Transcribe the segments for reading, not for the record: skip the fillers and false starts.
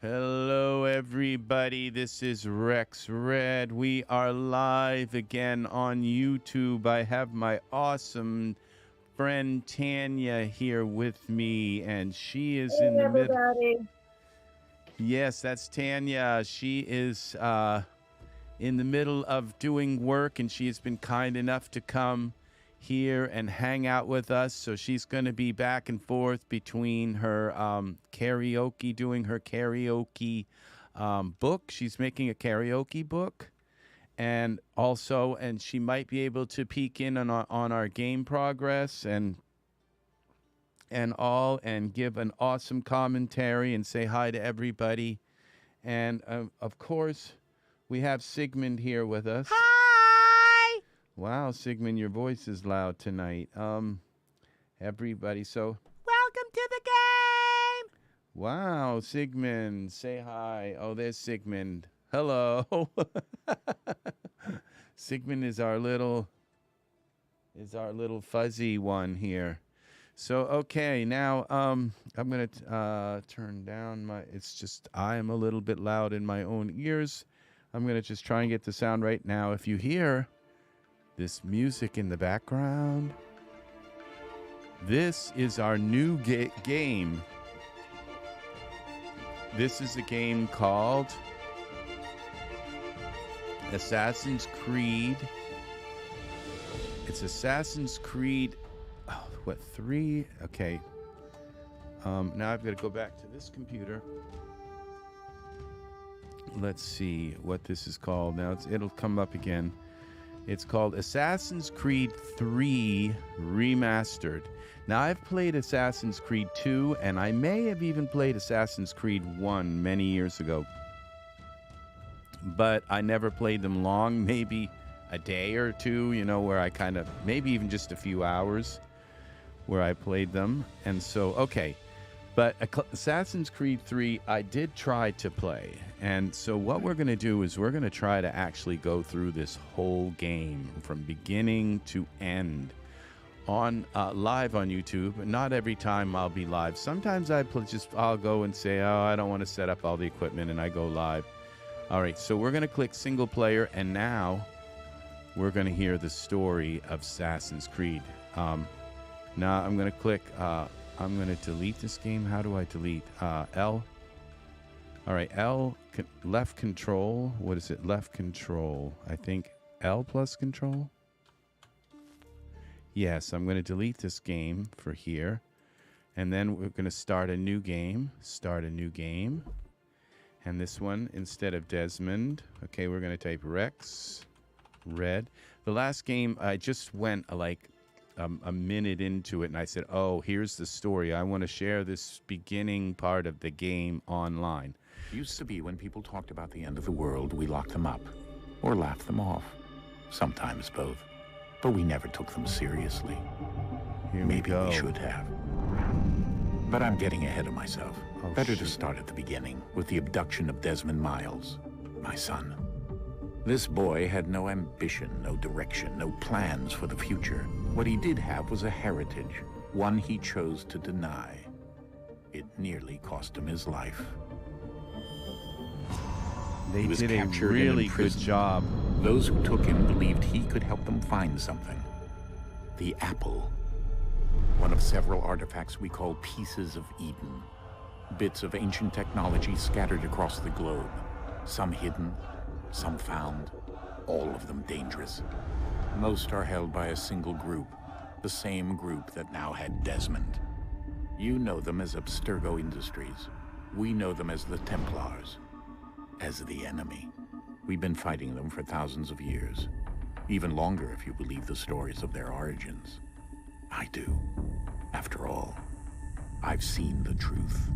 Hello, everybody. This is Rex Red. We are live again on YouTube. I have my awesome friend Tanya here with me, and she is in Hey, the middle. everybody. Yes, that's Tanya. She is in the middle of doing work, and she has been kind enough to come here and hang out with us. So she's going to be back and forth between her karaoke, doing her karaoke book. She's making a karaoke book. And also, and she might be able to peek in on our game progress and all, and give an awesome commentary and say hi to everybody. And of course, we have Sigmund here with us. Hi! Wow, Sigmund, your voice is loud tonight. Everybody, so Welcome to the game! wow, Sigmund, say hi. Oh, there's Sigmund. Hello. Sigmund is our little fuzzy one here. So okay, now I'm gonna turn down my. It's just I am a little bit loud in my own ears. I'm gonna just try and get the sound right now. If you hear this music in the background, this is our new game. This is a game called Assassin's Creed. It's Assassin's Creed. Oh, what, 3? Okay. Now I've got to go back to this computer. Let's see what this is called. Now it'll come up again. It's called Assassin's Creed 3 Remastered. Now, I've played Assassin's Creed 2, and I may have even played Assassin's Creed 1 many years ago. But I never played them long, maybe a day or two, where I kind of, maybe even just a few hours where I played them. And so, okay. But Assassin's Creed 3, I did try to play. And so what we're going to do is we're going to try to actually go through this whole game from beginning to end on live on YouTube. Not every time I'll be live. Sometimes I'll go and say, oh, I don't want to set up all the equipment, and I go live. All right, so we're going to click single player, and now we're going to hear the story of Assassin's Creed. Now I'm going to click... I'm going to delete this game. How do I delete? L. All right, L, left control. What is it? Left control. I think L plus control. Yes, I'm going to delete this game for here. And then we're going to start a new game. Start a new game. And this one, instead of Desmond, okay, we're going to type Rex Red. The last game, I just went a minute into it, and I said, oh, here's the story. I want to share this beginning part of the game online. Used to be when people talked about the end of the world, we locked them up or laughed them off. Sometimes both. But we never took them seriously. Maybe we should have. But I'm getting ahead of myself. Oh, Better to start at the beginning with the abduction of Desmond Miles, my son. This boy had no ambition, no direction, no plans for the future. What he did have was a heritage, one he chose to deny. It nearly cost him his life. They did a really good job. Those who took him believed he could help them find something. The apple. One of several artifacts we call Pieces of Eden. Bits of ancient technology scattered across the globe. Some hidden, some found, all of them dangerous. Most are held by a single group, the same group that now had Desmond. You know them as Abstergo Industries. We know them as the Templars, as the enemy. We've been fighting them for thousands of years, even longer if you believe the stories of their origins. I do. After all, I've seen the truth.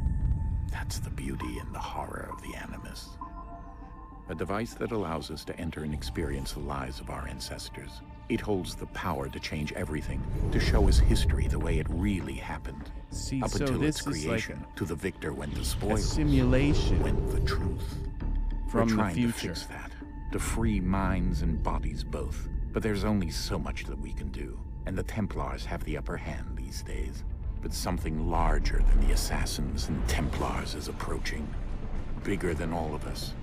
That's the beauty and the horror of the Animus. A device that allows us to enter and experience the lives of our ancestors. It holds the power to change everything, to show us history the way it really happened. See, Up so until this its is creation, to the victor went the a spoils, simulation went the truth. from We're the trying future. to fix that, to free minds and bodies both. But there's only so much that we can do, and the Templars have the upper hand these days. But something larger than the Assassins and Templars is approaching. bigger than all of us.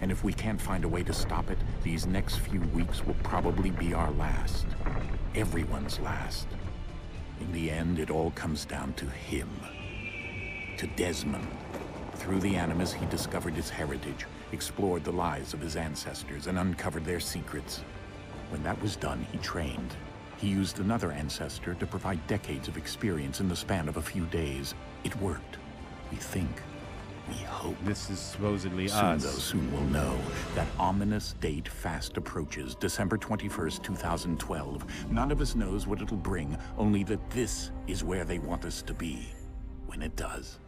And if we can't find a way to stop it, these next few weeks will probably be our last. Everyone's last. In the end, it all comes down to him. To Desmond. Through the Animus, he discovered his heritage, explored the lives of his ancestors, and uncovered their secrets. When that was done, he trained. He used another ancestor to provide decades of experience in the span of a few days. It worked. We think. We hope. This is supposedly Soon, us. though, soon we'll know. That ominous date fast approaches, December 21st, 2012. None of us knows what it'll bring, only that this is where they want us to be. When it does.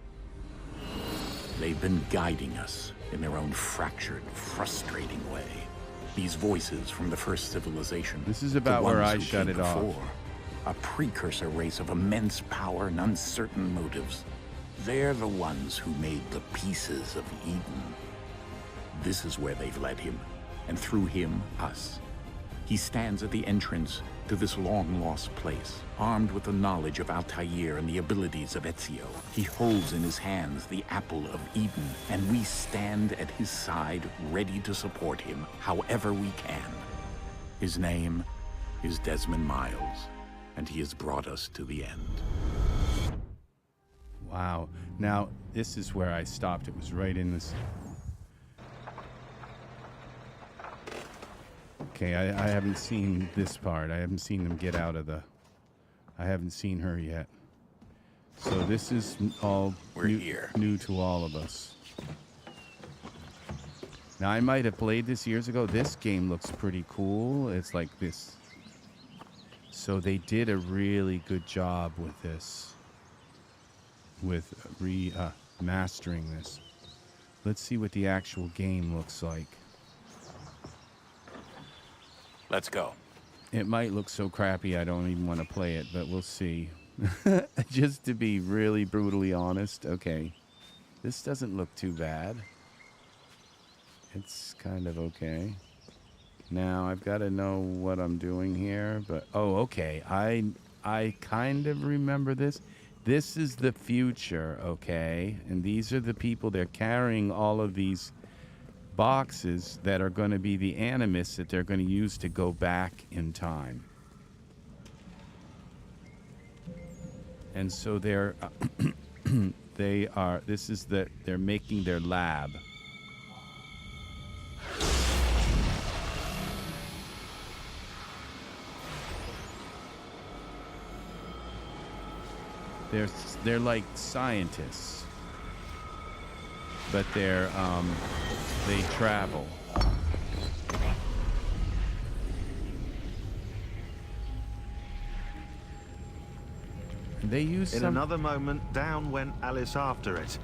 They've been guiding us in their own fractured, frustrating way. These voices from the first civilization. This is about the where ones I who shut came it off. before. A precursor race of immense power and uncertain motives. They're the ones who made the pieces of Eden. This is where they've led him, and through him, us. He stands at the entrance to this long-lost place, armed with the knowledge of Altair and the abilities of Ezio. He holds in his hands the Apple of Eden, and we stand at his side, ready to support him however we can. His name is Desmond Miles, and he has brought us to the end. Wow. Now, this is where I stopped. It was right in this. Okay, I haven't seen this part. I haven't seen them get out of the... I haven't seen her yet. So this is all We're here. new to all of us. Now, I might have played this years ago. This game looks pretty cool. It's like this. So they did a really good job with this. With mastering this. Let's see what the actual game looks like. Let's go. It might look so crappy I don't even want to play it, but we'll see. Just to be really brutally honest, okay. This doesn't look too bad. It's kind of okay. Now I've got to know what I'm doing here, but oh, okay. I kind of remember this. This is the future, okay? And these are the people, they're carrying all of these boxes that are going to be the Animus that they're going to use to go back in time. And so they're they're making their lab. They're like scientists, but they travel. They use In some... another moment, down went Alice after it,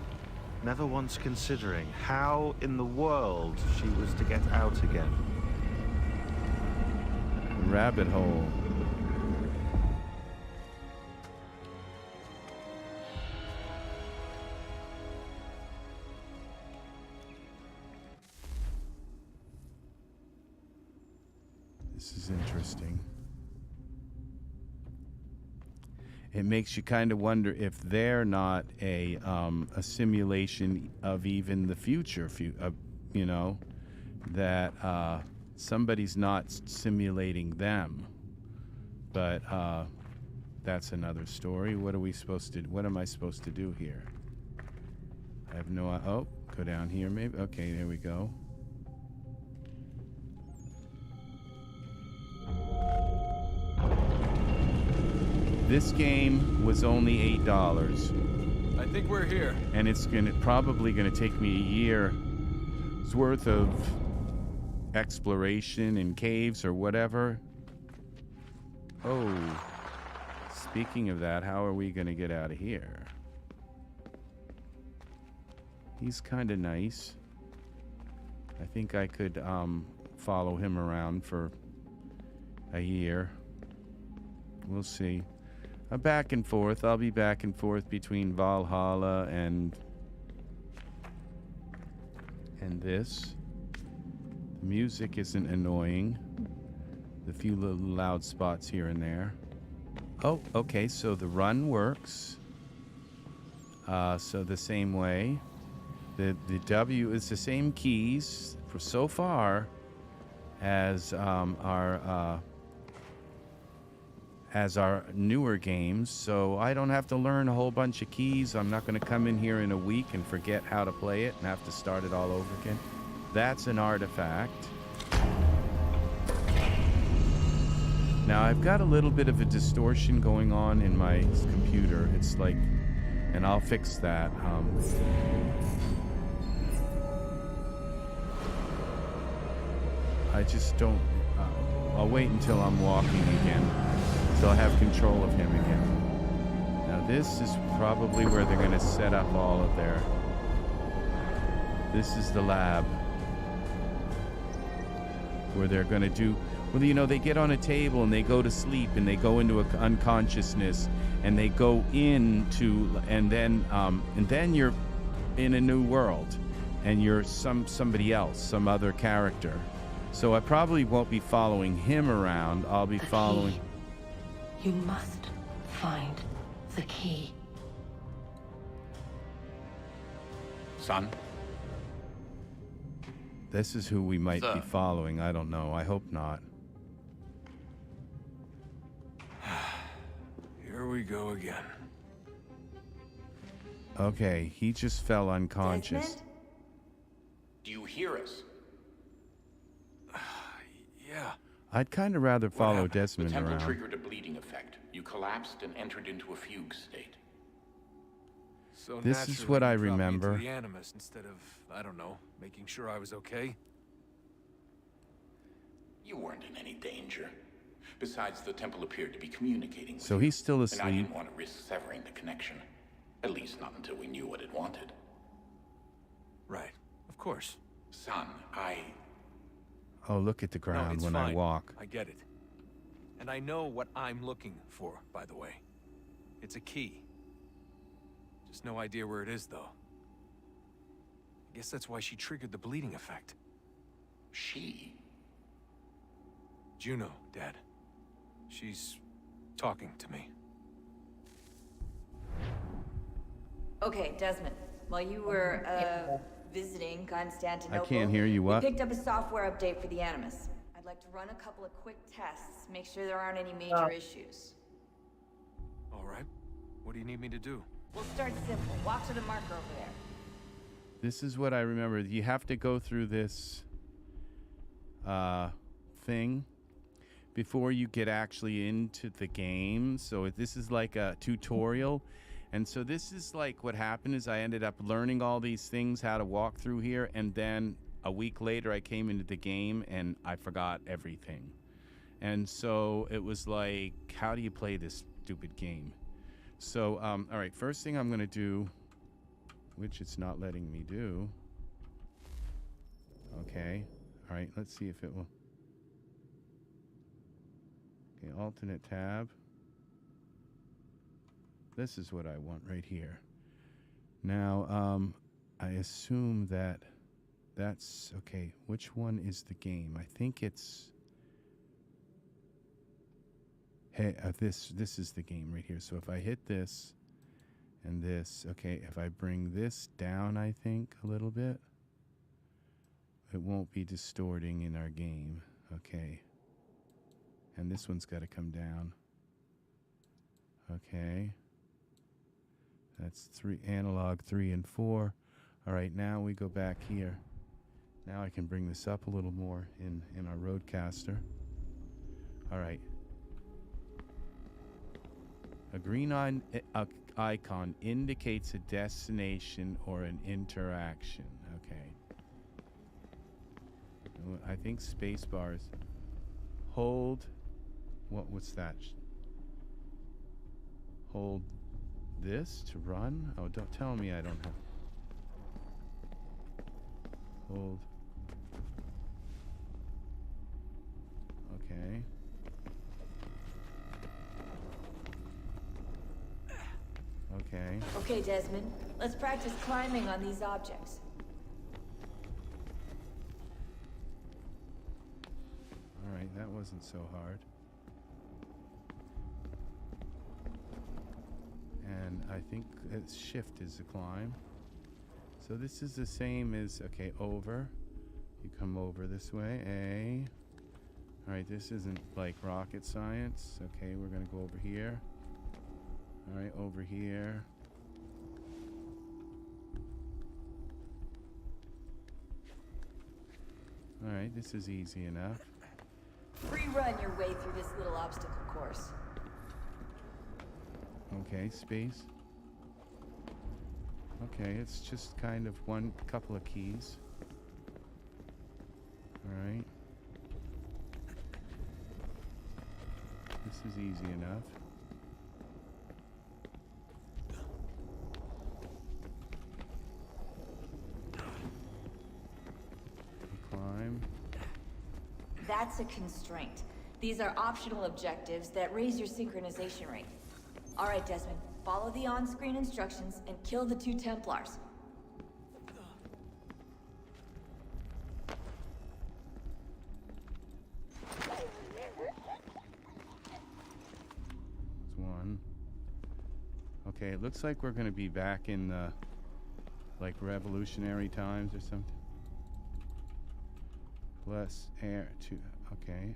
never once considering how in the world she was to get out again. rabbit hole. This is interesting. It makes you kind of wonder if they're not a simulation of even the future, you know, that somebody's not simulating them. But that's another story. What am I supposed to do here? I have no... Oh, go down here maybe? Okay, there we go. This game was only $8. I think we're here. And it's probably gonna take me a year's worth of exploration in caves or whatever. Oh, speaking of that, how are we gonna get out of here? He's kind of nice. I think I could follow him around for a year. We'll see. Back and forth. I'll be back and forth between Valhalla and this. The music isn't annoying. The few little loud spots here and there. Oh, okay, so the run works. So the same way. The W is the same keys for so far as our newer games, so I don't have to learn a whole bunch of keys. I'm not going to come in here in a week and forget how to play it and have to start it all over again. That's an artifact. Now I've got a little bit of a distortion going on in my computer. It's like, and I'll fix that. I just don't. I'll wait until I'm walking again, so I'll have control of him again. Now this is probably where they're going to set up all of their. This is the lab where they're going to do. Well, you know, they get on a table and they go to sleep and they go into unconsciousness and they go into, and then you're in a new world and you're somebody else, some other character. So I probably won't be following him around. I'll be following. You must find the key. Son? This is who we might be following. I don't know. I hope not. Here we go again. Okay, he just fell unconscious. Desmond? Do you hear us? Yeah. I'd kind of rather follow happened? The Desmond temple around. triggered a bleeding effect. You collapsed and entered into a fugue state. So This is naturally, what you I dropped me into remember. The Animus instead of, I don't know, making sure I was okay. You weren't in any danger. Besides, the temple appeared to be communicating with So you, he's still and I asleep. didn't want to risk severing the connection. At least not until we knew what it wanted. Right. Of course. Son, Oh, look at the No, ground it's when fine. I walk. I get it. And I know what I'm looking for, by the way. It's a key. Just no idea where it is, though. I guess that's why she triggered the bleeding effect. She? Juno, Dad. She's talking to me. Okay, Desmond. While you were, visiting Constantinople, I can't hear you, what? we picked up a software update for the Animus. I'd like to run a couple of quick tests, make sure there aren't any major issues. All right. What do you need me to do? We'll start simple. Walk to the marker over there. This is what I remember. You have to go through this thing before you get actually into the game. So this is like a tutorial. And so this is like what happened is I ended up learning all these things, how to walk through here. And then a week later, I came into the game and I forgot everything. And so it was like, how do you play this stupid game? So, all right, first thing I'm going to do, which it's not letting me do. Okay. All right, let's see if it will. Okay, alternate tab. This is what I want right here. Now, I assume that's okay. Which one is the game? I think it's. Hey, this is the game right here. So if I hit this and this, okay, if I bring this down, I think a little bit, it won't be distorting in our game. Okay. And this one's got to come down. Okay. That's analog 3 and 4. All right, now we go back here. Now I can bring this up a little more in our Rodecaster. All right. A green icon indicates a destination or an interaction. Okay. I think space bars. Hold. What's that? Hold this to run? Oh, don't tell me I don't have. Hold. Okay. Okay. Okay, Desmond. Let's practice climbing on these objects. All right, that wasn't so hard. And I think shift is a climb. So this is the same as, okay, over. You come over this way, A. All right, this isn't like rocket science. Okay, we're gonna go over here. All right, over here. All right, this is easy enough. Free run your way through this little obstacle course. Okay, space. Okay, it's just kind of one couple of keys. All right. This is easy enough. Climb. That's a constraint. These are optional objectives that raise your synchronization rate. All right, Desmond, follow the on-screen instructions and kill the 2 Templars. That's one. Okay, it looks like we're going to be back in the, like, revolutionary times or something. Plus air to, okay.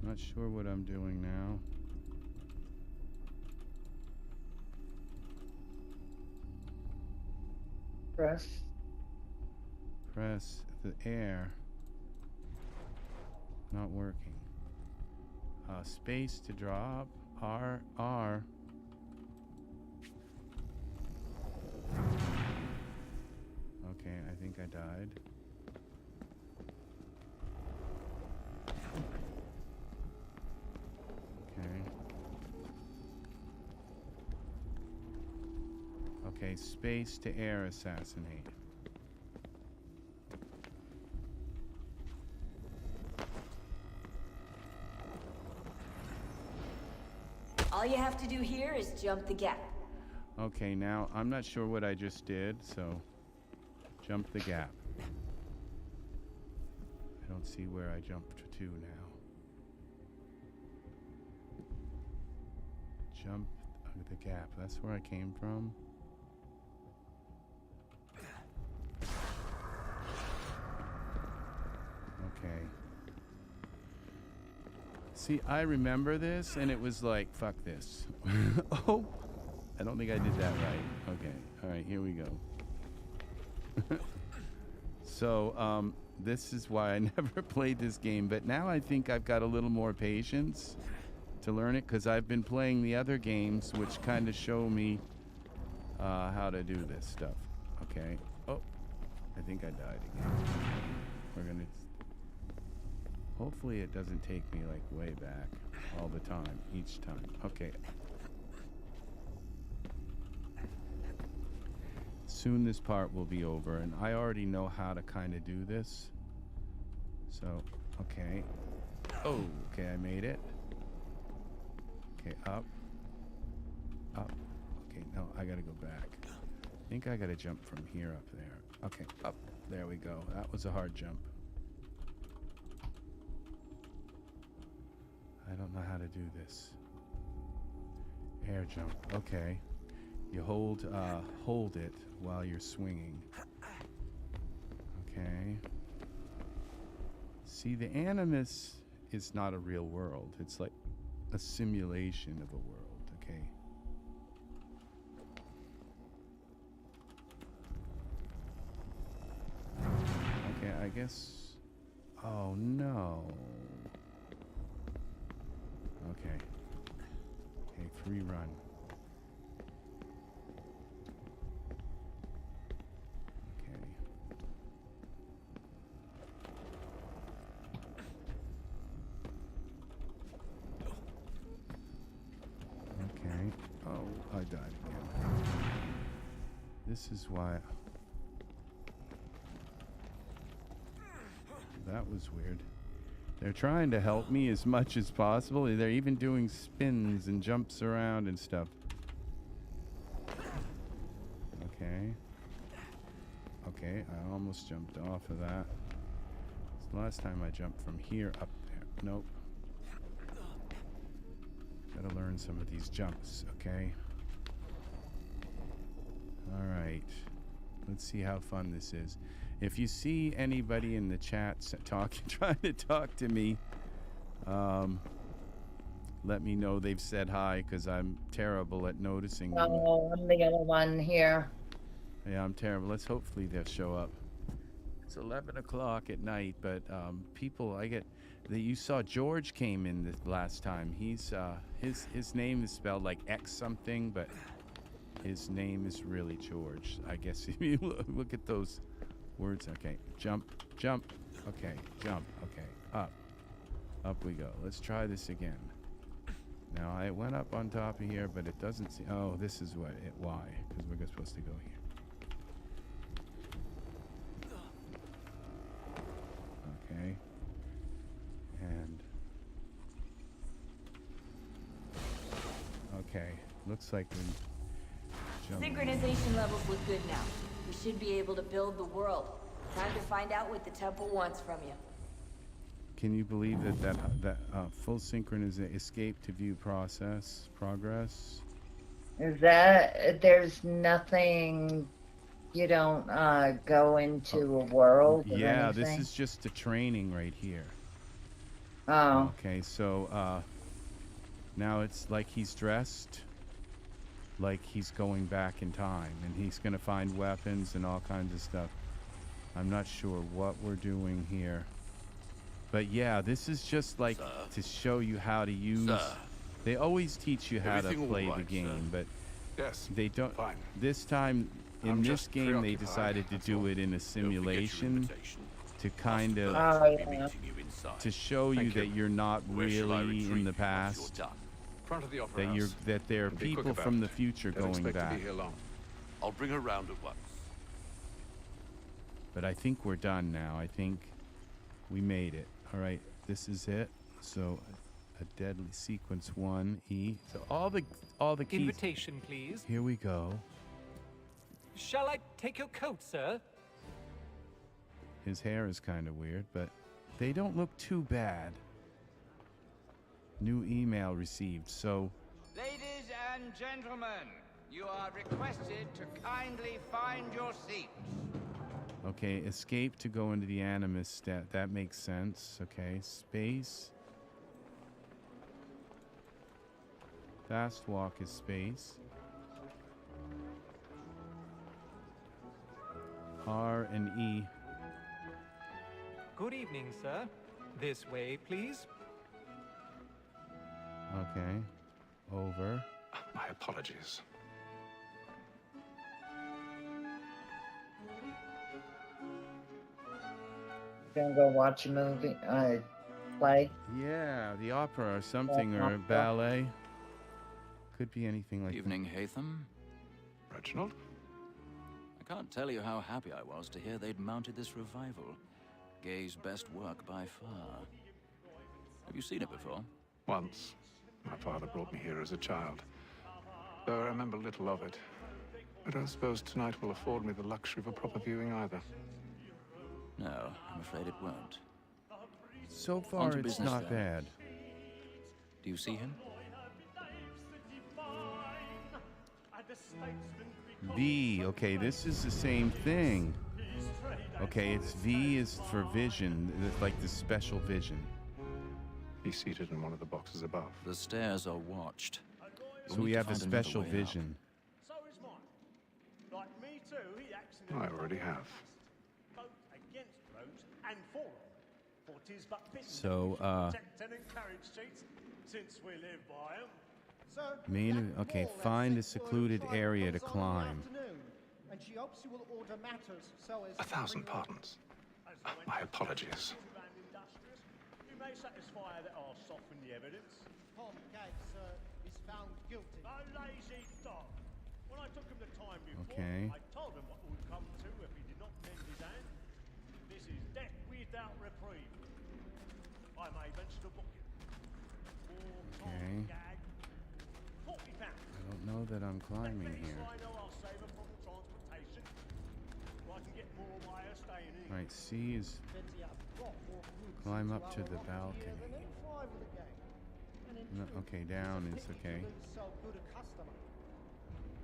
Not sure what I'm doing now. Press the air. Not working. Space to drop. R. Okay, I think I died. Okay, space to air assassinate. All you have to do here is jump the gap. Okay, now I'm not sure what I just did, so jump the gap. I don't see where I jumped to now. Jump the gap. That's where I came from. Okay. See, I remember this, and it was like, fuck this. Oh, I don't think I did that right. Okay, all right, here we go. So, this is why I never played this game, but now I think I've got a little more patience to learn it, because I've been playing the other games, which kind of show me how to do this stuff. Okay. Oh, I think I died again. We're gonna... Hopefully it doesn't take me like way back all the time, each time. Okay. Soon this part will be over, and I already know how to kind of do this. So, okay. Oh, okay, I made it. Okay, up. Up. Okay, no, I gotta go back. I think I gotta jump from here up there. Okay, up. There we go. That was a hard jump. I don't know how to do this. Air jump. Okay. You hold it while you're swinging. Okay. See, the Animus is not a real world. It's like a simulation of a world, okay? Okay, I guess... Oh, no. Okay. Okay, free run. Okay. Okay. Oh, I died again. This is why... That was weird. They're trying to help me as much as possible. They're even doing spins and jumps around and stuff. Okay. Okay, I almost jumped off of that. It's the last time I jumped from here up there. Nope. Gotta learn some of these jumps, okay? All right. Let's see how fun this is. If you see anybody in the chat trying to talk to me, let me know they've said hi, because I'm terrible at noticing. Oh, I'm the other one here. Yeah, I'm terrible. Hopefully they'll show up. It's 11 o'clock at night, but people, you saw George came in the last time. He's his name is spelled like X something, but his name is really George. I guess if you look at those words. Okay, jump. Okay, jump. Okay, up we go. Let's try this again. Now I went up on top of here, but it doesn't seem. Oh, this is why? Because we're supposed to go here. Okay. And okay, looks like we jumped. Synchronization levels look good now. We should be able to build the world. Time to find out what the temple wants from you. Can you believe that full synchronization escape to view progress? Is that there's nothing? You don't go into a world? Or Yeah, anything? this is just a training right here. Oh. Okay, so now it's like he's dressed like he's going back in time, and he's gonna find weapons and all kinds of stuff. I'm not sure what we're doing here. But yeah, this is just like to show you how to use. They always teach you how to play the game, but Yes. they don't. Fine. This time, in I'm this just game, they preoccupied, decided to that's do all. it in a Don't forget your simulation invitation. to kind of Oh, yeah. to show you Thank you. that you're not Where shall I really in retreat the once you're past. done? Front of the opera That house. there are And be quick people about from it. the future Don't going expect to back. be here long. I'll bring her round at once. But I think we're done now. I think we made it. All right, this is it. So, a deadly sequence 1E. So all the keys. Invitation, please. Here we go. Shall I take your coat, sir? His hair is kind of weird, but they don't look too bad. New email received. So, Ladies and gentlemen, you are requested to kindly find your seats. okay, escape to go into the Animus stat. That makes sense. Okay, space. Fast walk is space. R and E. Good evening, sir. This way, please. Okay. Over. My apologies. Gonna go watch a movie, play. Yeah, the opera or something, or opera. ballet. Could be anything like Evening, Hatham. Reginald? I can't tell you how happy I was to hear they'd mounted this revival. Gay's best work by far. Have you seen it before? Once. My father brought me here as a child. Though I remember little of it. I don't suppose tonight will afford me the luxury of a proper viewing either. No, I'm afraid it won't. that. So On far, to it's business, not then. bad. Do you see him? V. Okay, this is the same thing. Okay, it's V is for vision. It's like the special vision. He's seated in one of the boxes above. The stairs are watched. You'll So we need to have a find another special way up. vision. So is mine. Like me too, he acts in I already have. both against roads and for them. For 'tis but fitting So, that we should protect and encourage cheats, since we live by 'em. Sir, Main. Okay, find a secluded area to climb. and she hopes you will order matters so as 1,000 pardons. My apologies. You may satisfy that I'll soften the evidence. Tom Gates is found guilty. A lazy dog. When I took him the time before, Okay. I told him what would come to if he did not mend his hand. This is death without reprieve. I may venture to book him. For Okay. Tom Gag, £40. I don't know that I'm climbing here. I know I'll save him from transportation. Or I can get more by her staying in. Right, C is climb up to the balcony. No, okay, down is okay.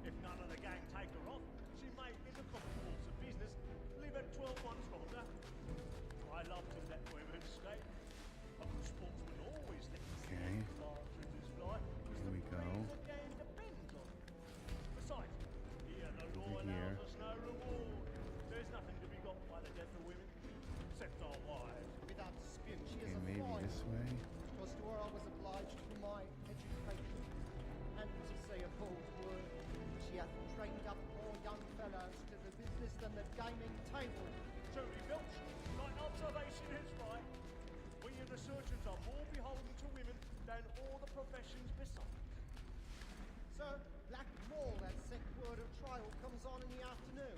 If none of the gang take her off, she the common course of business, live at 12 months longer. I love to let women stay. A good sportsman always lets Okay. partridges fly. Here we go. The game depends on it. Besides, here the law Over here. allows us no reward. There's nothing to be got by the death of women, except our wives. Without dispute, she Okay, is a maybe fine this way. because to her I was obliged for my education. And to say a bold word, she hath trained up more young fellows to the business than the gaming table. Truly, Filch, my observation is right. We in the surgeons are more beholden to women than all the professions besides. Sir, Black Mall, that set word of trial, comes on in the afternoon,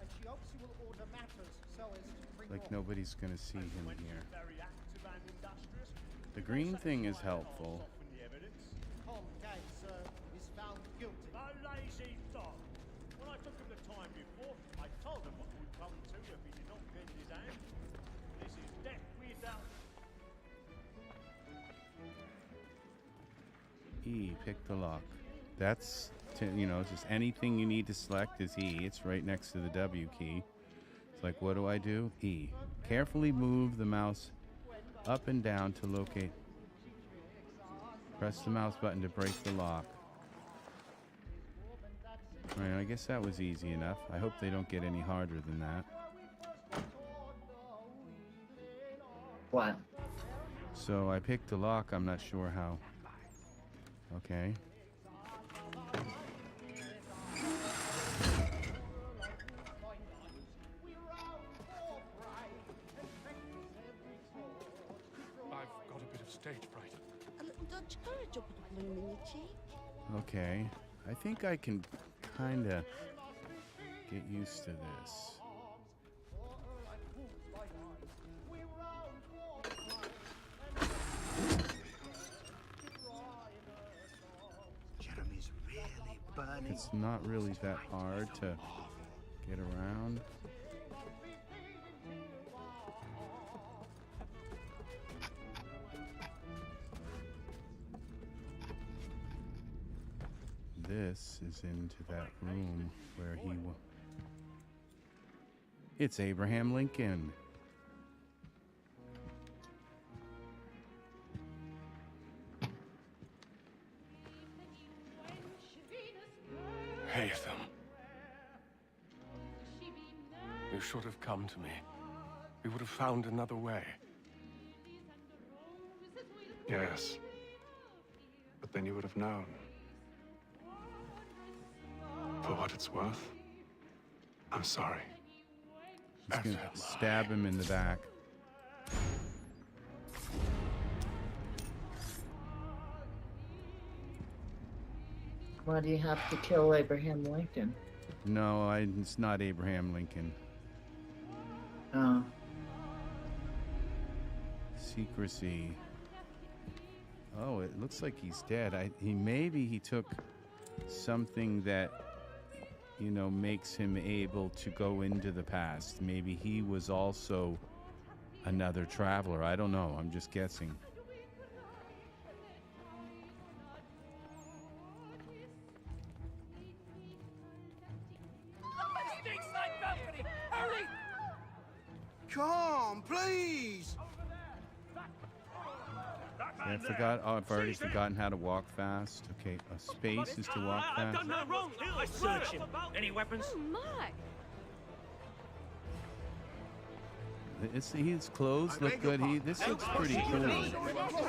and she hopes you will order matters so as to bring Like off. nobody's gonna see him here. Very active and industrious. The green thing is helpful. Soften the evidence. Tom Gay, sir, is found guilty. A lazy dog. When I took him the time before, I told him what would come to if he did not bend his hand. This is death without. E, pick the lock. That's, just anything you need to select is E. It's right next to the W key. It's like, what do I do? E. Carefully move the mouse up and down to locate. Press the mouse button to break the lock. Alright, I guess that was easy enough. I hope they don't get any harder than that. What? So I picked the lock, I'm not sure how. Okay. I've got a bit of stage fright. A little Dutch courage up with a bloom in your cheek. Okay. I think I can kinda get used to this. Jeremy's really burning. It's not really that hard to get around. This is into that room where he will. It's Abraham Lincoln. Haytham. You should have come to me. We would have found another way. Yes. But then you would have known. For what it's worth, I'm sorry. He's gonna stab him in the back. Why do you have to kill Abraham Lincoln? No, it's not Abraham Lincoln. Oh. Secrecy. Oh, it looks like he's dead. Maybe he took something that, makes him able to go into the past. Maybe he was also another traveler. I don't know. I'm just guessing. Hurry! Come, please! I forgot. Oh, I've already forgotten how to walk fast. Okay, a space is to walk I've fast. done no wrong. I search him. Any weapons? Oh my! His clothes look good. This looks pretty cool.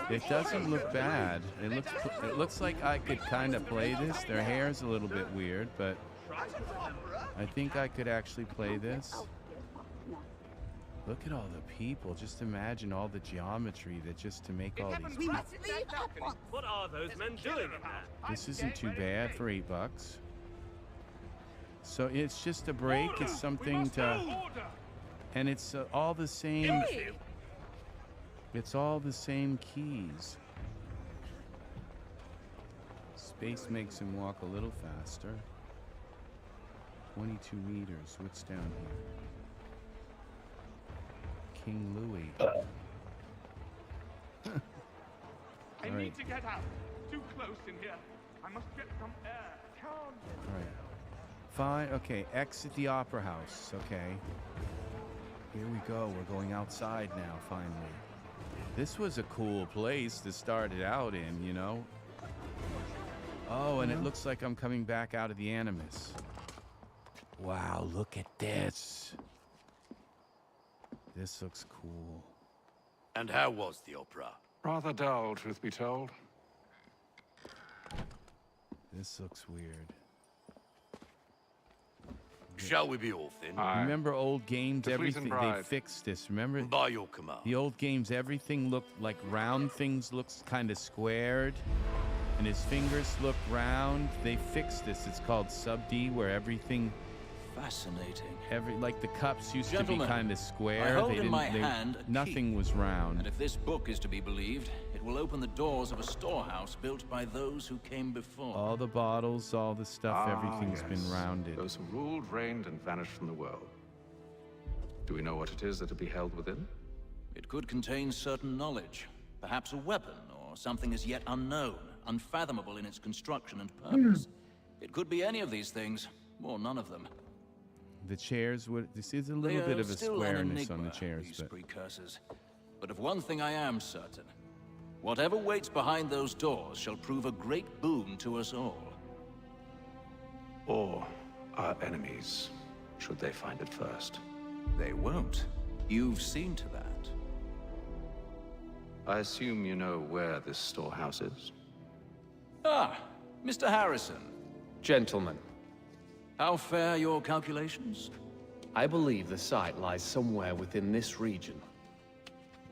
It doesn't look bad. It looks like I could kind of play this. Their hair's a little bit weird, but I think I could actually play this. Look at all the people. Just imagine all the geometry that just to make all these. We must leave at once. What are those men doing in there? This isn't too bad for $8. So it's just a break. It's something to. And it's all the same. It's all the same keys. Space makes him walk a little faster. 22 meters. What's down here? King Louis. I All need right. to get out. Too close in here. I must get some air. Calm. All right. Fine. Okay. Exit the opera house. Okay. Here we go. We're going outside now, finally. This was a cool place to start it out in, you know? Oh, and it looks like I'm coming back out of the Animus. Wow, look at this. This looks cool. And how was the opera? Rather dull, truth be told. This looks weird. Shall we be off then? Remember old games, The Fleet and everything, they Bride. fixed this. Remember? By your command. The old games, everything looked like round things looks kind of squared. And his fingers look round. They fixed this. It's called Sub D, where everything... Fascinating. Like the cups used Gentlemen, to be kind of square. I hold they in didn't, my hand a nothing key. was round. And if this book is to be believed, it will open the doors of a storehouse built by those who came before. All the bottles, all the stuff, everything's been yes. rounded. Those who ruled, reigned, and vanished from the world. Do we know what it is that will be held within? It could contain certain knowledge, perhaps a weapon or something as yet unknown, unfathomable in its construction and purpose. It could be any of these things, or none of them. The chairs would. This is a They little are bit of a still an squareness on the enigma, chairs, these but precursors. But of one thing I am certain. Whatever waits behind those doors shall prove a great boon to us all. Or our enemies, should they find it first? They won't. You've seen to that. I assume you know where this storehouse is? Ah, Mr. Harrison. Gentlemen, How fare your calculations? I believe the site lies somewhere within this region.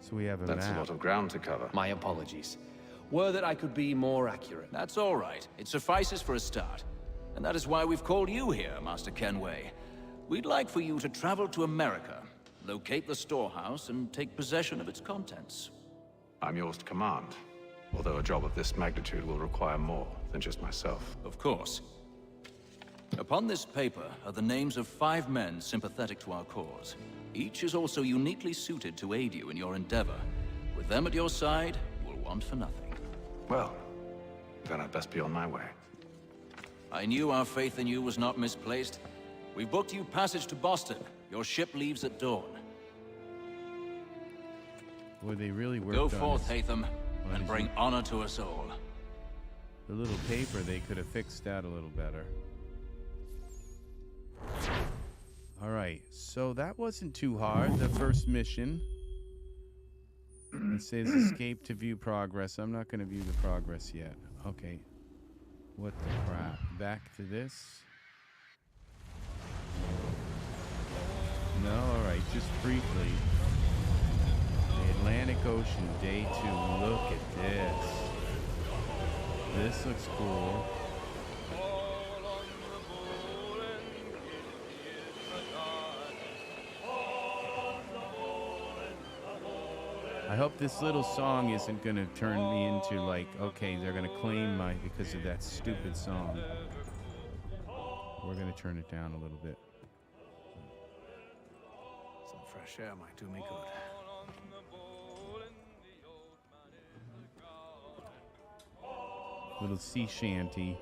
so we have a That's map. a lot of ground to cover. My apologies. Were that I could be more accurate. That's all right. It suffices for a start. And that is why we've called you here, Master Kenway. We'd like for you to travel to America, locate the storehouse, and take possession of its contents. I'm yours to command, although a job of this magnitude will require more than just myself. Of course. Upon this paper are the names of 5 men sympathetic to our cause. Each is also uniquely suited to aid you in your endeavor. With them at your side, you will want for nothing. Well, then I'd best be on my way. I knew our faith in you was not misplaced. We've booked you passage to Boston. Your ship leaves at dawn. Boy, they really worked Go on forth, this. Hatham, and bring honor to us all. The little paper, they could have fixed that a little better. All right, so that wasn't too hard. The first mission. It says escape to view progress. I'm not going to view the progress yet. Okay. What the crap? Back to this? No, all right, just briefly. The Atlantic Ocean, day 2. Look at this. This looks cool. I hope this little song isn't going to turn me into like, okay, they're going to claim my, because of that stupid song. We're going to turn it down a little bit. Some fresh air might do me good. Little sea shanty.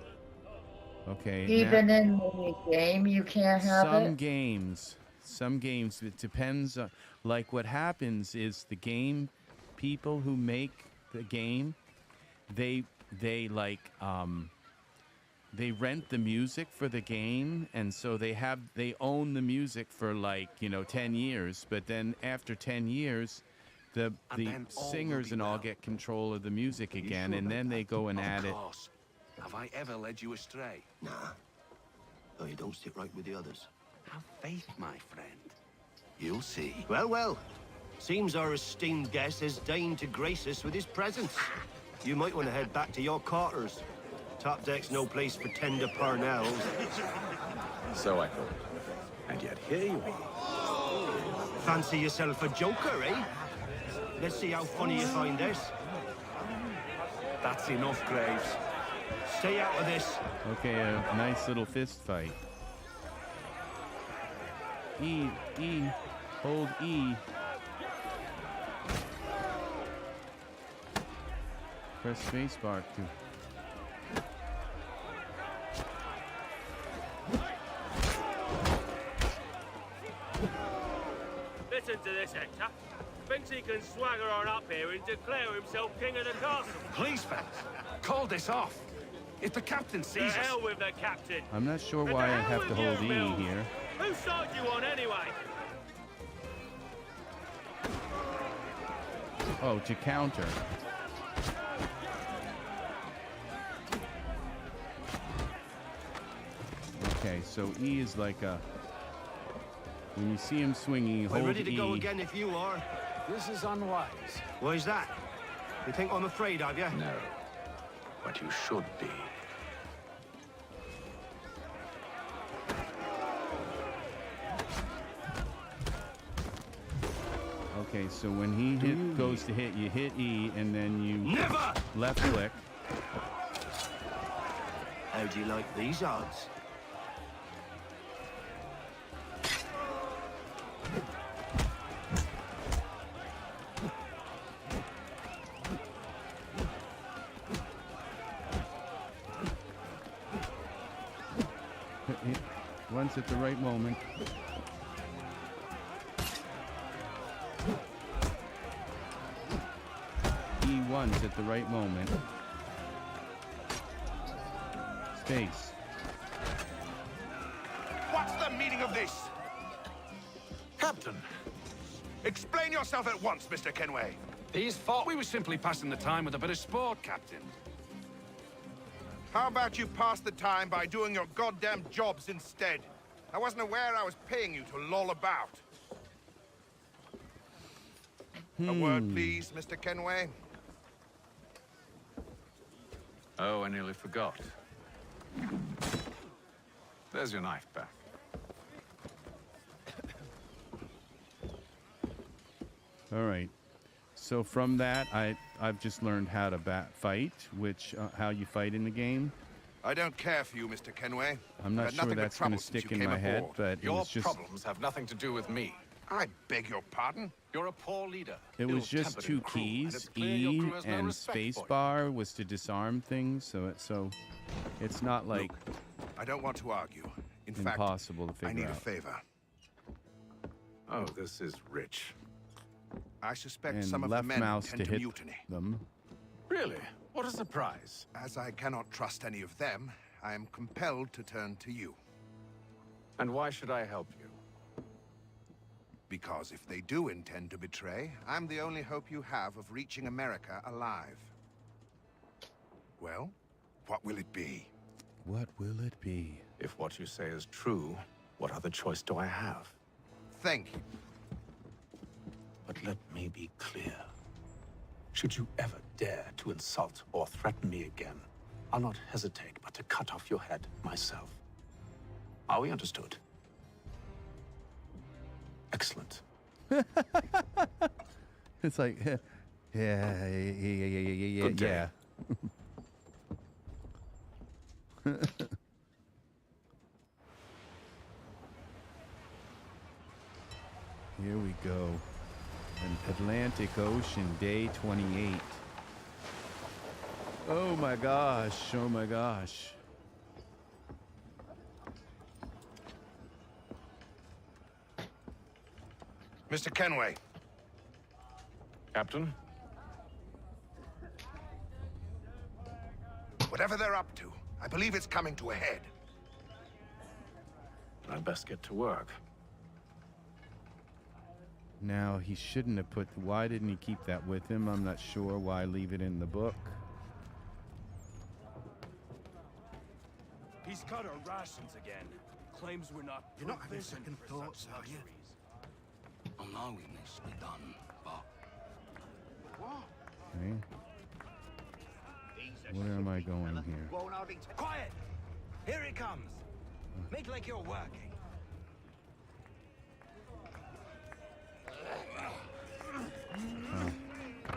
Okay. Even in the game, you can't have it. Some games, it depends. Like what happens is the game people who make the game, they rent the music for the game, and so they own the music for 10 years. But then after 10 years, the then all will singers be and all well. get control of the music You again, sure and about then they that? go and Of add it. course. Have I ever led you astray? Nah. Though you don't sit right with the others. Have faith, my friend. You'll see. Well, well. Seems our esteemed guest has deigned to grace us with his presence. You might want to head back to your quarters. Top deck's no place for tender parnells. So I thought. And yet here you are. Fancy yourself a joker, eh? Let's see how funny you find this. That's enough, Graves. Stay out of this. Okay, a nice little fist fight. E, hold E. Press spacebar to. Listen to this, Hector. Thinks he can swagger on up here and declare himself king of the castle. Please, fellas, call this off. If the captain To sees us... hell with the captain. I'm not sure And why to I hell have to with hold you, E Mills. here. Whose side you on anyway? Oh, to counter. Okay, so E is like a... When you see him swinging, We're hold ready to go E. again if you are. This is unwise. Why's that? You think I'm afraid of you? No. But you should be. Okay, so when he goes to hit, you hit E, and then you Never! left click. How do you like these odds? Hit once at the right moment. E once at the right moment. Space. What's the meaning of this? Captain, explain yourself at once, Mr. Kenway. These thought we were simply passing the time with a bit of sport, Captain. How about you pass the time by doing your goddamn jobs instead? I wasn't aware I was paying you to loll about. A word, please, Mr. Kenway. Oh, I nearly forgot. There's your knife back. All right. So from that, I've just learned how to fight, which how you fight in the game. I don't care for you, Mr. Kenway. I'm not sure that's going to stick in my head, but it Your was just problems have nothing to do with me. I beg your pardon? You're a poor leader. it was just ill-tempered two and cruel, and keys. it's clear your E crew has no and respect space for you. bar was to disarm things. So it's not like I don't want to argue. In impossible to fact, I figure need out. a favor. Oh, this is rich. I suspect And some of the left men mouse intend to to hit mutiny. them. Really? What a surprise. As I cannot trust any of them, I am compelled to turn to you. And why should I help you? Because if they do intend to betray, I'm the only hope you have of reaching America alive. Well, what will it be? What will it be? If what you say is true, what other choice do I have? Thank you. But let me be clear. Should you ever dare to insult or threaten me again, I'll not hesitate but to cut off your head myself. Are we understood? Excellent. It's like, yeah. Good day. Here we go. An Atlantic Ocean, day 28. Oh my gosh, oh my gosh. Mr. Kenway. Captain? Whatever they're up to, I believe it's coming to a head. I'd best get to work. Now, he shouldn't have put... Why didn't he keep that with him? I'm not sure. Why leave it in the book? He's cut our rations again. Claims we're not. You're not having provisioned second for thoughts, such are you? luxuries. Well, no, we nicely done, but... Okay. Where am I going here? Quiet! Here it comes. Make like you're working.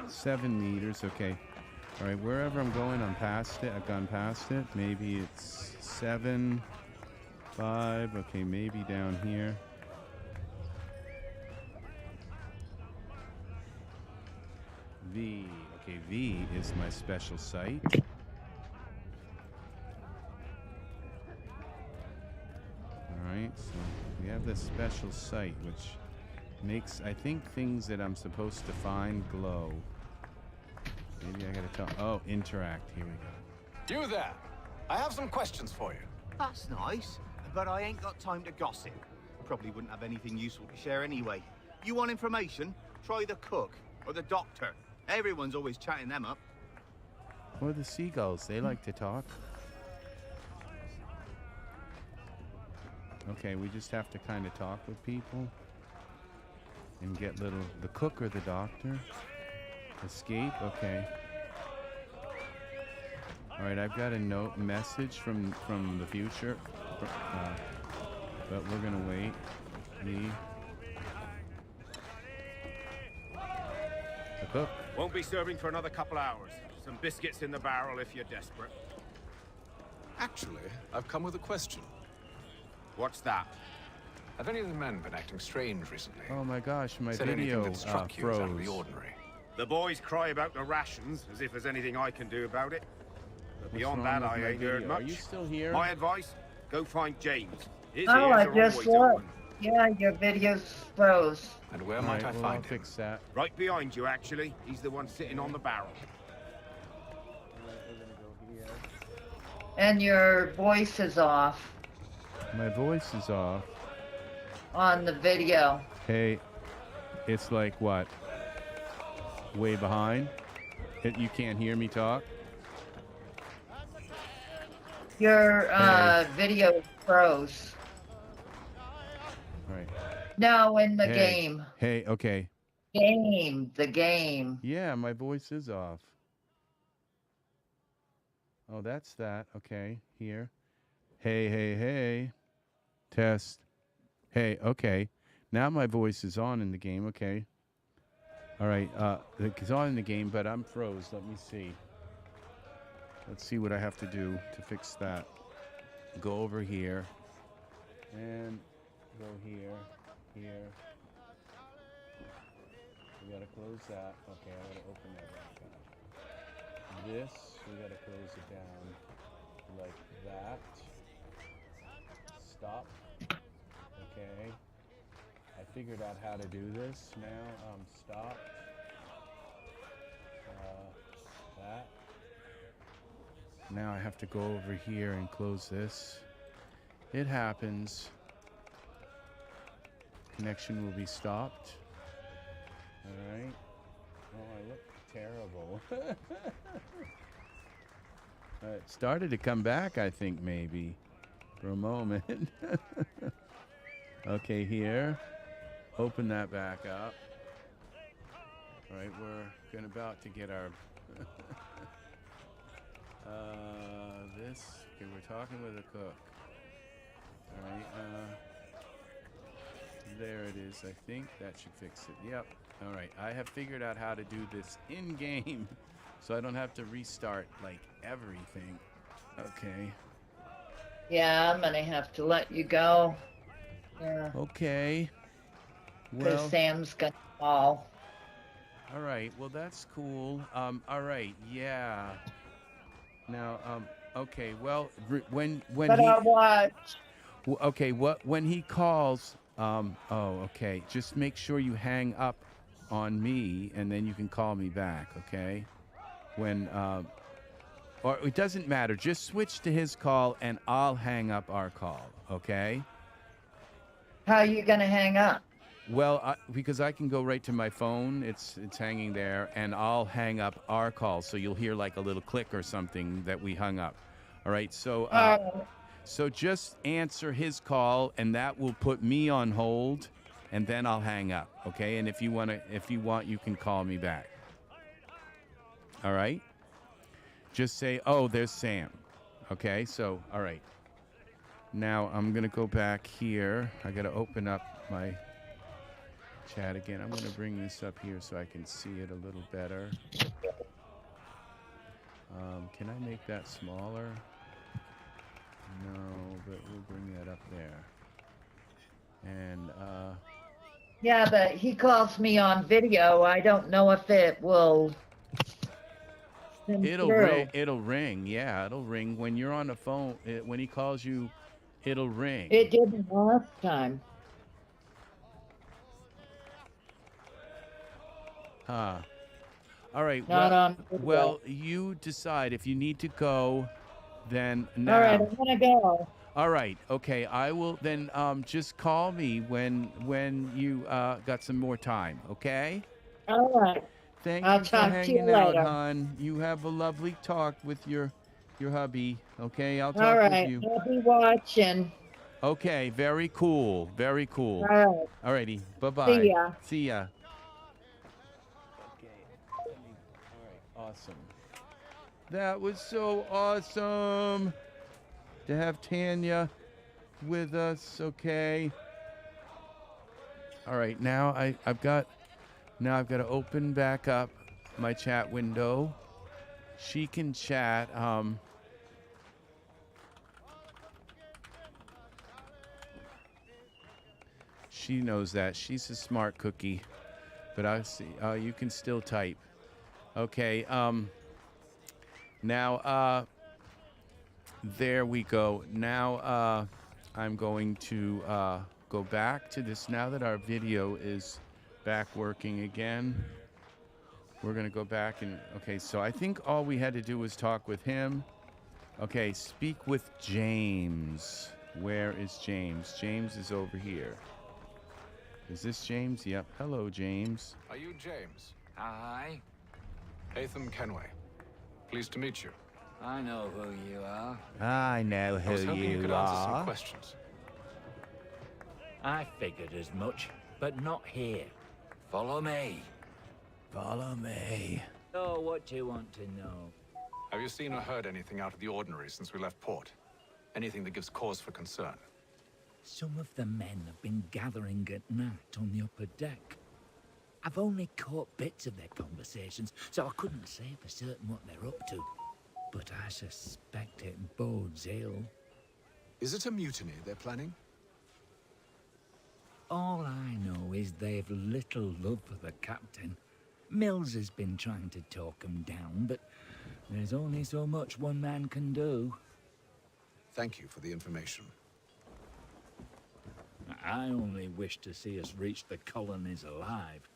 7 meters, okay. All right, wherever I'm going, I'm past it. I've gone past it. Maybe it's 7, 5. Okay, maybe down here. V. Okay, V is my special site. All right, so we have the a special sight which makes, I think, things that I'm supposed to find glow. Maybe I gotta tell. Oh, interact. Here we go. You there. I have some questions for you. That's nice, but I ain't got time to gossip. Probably wouldn't have anything useful to share anyway. You want information? Try the cook or the doctor. Everyone's always chatting them up. Or the seagulls. They like to talk. Okay, we just have to kind of talk with people and get little. The cook or the doctor. Escape. Okay. All right, I've got a note message from the future, but we're gonna wait. The cook. Won't be serving for another couple hours. Some biscuits in the barrel if you're desperate. Actually, I've come with a question. What's that? Have any of the men been acting strange recently? Oh my gosh, my Said anything video that struck you as out of the froze. ordinary? The boys cry about the rations, as if there's anything I can do about it. But What's beyond wrong that, with I my ain't heard video? much. Are you still here? My advice, go find James. His Oh, ears I are just always looked. open. Yeah, your video's froze. And where All might right, I well, find I'll him? fix that. Right behind you, actually. He's the one sitting on the barrel. And your voice is off My voice is off. on the video. Hey, it's like what? Way behind? You can't hear me talk? Your video froze. All right. No, in the Hey. game. Hey, okay. The game. Yeah, my voice is off. Oh, that's that. Okay, here. Hey, hey, hey. Test. Hey, okay. Now my voice is on in the game. Okay. All right. It's on in the game, but I'm froze. Let me see. Let's see what I have to do to fix that. Go over here. And go here. Here. We gotta close that. Okay, I gotta open that back up. This, we gotta close it down like that. Stop. Okay. I figured out how to do this now. Stop. That. Now I have to go over here and close this. It happens. Connection will be stopped. All right. Oh, I look terrible. It started to come back, I think, maybe, for a moment. Okay, here. Open that back up. All right, we're about to get our... this. Okay, we're talking with a cook. All right, there it is. I think that should fix it. Yep. All right, I have figured out how to do this in-game, so I don't have to restart, like, everything. Okay. Yeah, I'm gonna have to let you go. Yeah. Okay. Because Well, Sam's gonna fall. all right. Well, that's cool. All right. Yeah. Now, okay. Well, when But he... I watch. Okay, when he calls, oh, okay. Just make sure you hang up on me, and then you can call me back, okay? When, or it doesn't matter. Just switch to his call, and I'll hang up our call, okay? How are you gonna hang up? Well, because I can go right to my phone. It's hanging there, and I'll hang up our call, so you'll hear like a little click or something that we hung up. All right, so... So just answer his call, and that will put me on hold, and then I'll hang up, okay? And if you want, you can call me back. All right? Just say, "Oh, there's Sam." Okay? So, all right. Now I'm gonna go back here. I gotta open up my chat again. I'm gonna bring this up here so I can see it a little better. Can I make that smaller? No, but we'll bring that up there. And, Yeah, but he calls me on video. I don't know if it will. send it'll through. ring. It'll ring. Yeah, it'll ring when you're on the phone. When he calls you, it'll ring. It didn't last time. All right. Not on. Well, you decide if you need to go. Then now. All right, I'm gonna go. All right. Okay. I will then. Just call me when you got some more time. Okay. All right. Thank I'll you for talk to you hanging out, later. hon. You have a lovely talk with your hubby. Okay. I'll talk All right. with you. I'll be watching. Okay. Very cool. Very cool. All right. All righty. Bye bye. See ya. See ya. Okay. All right. Awesome. That was so awesome to have Tanya with us. Okay. All right. Now I've got to open back up my chat window. She can chat. She knows that. She's a smart cookie. But I see you can still type. Okay. Now, there we go. Now, I'm going to go back to this. Now that our video is back working again, we're going to go back and, okay, so I think all we had to do was talk with him. Okay, speak with James. Where is James? James is over here. Is this James? Yep. Hello, James. Are you James? Hi. Atham Kenway. Pleased to meet you. I know who you are. I know I was who hoping you could you answer some are. questions. I figured as much, but not here. Follow me. Follow me. So what do you want to know? Have you seen or heard anything out of the ordinary since we left port? Anything that gives cause for concern? Some of the men have been gathering at night on the upper deck. I've only caught bits of their conversations, so I couldn't say for certain what they're up to. But I suspect it bodes ill. Is it a mutiny they're planning? All I know is they've little love for the captain. Mills has been trying to talk him down, but there's only so much one man can do. Thank you for the information. I only wish to see us reach the colonies alive.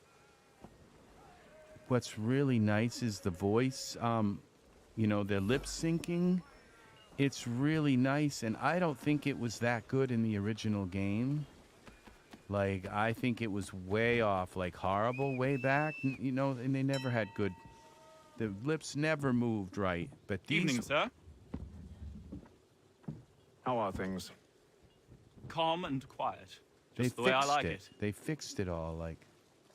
What's really nice is the voice. You know, they're lip syncing. It's really nice, and I don't think it was that good in the original game. Like, I think it was way off, like horrible way back. You know, and they never had good. The lips never moved right. But these. Evening, sir. How are things? Calm and quiet. They Just the way I fixed like it. it. They fixed it all. Like.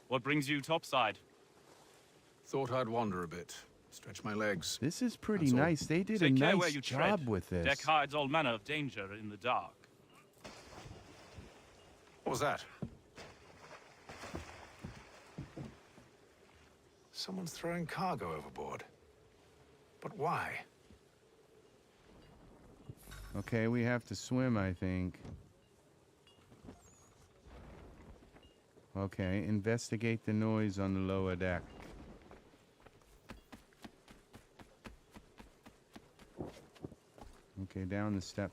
What brings you topside? Thought I'd wander a bit, stretch my legs. This is pretty That's all. nice. They did a Take care where nice you job tread. with this. Deck hides all manner of danger in the dark. What was that? Someone's throwing cargo overboard. But why? Okay, we have to swim, I think. Okay, investigate the noise on the lower deck. Okay, down the step.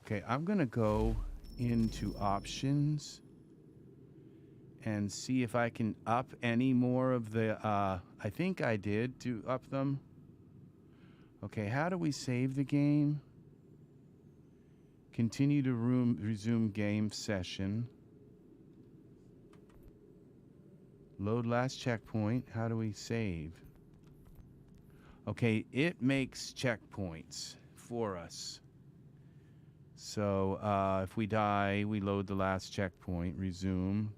Okay, I'm gonna go into options and see if I can up any more of the, I think I did to up them. Okay, how do we save the game? Continue to resume game session. Load last checkpoint. How do we save? Okay, it makes checkpoints for us. So if we die, we load the last checkpoint. Resume.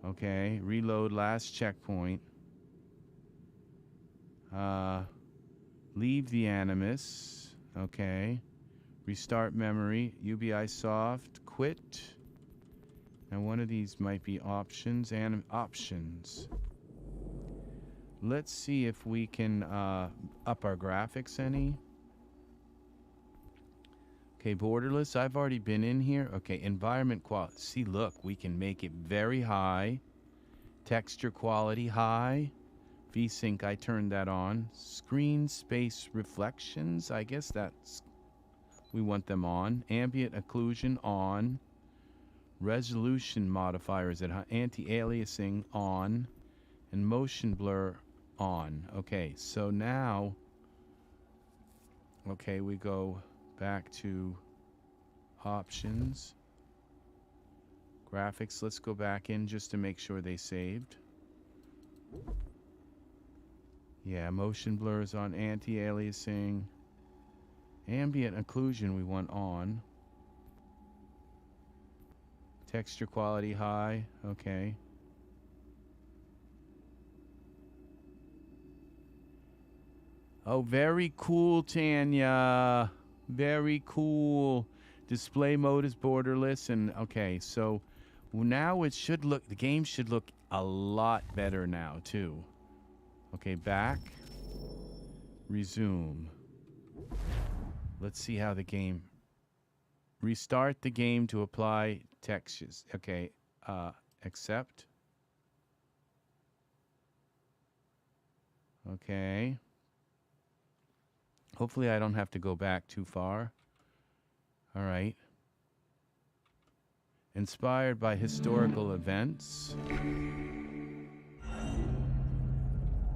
Okay, reload last checkpoint. Leave the Animus. Okay. Restart memory. UBI soft. Quit. Now one of these might be options. Options. Let's see if we can up our graphics any. Okay, borderless. I've already been in here. Okay, environment quality. See, look, we can make it very high. Texture quality high. VSync, I turned that on. Screen space reflections. I guess that's, we want them on. Ambient occlusion on. Resolution modifiers at anti-aliasing on. and motion blur on. Okay, so now, okay, we go back to options, graphics. Let's go back in just to make sure they saved. Yeah, motion blurs on, anti-aliasing, ambient occlusion we want on, texture quality high. Okay. Oh, very cool, Tanya. Very cool. Display mode is borderless, and okay, so now it should look, the game should look a lot better now too. Okay, back, resume. Let's see how the game, restart the game to apply textures. Okay, accept. Okay. Hopefully I don't have to go back too far. All right. Inspired by historical events.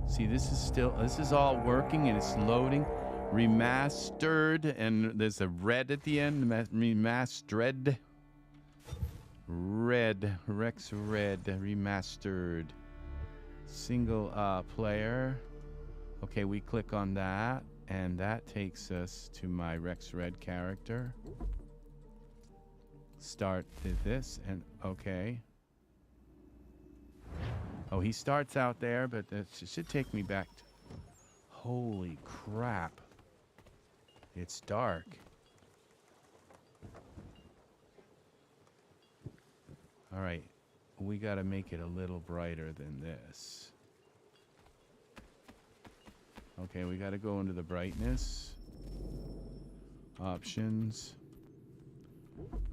See, this is all working and it's loading. Remastered, and there's a red at the end. Remastered. Red. Rex Red. Remastered. Single player. Okay, we click on that. And that takes us to my Rex Red character. Start this, and okay. Oh, he starts out there, but that should take me back to... Holy crap. It's dark. All right. We got to make it a little brighter than this. Okay, we got to go into the brightness. Options.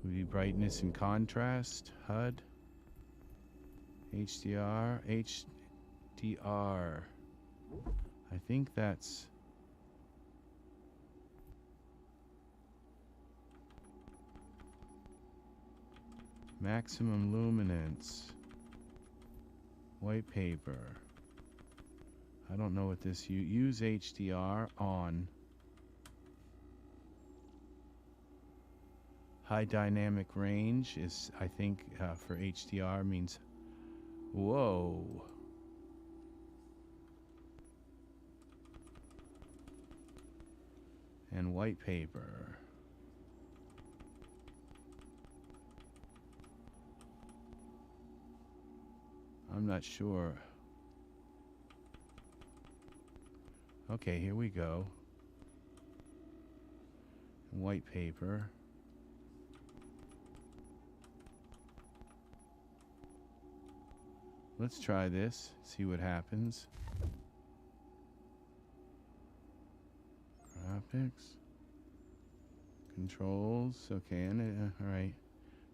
We brightness and contrast. HUD. HDR. HDR. I think that's... maximum luminance. White paper. I don't know what this... use HDR on. High dynamic range is, I think, for HDR means... Whoa. And white paper. I'm not sure. Okay, here we go. White paper. Let's try this, see what happens. Graphics. Controls. Okay, and all right.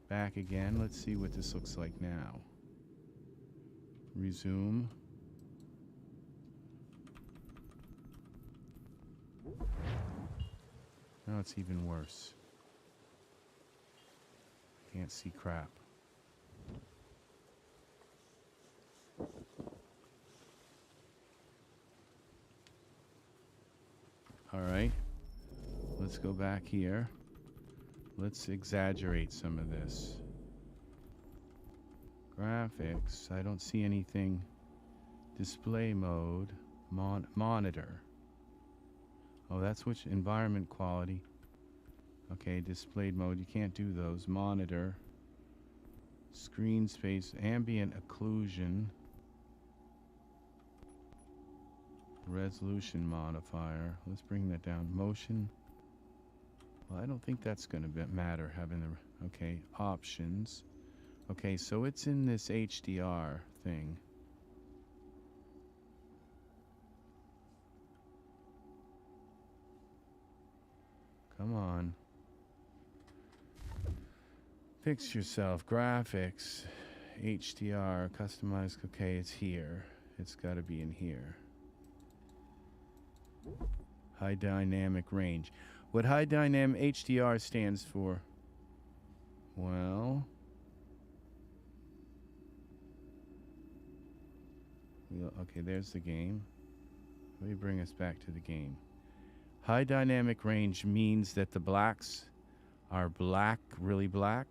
Back again. Let's see what this looks like now. Resume. Now it's even worse. Can't see crap. All right. Let's go back here. Let's exaggerate some of this. Graphics. I don't see anything. Display mode. Monitor. Oh, that's which environment quality. Okay, displayed mode. You can't do those. Monitor. Screen space. Ambient occlusion. Resolution modifier. Let's bring that down. Motion. Well, I don't think that's going to matter having the... Okay, options. Okay, so it's in this HDR thing. Come on. Fix yourself. Graphics. HDR. Customized. Okay, it's here. It's got to be in here. High dynamic range. What high dynamic HDR stands for? Well... Okay, there's the game. Let me bring us back to the game. High dynamic range means that the blacks are black, really black,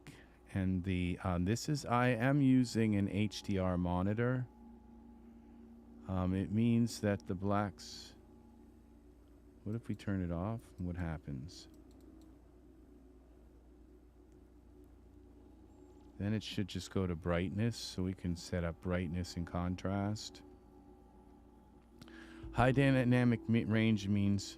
and the I am using an HDR monitor. It means that the blacks. What if we turn it off? What happens? Then it should just go to brightness, so we can set up brightness and contrast. High dynamic range means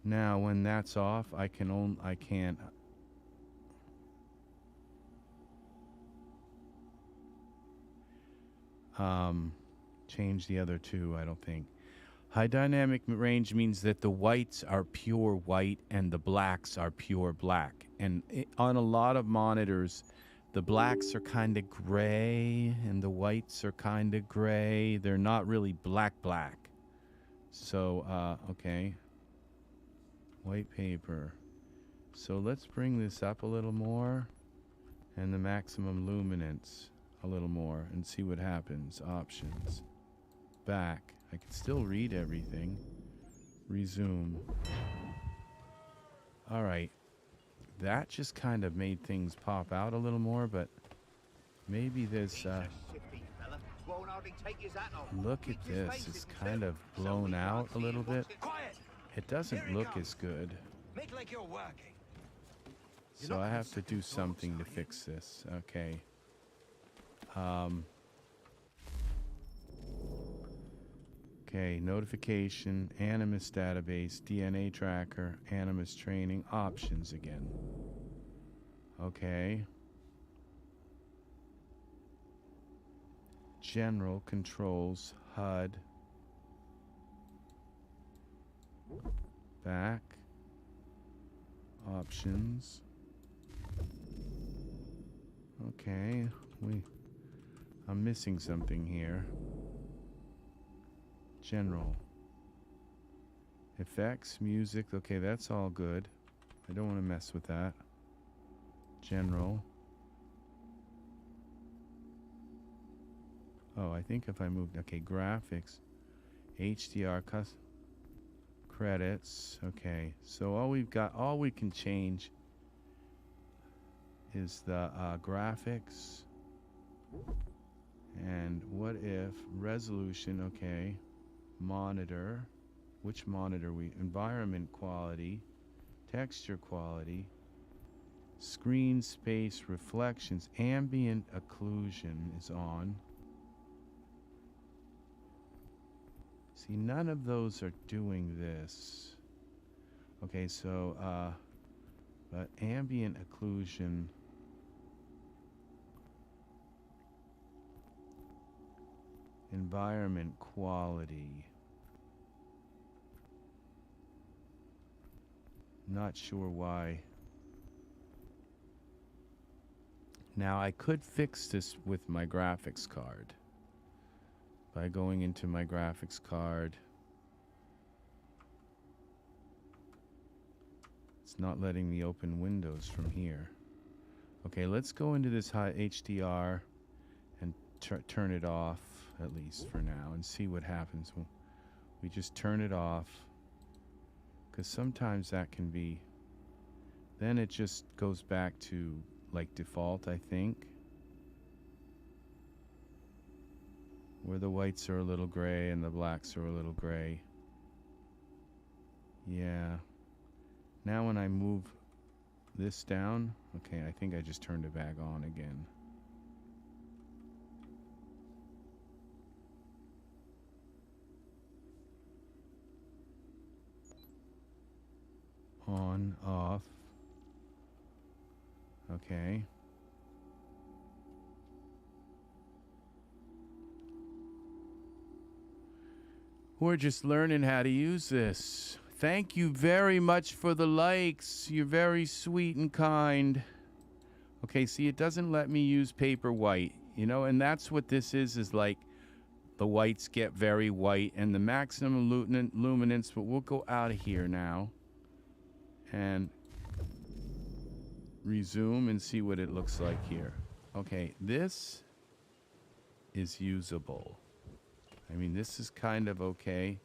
now when that's off, I can't change the other two, I don't think. High dynamic range means that the whites are pure white and the blacks are pure black. And on a lot of monitors, the blacks are kind of gray and the whites are kind of gray. They're not really black. So, okay. White paper. So let's bring this up a little more and the maximum luminance a little more and see what happens. Options. Back. I can still read everything. Resume. All right. That just kind of made things pop out a little more, but maybe there's look at this. It's kind of blown out a little bit. It doesn't look as good. Make like you're working. So I have to do something to fix this. Okay. Okay, notification, Animus database, DNA tracker, Animus training, options again. Okay. General controls, HUD. Back. Options. Okay, I'm missing something here. General. Effects, music, okay, that's all good. I don't want to mess with that. General. Oh, I think if I moved, okay, graphics, HDR, credits, okay. So all we can change is the graphics. And what if resolution, okay. Monitor, which monitor environment quality, texture quality, screen space reflections, ambient occlusion is on. See, none of those are doing this. Okay, so but ambient occlusion, environment quality. Not sure why. Now I could fix this with my graphics card by going into my graphics card. It's not letting me open Windows from here. Okay, let's go into this high HDR and turn it off, at least for now, and see what happens when we just turn it off. Because sometimes that can be, then it just goes back to like default, I think, where the whites are a little gray and the blacks are a little gray. Yeah. Now when I move this down, okay, I think I just turned it back on again. On, off. Okay. We're just learning how to use this. Thank you very much for the likes. You're very sweet and kind. Okay, see, it doesn't let me use paper white, you know, and that's what this is like the whites get very white and the maximum luminance, but we'll go out of here now. And resume and see what it looks like here. Okay, this is usable. I mean, this is kind of okay.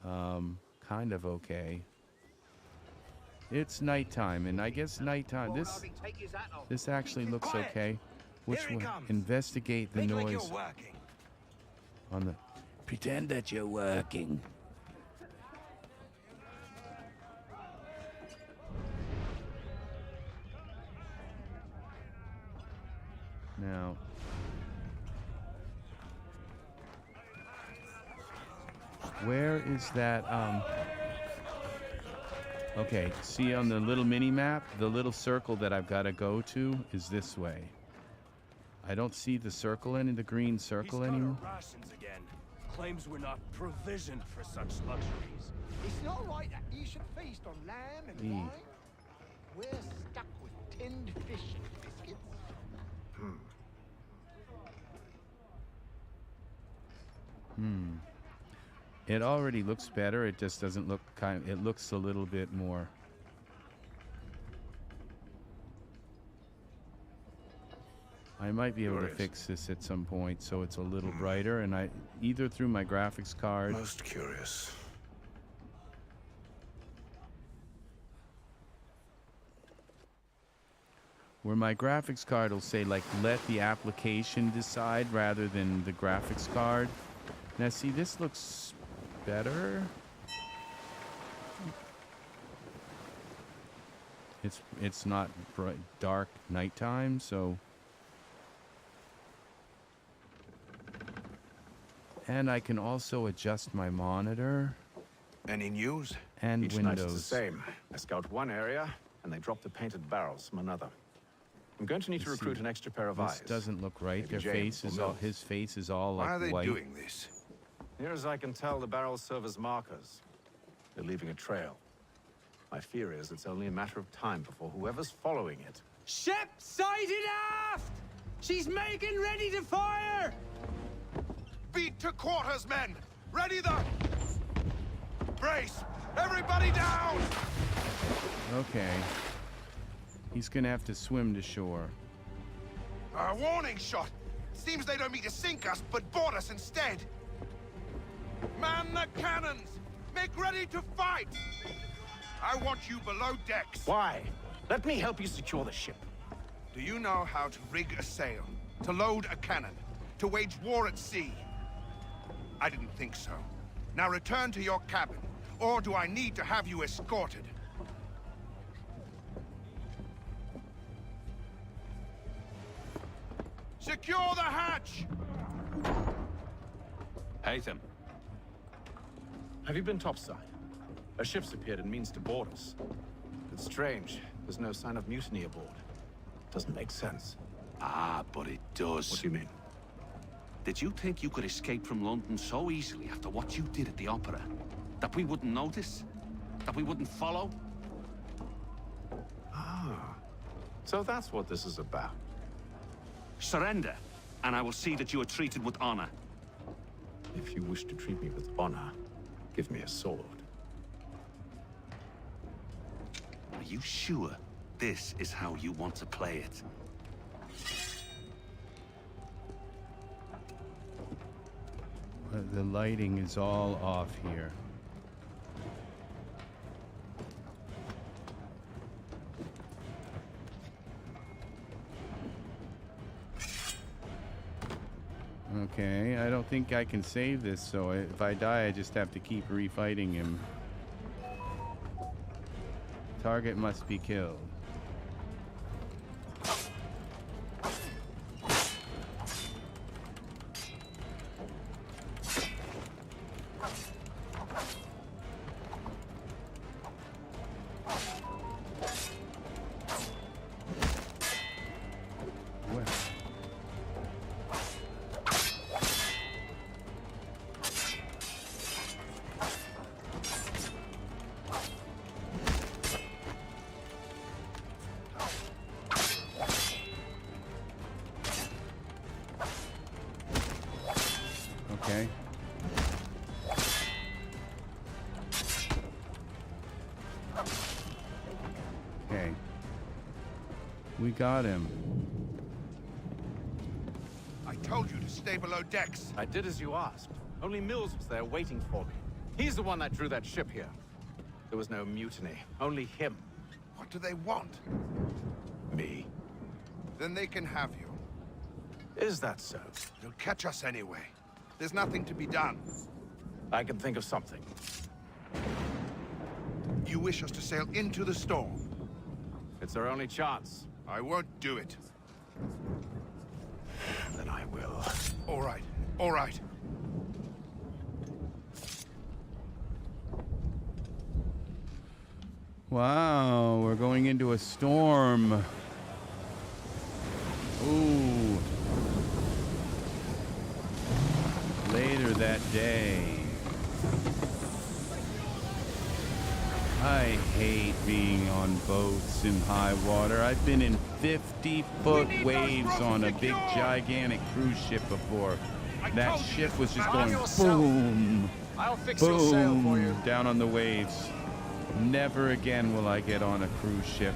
Kind of okay. It's nighttime, and I guess nighttime. This actually looks okay. Which one? Investigate the noise. On the. Pretend that you're working. Now. Where is that, okay, see on the little mini map, the little circle that I've got to go to is this way. I don't see the circle the green circle anymore. Rations again. Claims we're not provisioned for such luxuries. It's not right that you should feast on lamb and wine. We're stuck with tinned fish and biscuits. It already looks better. It just doesn't look it looks a little bit more. I might be able to fix this at some point so it's a little brighter, and either through my graphics card. Most curious. Where my graphics card will say, like, let the application decide rather than the graphics card. Now, see, this looks better. It's not bright, dark nighttime, so. And I can also adjust my monitor. Any news? And Each windows. night is the same. I scout one area, and they drop the painted barrels from another. I'm going to need to recruit an extra pair of eyes. This doesn't look right. Maybe Their James face is will all. know. His face is all like Why are they white. doing this? Near as I can tell, the barrels serve as markers. They're leaving a trail. My fear is it's only a matter of time before whoever's following it. Ship sighted aft! She's making ready to fire! Beat to quarters, men! Ready the... Brace! Everybody down! Okay. He's gonna have to swim to shore. A warning shot! Seems they don't mean to sink us, but board us instead! Man the cannons! Make ready to fight! I want you below decks. Why? Let me help you secure the ship. Do you know how to rig a sail? To load a cannon? To wage war at sea? I didn't think so. Now return to your cabin, or do I need to have you escorted? Secure the hatch! Haytham. Have you been topside? A ship's appeared and means to board us. It's strange. There's no sign of mutiny aboard. Doesn't make sense. Ah, but it does. What do you mean? Did you think you could escape from London so easily after what you did at the opera? That we wouldn't notice? That we wouldn't follow? Ah. So that's what this is about. Surrender, and I will see that you are treated with honor. If you wish to treat me with honor, give me a sword. Are you sure this is how you want to play it? The lighting is all off here. Okay, I don't think I can save this, so if I die, I just have to keep refighting him. Target must be killed. We got him. I told you to stay below decks. I did as you asked. Only Mills was there waiting for me. He's the one that drew that ship here. There was no mutiny, only him. What do they want? Me. Then they can have you. Is that so? They'll catch us anyway. There's nothing to be done. I can think of something. You wish us to sail into the storm? It's our only chance. I won't do it. Then I will. All right, all right. Wow, we're going into a storm. Ooh. Later that day. I hate being on boats in high water. I've been in 50-foot waves on a big, gigantic cruise ship before. That ship was just going boom, I'll fix your sail for you. boom, down on the waves. Never again will I get on a cruise ship.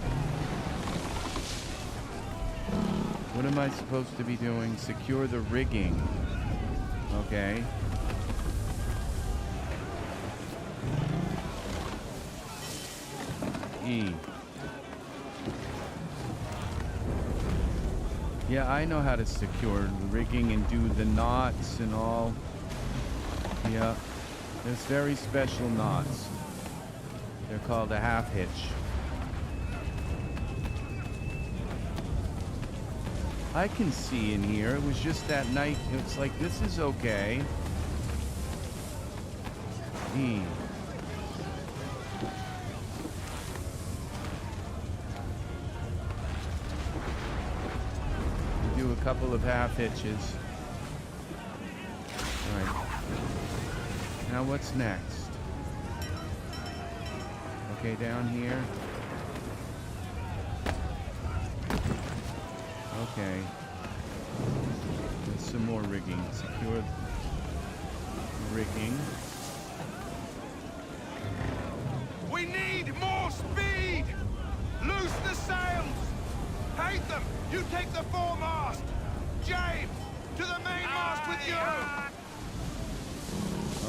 What am I supposed to be doing? Secure the rigging. Okay. E. Yeah, I know how to secure the rigging and do the knots and all. Yeah. There's very special knots. They're called a half hitch. I can see in here. It was just that night. It's like, this is okay. E. Do a couple of half hitches. All right. Now what's next? Okay, down here. Okay. There's some more rigging. Secure rigging. We need more speed! Loose the sails! Hate them! You take the foremast! James! To the mainmast with you!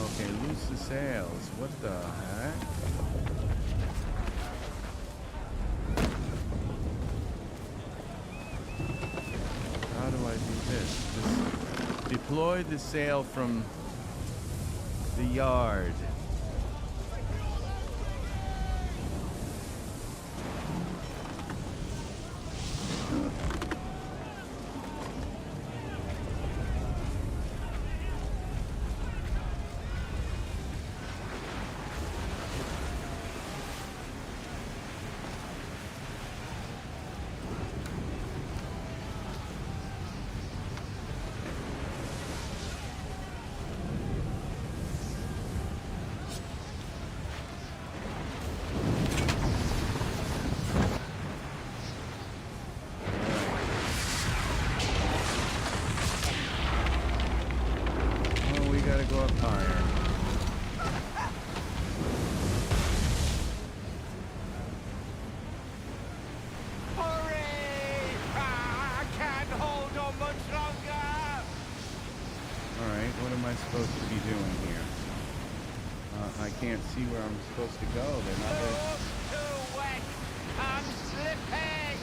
Okay, loose the sails. What the heck? How do I do this? Just deploy the sail from the yard. Go up higher. Hurry! I can't hold on much longer! Alright, what am I supposed to be doing here? I can't see where I'm supposed to go. They're not there. Too wet! I'm slipping!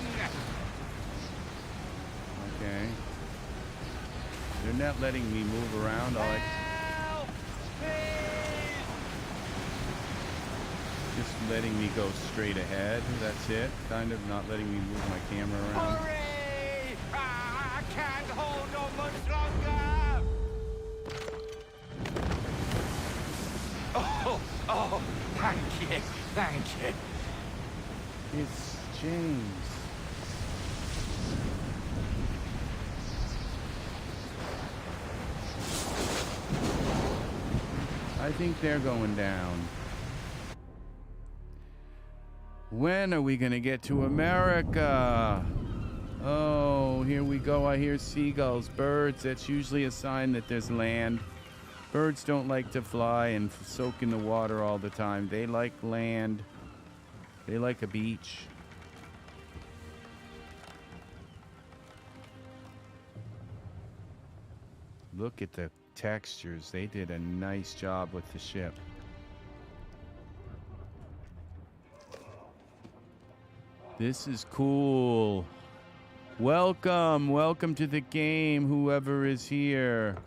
Okay. They're not letting me move around. Just letting me go straight ahead. That's it. Kind of not letting me move my camera around. Hurry! I can't hold on much longer! Oh, thank you, thank you. It's James. I think they're going down. When are we gonna get to America? Oh, here we go. I hear seagulls, birds. That's usually a sign that there's land. Birds don't like to fly and soak in the water all the time. They like land. They like a beach. Look at the textures. They did a nice job with the ship. This is cool. Welcome. Welcome to the game, whoever is here.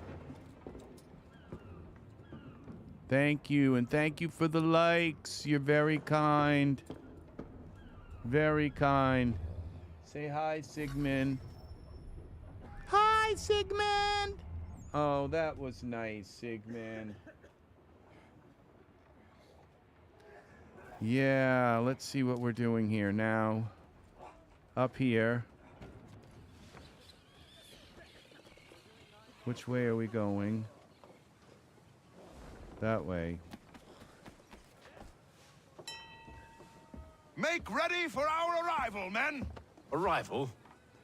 Thank you, and thank you for the likes. You're very kind. Very kind. Say hi, Sigmund. Hi, Sigmund! Oh, that was nice, Sigmund. Yeah, let's see what we're doing here now. Up here. Which way are we going? That way. Make ready for our arrival, men! Arrival?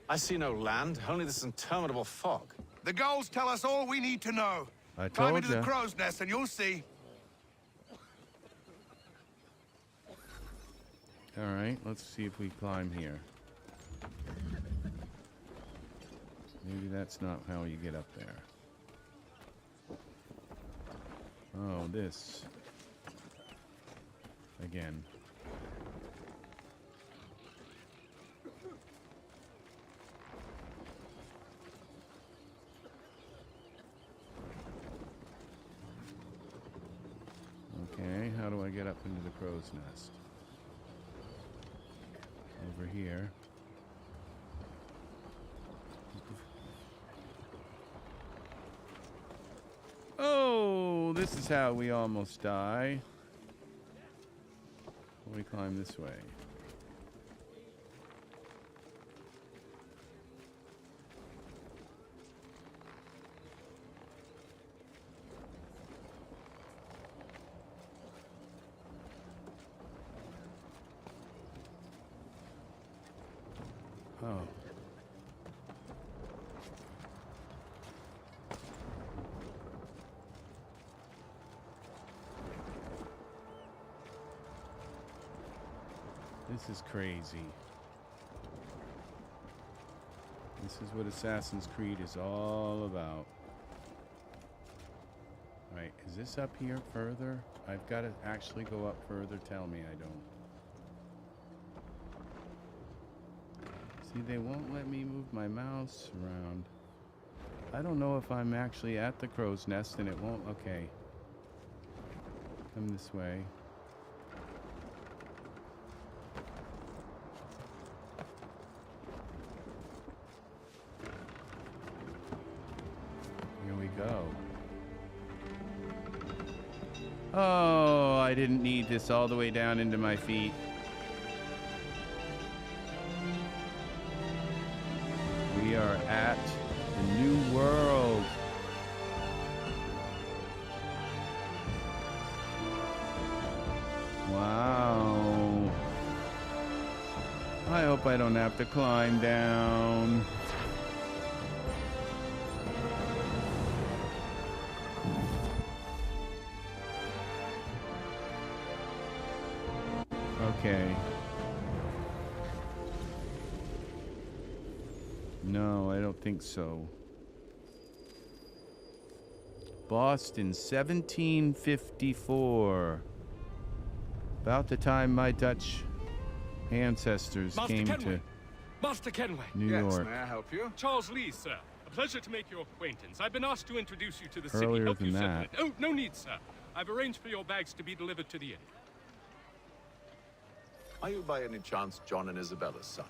I see no land, only this interminable fog. The gulls tell us all we need to know. I Climb told into the ya. crow's nest and you'll see. All right, let's see if we climb here. Maybe that's not how you get up there. Oh, this. Again. Okay, how do I get up into the crow's nest? Over here. Oh, this is how we almost die. We climb this way. Oh. This is crazy. This is what Assassin's Creed is all about. Alright, is this up here further? I've got to actually go up further. Tell me I don't. See, they won't let me move my mouse around. I don't know if I'm actually at the crow's nest and it won't. Okay. Come this way. Here we go. Oh, I didn't need this all the way down into my feet. We are at the new world. Wow. I hope I don't have to climb down. Okay. No, I don't think so. Boston, 1754. About the time my Dutch ancestors came to Master Kenway. New York. May I help you? Charles Lee, sir. A pleasure to make your acquaintance. I've been asked to introduce you to the Earlier city. Help than you settle that. it. Oh, no need, sir. I've arranged for your bags to be delivered to the inn. Are you by any chance John and Isabella's son?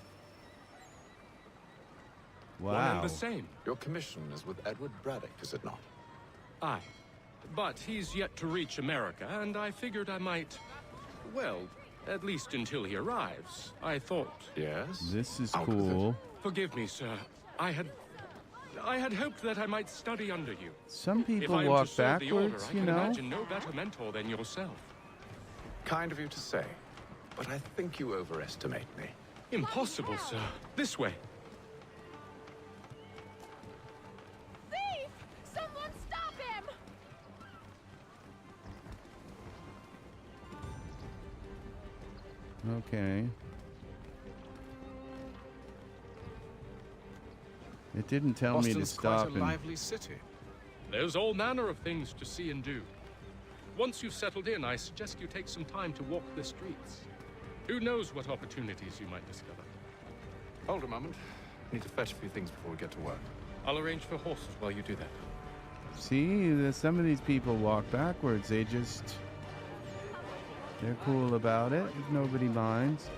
One Wow. and the same. Your commission is with Edward Braddock, is it not? Aye. But he's yet to reach America, and I figured I might... Well, at least until he arrives, I thought. Yes? This is Out with it. cool. Forgive me, sir. I had hoped that I might study under you. Some If people I am to walk serve the order, backwards, I you can know. imagine no better mentor than yourself. Kind of you to say, but I think you overestimate me. Impossible, sir. This way. Thief! Someone stop him! Okay. It didn't tell me to Boston's stop quite a and lively city. There's all manner of things to see and do. Once you've settled in, I suggest you take some time to walk the streets. Who knows what opportunities you might discover. Hold a moment. I need to fetch a few things before we get to work. I'll arrange for horses while you do that. See, some of these people walk backwards. They're cool about it. If nobody minds.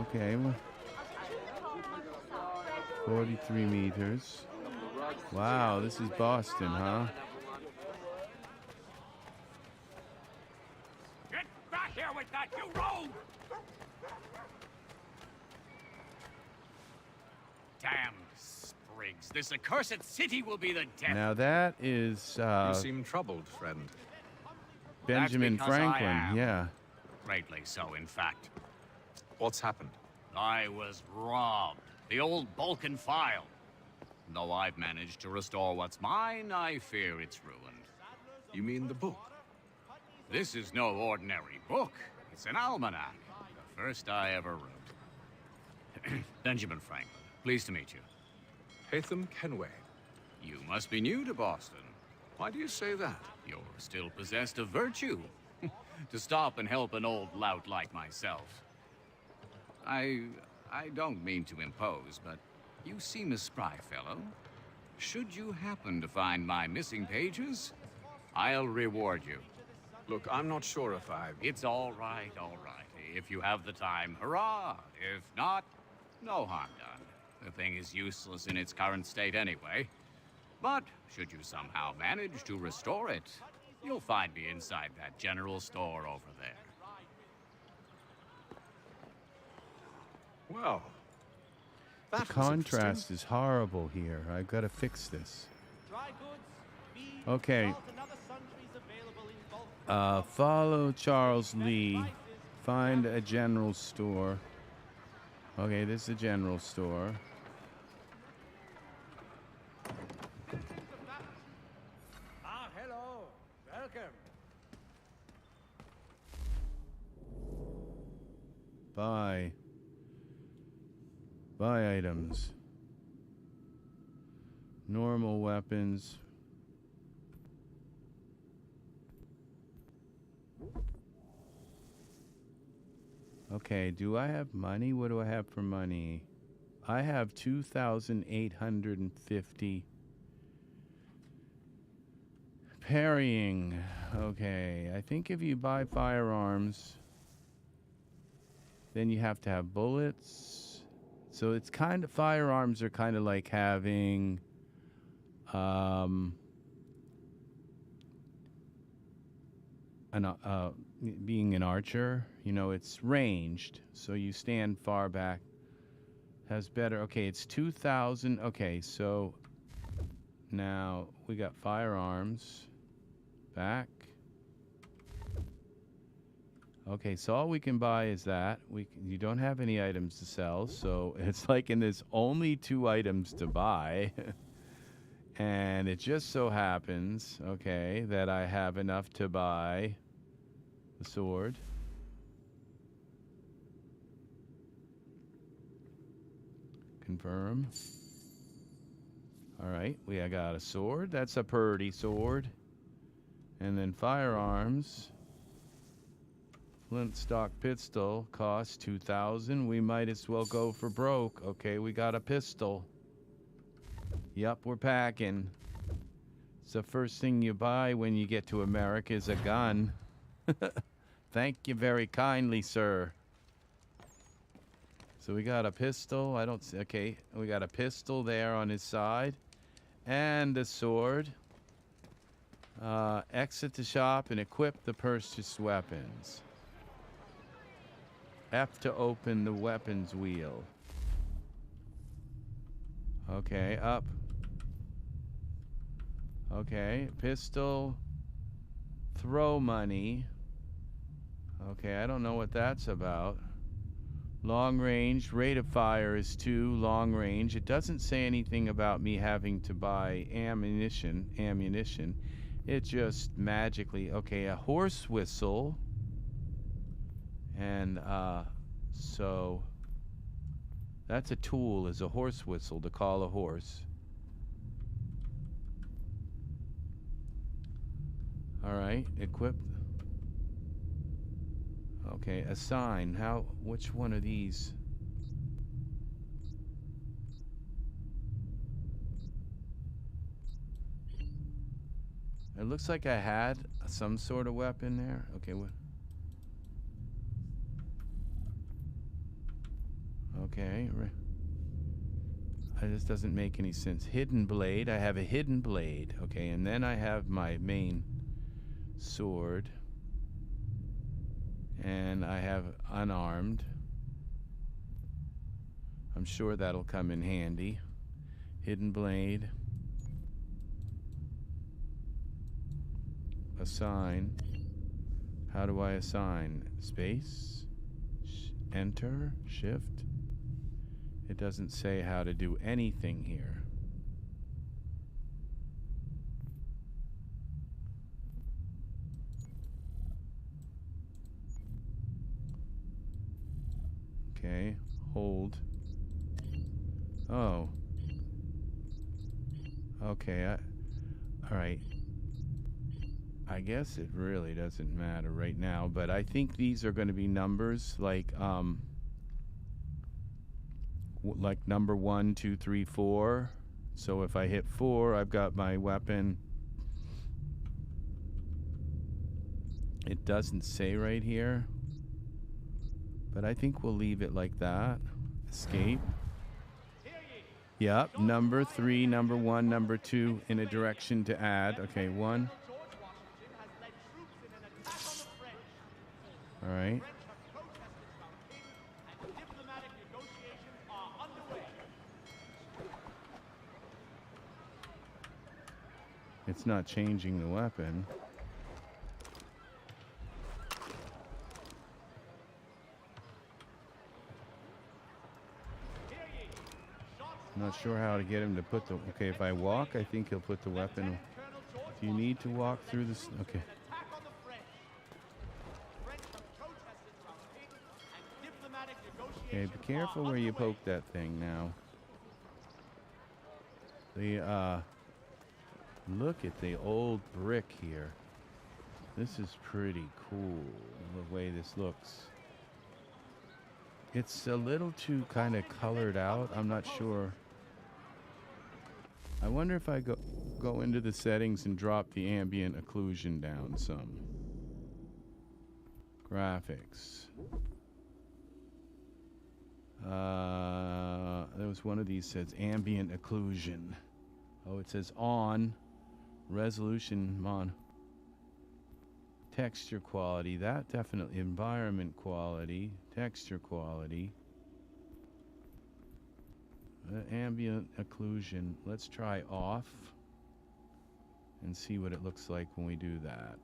Okay, well, 43 meters. Wow, this is Boston, huh? Get back here with that, you rogue! Damned sprigs. This accursed city will be the death. Now that is You seem troubled, friend. Benjamin That's because Franklin. I am. Yeah. Greatly so, in fact. What's happened? I was robbed. The old Balkan file. Though I've managed to restore what's mine, I fear it's ruined. You mean the book? This is no ordinary book. It's an almanac. The first I ever wrote. Benjamin Franklin. Pleased to meet you. Hatham Kenway. You must be new to Boston. Why do you say that? You're still possessed of virtue. To stop and help an old lout like myself. I don't mean to impose, but you seem a spry fellow. Should you happen to find my missing pages, I'll reward you. Look, I'm not sure if I... It's all right, all right. If you have the time, hurrah! If not, no harm done. The thing is useless in its current state anyway. But should you somehow manage to restore it, you'll find me inside that general store over there. Well, The contrast is horrible here. I've got to fix this. Okay. Follow Charles Lee. Find a general store. Okay, this is a general store. Ah, hello. Welcome. Buy. Buy items. Normal weapons. Okay, do I have money? What do I have for money? I have 2,850. Parrying. Okay, I think if you buy firearms, then you have to have bullets. So it's kind of, firearms are kind of like having being an archer. You know, it's ranged, so you stand far back. Has better, okay, it's 2,000. Okay, so now we got firearms back. Okay, so all we can buy is that. You don't have any items to sell, so it's like, and there's only 2 items to buy. And it just so happens, okay, that I have enough to buy the sword. Confirm. All right, I got a sword. That's a purdy sword. And then firearms. Flint stock pistol costs 2,000. We might as well go for broke. Okay, we got a pistol. Yep, we're packing. It's the first thing you buy when you get to America is a gun. Thank you very kindly, sir. So we got a pistol. I don't see. Okay, we got a pistol there on his side. And a sword. Exit the shop and equip the purchased weapons. F to open the weapons wheel. Okay, up. Okay, pistol. Throw money. Okay, I don't know what that's about. Long range, rate of fire is 2, long range. It doesn't say anything about me having to buy ammunition. It just magically, okay, a horse whistle. And, so That's a tool, is a horse whistle to call a horse. All right, equip. Okay, assign. Which one of these? It looks like I had some sort of weapon there. Okay, what? Okay. This doesn't make any sense. Hidden blade. I have a hidden blade. Okay, and then I have my main sword. And I have unarmed. I'm sure that'll come in handy. Hidden blade. Assign. How do I assign? Space? Enter? Shift? It doesn't say how to do anything here. Okay, hold. Oh. Okay, all right. I guess it really doesn't matter right now, but I think these are going to be numbers like number 1, 2, 3, 4. So if I hit 4, I've got my weapon. It doesn't say right here, but I think we'll leave it like that. Escape. Yep, number 3, number 1, number 2 in a direction to add. Okay, 1. All right. It's not changing the weapon. I'm not sure how to get him to put the... Okay, if I walk, I think he'll put the weapon... If you need to walk through this... Okay. Okay, be careful where you poke that thing now. Look at the old brick here. This is pretty cool, the way this looks. It's a little too kind of colored out. I'm not sure. I wonder if I go into the settings and drop the ambient occlusion down some. Graphics. There was one of these says ambient occlusion. Oh, it says on. Resolution mon. Texture quality. That definitely. Environment quality. Texture quality. Ambient occlusion. Let's try off. And see what it looks like when we do that.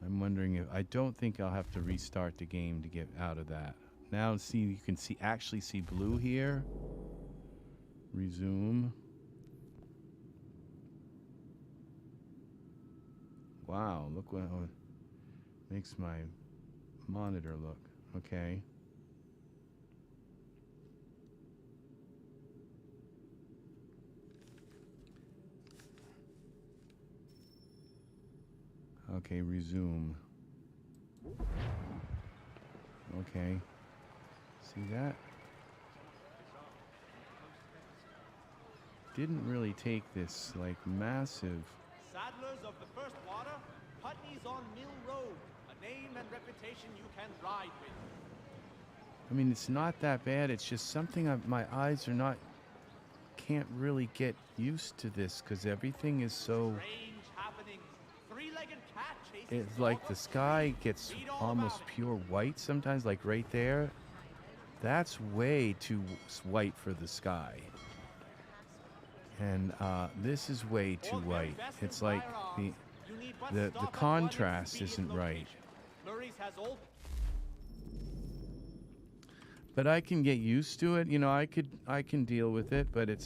I'm wondering if... I don't think I'll have to restart the game to get out of that. Now see, you can actually see blue here. Resume. Wow, look what it makes my monitor look. Okay. Okay, resume. Okay. See that? Didn't really take this, like, massive... Saddlers of the First Water, Putney's on Mill Road, a name and reputation you can ride with. I mean, it's not that bad. It's just something my eyes are not... Can't really get used to this, because everything is so... Strange happenings. Three-legged cat chases... It's like the sky gets almost pure white sometimes, like right there. That's way too white for the sky. And this is way too white. It's like the contrast isn't right. But I can get used to it. You know, I can deal with it, but it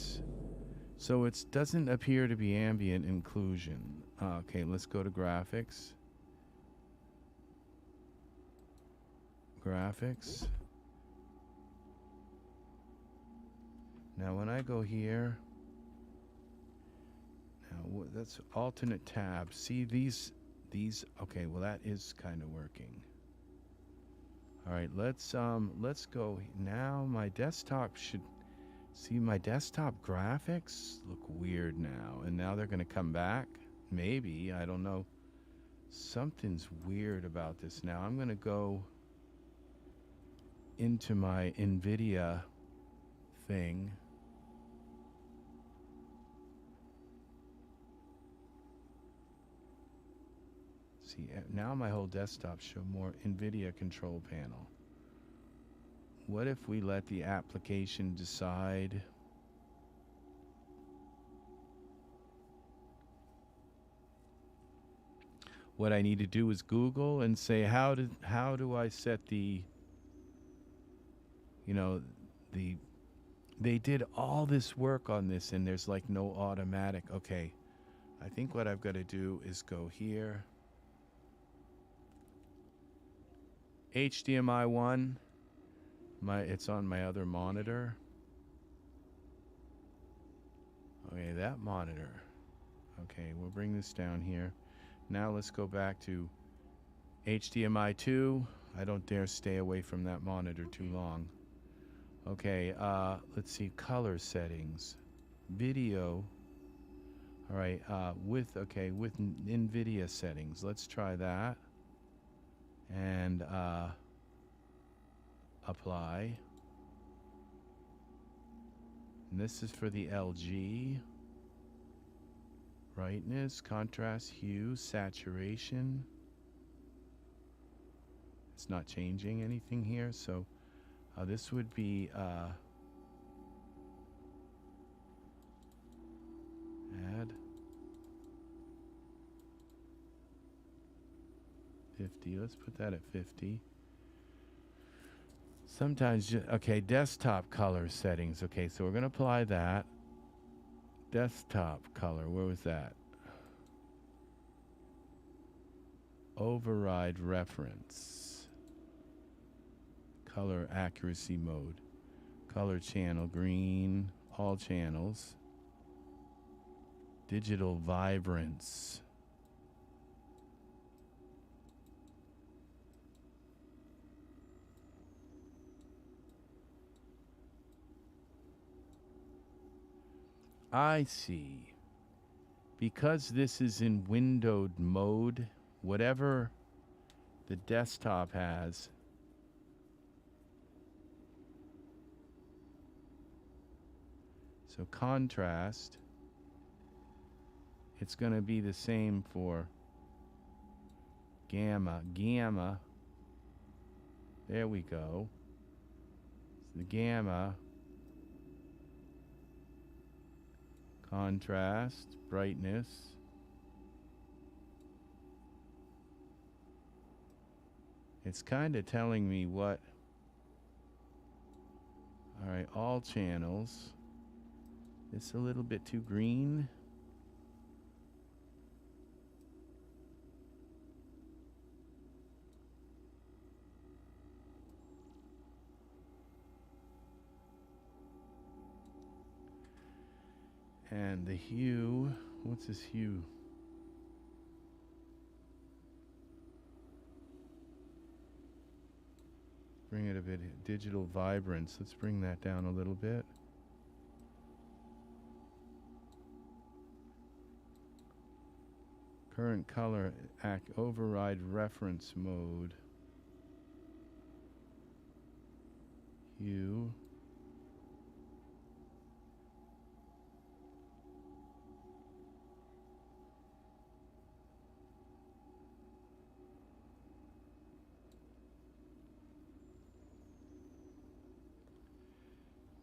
doesn't appear to be ambient occlusion. Okay, let's go to graphics. Graphics. Now when I go here, now that's alternate tabs. See these, okay, well that is kind of working. All right, let's go now. My desktop should, see my desktop graphics look weird now, and now they're gonna come back. Maybe, I don't know. Something's weird about this now. I'm gonna go into my NVIDIA thing. See, now my whole desktop show more NVIDIA control panel. What if we let the application decide? What I need to do is Google and say, how do I set the, you know, they did all this work on this and there's like no automatic. Okay, I think what I've got to do is go here. HDMI 1, it's on my other monitor. Okay, that monitor. Okay, we'll bring this down here. Now let's go back to HDMI 2. I don't dare stay away from that monitor too long. Okay, let's see, color settings. Video. All right, with NVIDIA settings. Let's try that. And apply. And this is for the LG. Brightness, contrast, hue, saturation. It's not changing anything here, so this would be add 50. Let's put that at 50. Sometimes, okay, desktop color settings. Okay, so we're going to apply that. Desktop color, where was that? Override reference. Color accuracy mode. Color channel, green, all channels. Digital vibrance. I see. Because this is in windowed mode, whatever the desktop has, so contrast, it's going to be the same for gamma. Gamma, there we go. So the gamma, contrast, brightness. It's kind of telling me what. All right, all channels. It's a little bit too green. And the hue, what's this hue? Bring it a bit, digital vibrance. Let's bring that down a little bit. Current color, override reference mode. Hue.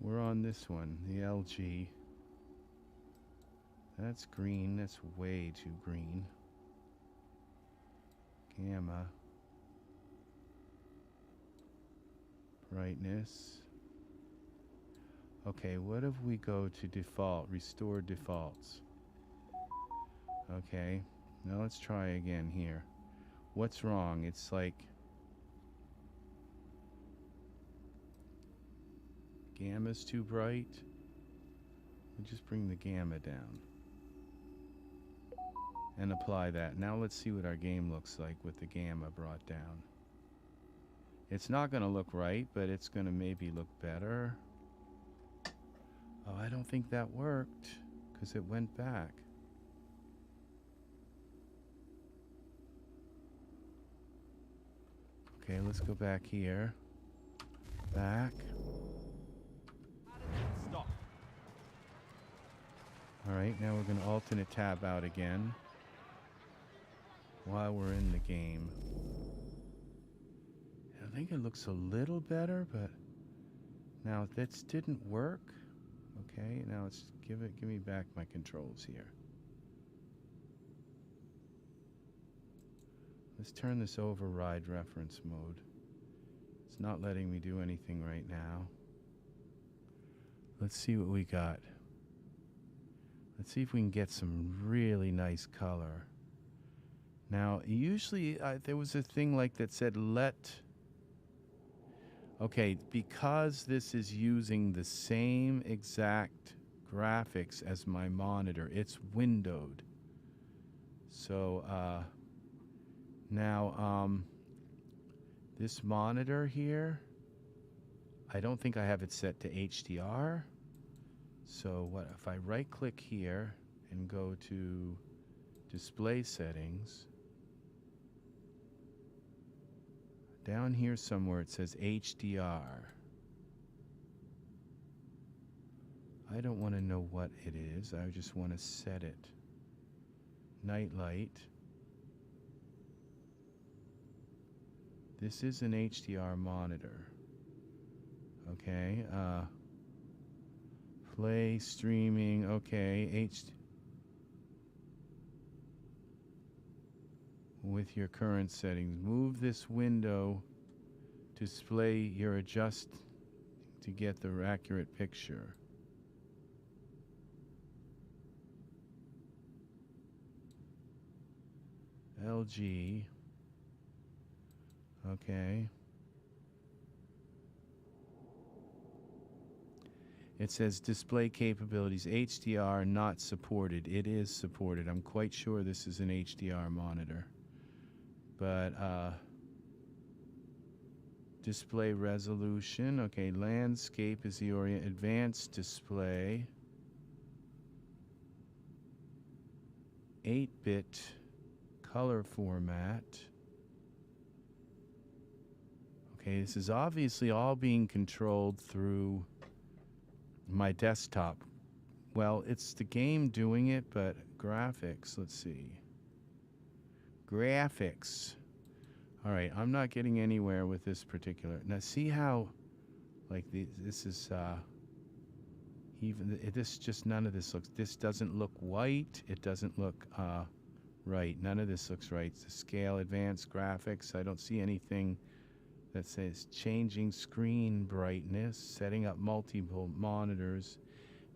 We're on this one, the LG. That's green, that's way too green. Gamma. Brightness. Okay, what if we go to default, restore defaults? Okay, Now let's try again here. What's wrong? It's like gamma's too bright. We'll just bring the gamma down and apply that. Now let's see what our game looks like with the gamma brought down. It's not going to look right, but it's going to maybe look better. Oh, I don't think that worked because it went back. Okay, let's go back here. Back. Stop. Alright, now we're going to alternate tab out again while we're in the game. I think it looks a little better, but now this didn't work. Okay, now let's give me back my controls here. Let's turn this override reference mode. It's not letting me do anything right now. Let's see what we got. Let's see if we can get some really nice color. Now, usually there was a thing like that said let... Okay, because this is using the same exact graphics as my monitor, it's windowed. So, now, this monitor here, I don't think I have it set to HDR. So what if I right click here and go to display settings, down here somewhere it says HDR. I don't want to know what it is, I just want to set it. Night light. This is an HDR monitor. Okay, play, streaming, okay, with your current settings. Move this window to display your adjust to get the accurate picture. LG. Okay. It says display capabilities, HDR not supported. It is supported. I'm quite sure this is an HDR monitor. But display resolution, okay, landscape is the orient, advanced display, 8-bit color format. Okay, this is obviously all being controlled through my desktop. Well, it's the game doing it, but graphics, let's see. Graphics. All right, I'm not getting anywhere with this particular. Now see how, like this is even this just none of this looks. This doesn't look white. It doesn't look right. None of this looks right. The scale, advanced graphics. I don't see anything that says changing screen brightness, setting up multiple monitors.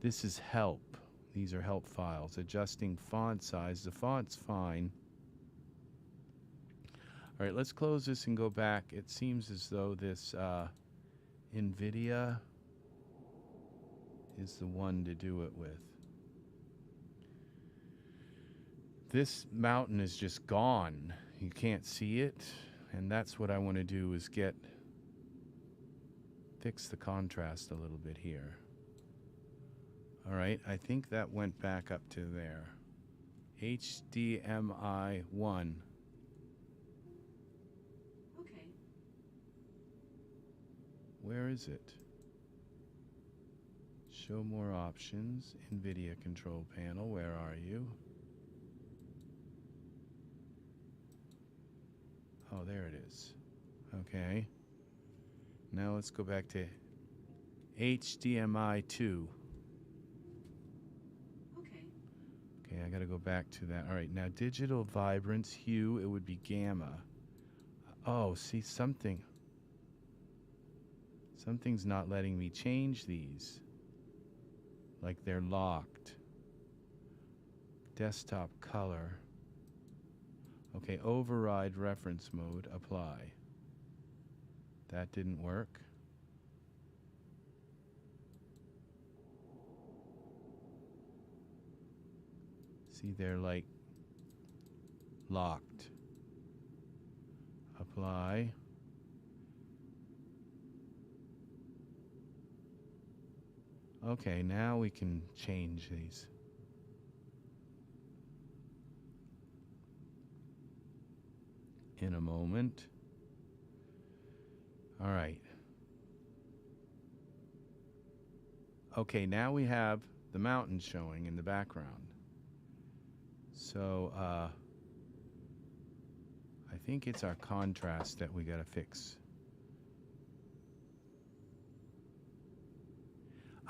This is help. These are help files. Adjusting font size. The font's fine. All right, let's close this and go back. It seems as though this NVIDIA is the one to do it with. This mountain is just gone. You can't see it. And that's what I want to do is fix the contrast a little bit here. All right, I think that went back up to there. HDMI 1. Okay. Where is it? Show more options. NVIDIA control panel. Where are you? Oh, there it is. Okay. Now let's go back to HDMI 2. Okay. Okay, I got to go back to that. All right, now digital vibrance, hue, it would be gamma. Oh, see, something's not letting me change these. Like they're locked. Desktop color. Okay, override reference mode, apply. That didn't work. See, they're like locked. Apply. Okay, now we can change these. In a moment. All right. Okay, now we have the mountains showing in the background. So, I think it's our contrast that we gotta fix.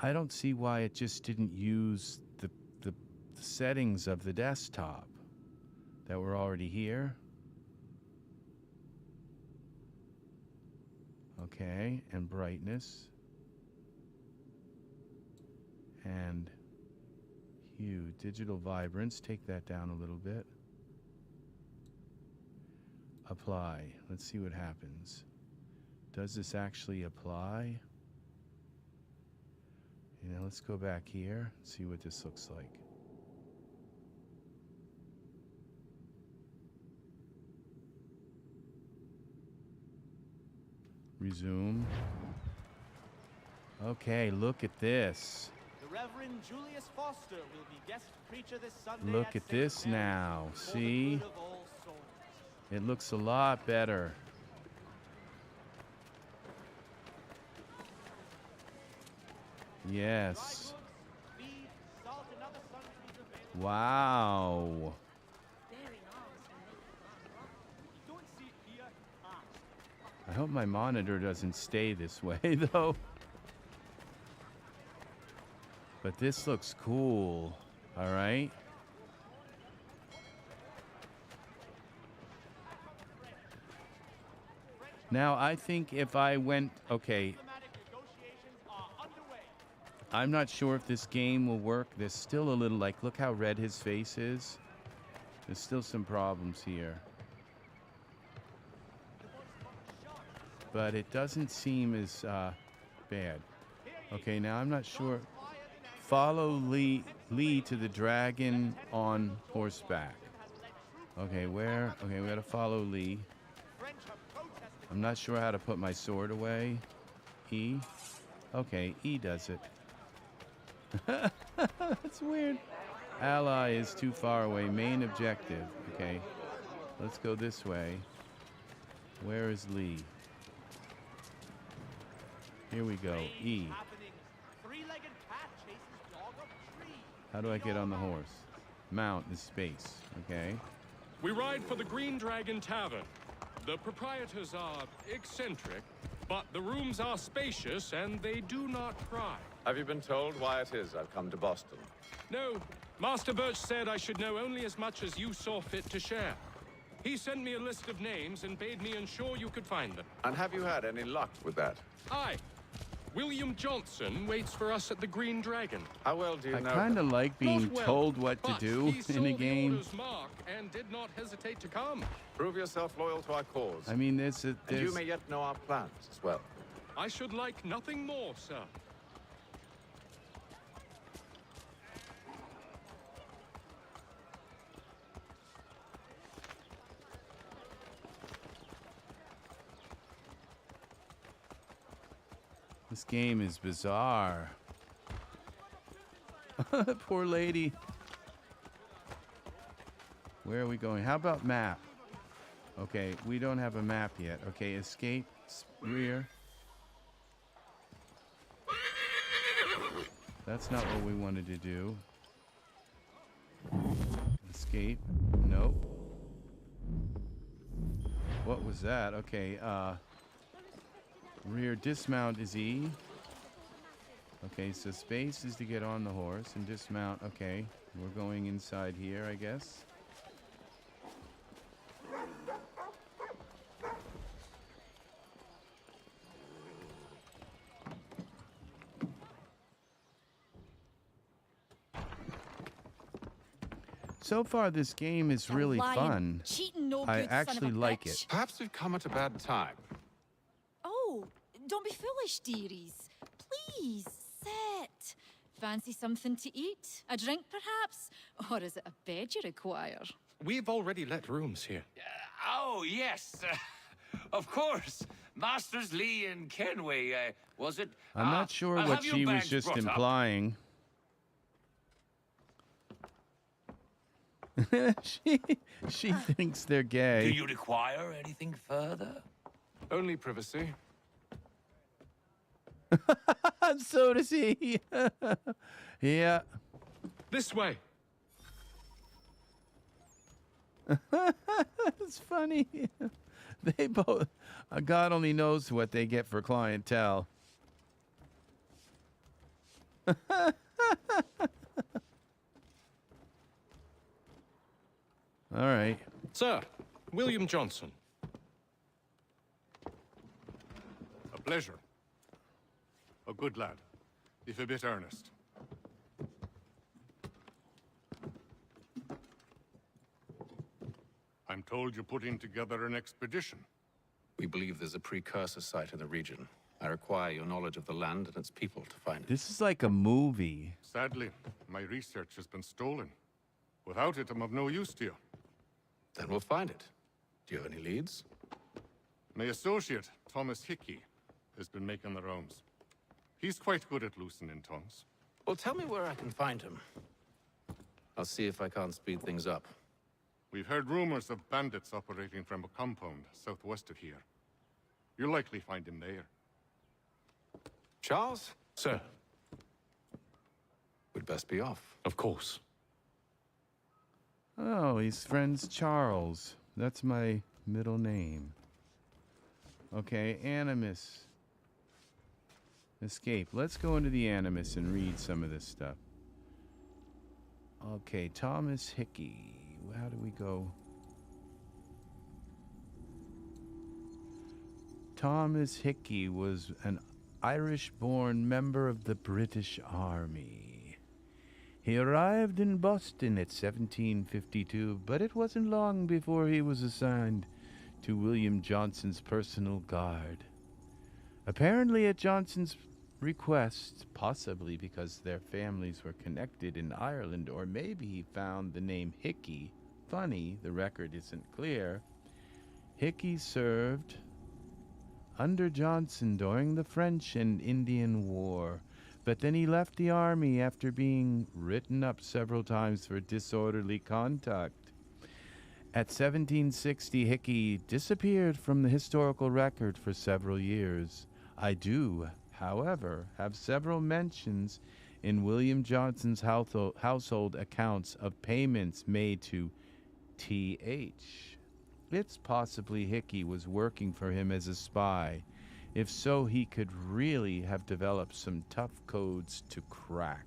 I don't see why it just didn't use the settings of the desktop that were already here. Okay, and brightness. And hue, digital vibrance, take that down a little bit. Apply, let's see what happens. Does this actually apply? You know, let's go back here, see what this looks like. Resume. Okay, look at this. The Reverend Julius Foster will be guest preacher this Sunday. Look at this now. See? It looks a lot better. Yes. Wow. I hope my monitor doesn't stay this way, though. But this looks cool. All right. Now, I think if I went... Okay. I'm not sure if this game will work. There's still a little, like, look how red his face is. There's still some problems here. But it doesn't seem as bad. Okay, now I'm not sure. Follow Lee to the dragon on horseback. Okay, where? Okay, we gotta follow Lee. I'm not sure how to put my sword away. E? Okay, E does it. That's weird. Ally is too far away. Main objective. Okay, let's go this way. Where is Lee? Here we go. E. How do I get on the horse? Mount is space. Okay. We ride for the Green Dragon Tavern. The proprietors are eccentric, but the rooms are spacious and they do not pry. Have you been told why it is I've come to Boston? No. Master Birch said I should know only as much as you saw fit to share. He sent me a list of names and bade me ensure you could find them. And have you had any luck with that? Aye. William Johnson waits for us at the Green Dragon. How well do you know? I kind of like being Not well, told what to but do he saw in a the game. order's mark and did not hesitate to come. Prove yourself loyal to our cause. I mean, there's And you may yet know our plans as well. I should like nothing more, sir. This game is bizarre. Poor lady. Where are we going? How about map? Okay, we don't have a map yet. Okay, escape, rear. That's not what we wanted to do. Escape. Nope. What was that? Okay, rear dismount is E. Okay, so space is to get on the horse and dismount. Okay, we're going inside here, I guess. So far, this game is really lying, fun. cheating, no I good son of actually a like bitch. it. Perhaps we've come at a bad time. Oh, don't be foolish, dearies. Please, sit. Fancy something to eat? A drink, perhaps? Or is it a bed you require? We've already let rooms here. Oh, yes. Of course. Masters Lee and Kenway, was it? I'm not sure I'll what have your she was bags just brought up. implying. she thinks they're Do gay. you require anything further? Only privacy. So does he. Yeah. This way. It's funny. They both. God only knows what they get for clientele. All right. Sir, William Johnson. A pleasure. A good lad, if a bit earnest. I'm told you're putting together an expedition. We believe there's a precursor site in the region. I require your knowledge of the land and its people to find it. This is like a movie. Sadly, my research has been stolen. Without it, I'm of no use to you. Then we'll find it. Do you have any leads? My associate, Thomas Hickey, has been making the rounds. He's quite good at loosening tongues. Well, tell me where I can find him. I'll see if I can't speed things up. We've heard rumors of bandits operating from a compound southwest of here. You'll likely find him there. Charles? Sir. We'd best be off. Of course. Oh, he's friends Charles. That's my middle name. Okay, Animus. Escape. Let's go into the Animus and read some of this stuff. Okay, Thomas Hickey. How do we go? Thomas Hickey was an Irish-born member of the British Army. He arrived in Boston at 1752, but it wasn't long before he was assigned to William Johnson's personal guard. Apparently at Johnson's request, possibly because their families were connected in Ireland, or maybe he found the name Hickey funny, the record isn't clear. Hickey served under Johnson during the French and Indian War, but then he left the army after being written up several times for disorderly conduct. At 1760, Hickey disappeared from the historical record for several years. I do, however, have several mentions in William Johnson's household accounts of payments made to T.H. It's possibly Hickey was working for him as a spy. If so, he could really have developed some tough codes to crack.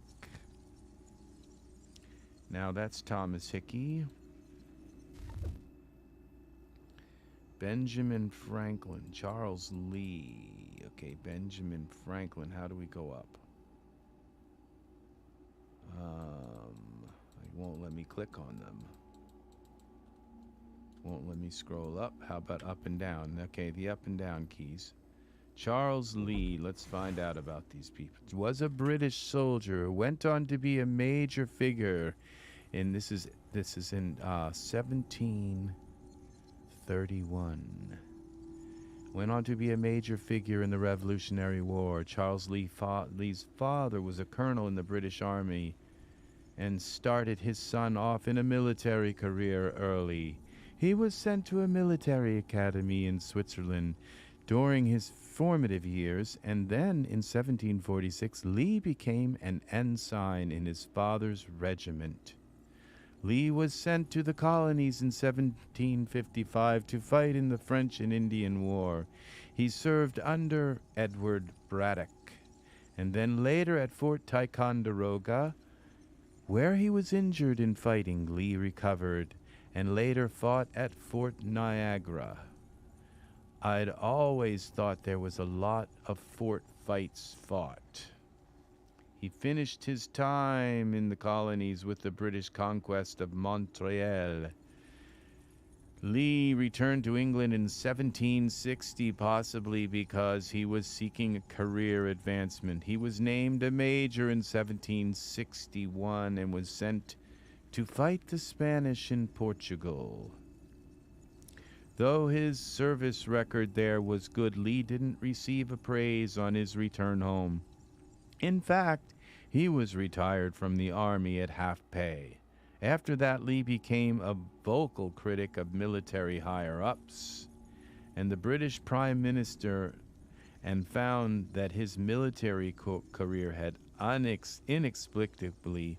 Now that's Thomas Hickey. Benjamin Franklin, Charles Lee. Okay, Benjamin Franklin. How do we go up? It won't let me click on them. Won't let me scroll up. How about up and down? Okay, the up and down keys. Charles Lee, let's find out about these people. Was a British soldier who went on to be a major figure in this is in 1731. Went on to be a major figure in the Revolutionary War. Charles Lee's father was a colonel in the British Army and started his son off in a military career early. He was sent to a military academy in Switzerland during his formative years, and then in 1746, Lee became an ensign in his father's regiment. Lee was sent to the colonies in 1755 to fight in the French and Indian War. He served under Edward Braddock, and then later at Fort Ticonderoga, where he was injured in fighting. Lee recovered and later fought at Fort Niagara. I'd always thought there was a lot of fort fights fought. He finished his time in the colonies with the British conquest of Montreal. Lee returned to England in 1760, possibly because he was seeking a career advancement. He was named a major in 1761 and was sent to fight the Spanish in Portugal. Though his service record there was good, Lee didn't receive a praise on his return home. In fact, he was retired from the army at half pay. After that, Lee became a vocal critic of military higher-ups and the British Prime Minister, and found that his military career had inexplicably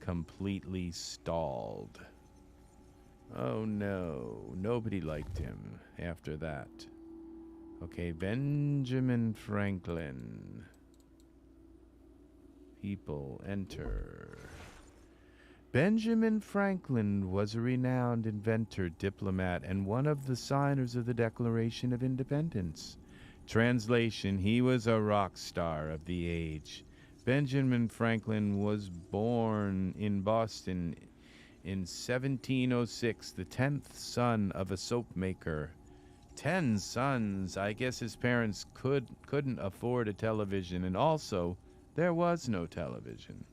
completely stalled. Oh no, nobody liked him after that. Okay, Benjamin Franklin. People enter. Benjamin Franklin was a renowned inventor, diplomat, and one of the signers of the Declaration of Independence. Translation: he was a rock star of the age. Benjamin Franklin was born in Boston in 1706, the 10th son of a soap maker. 10 sons. I guess his parents couldn't afford a television, and also there was no television.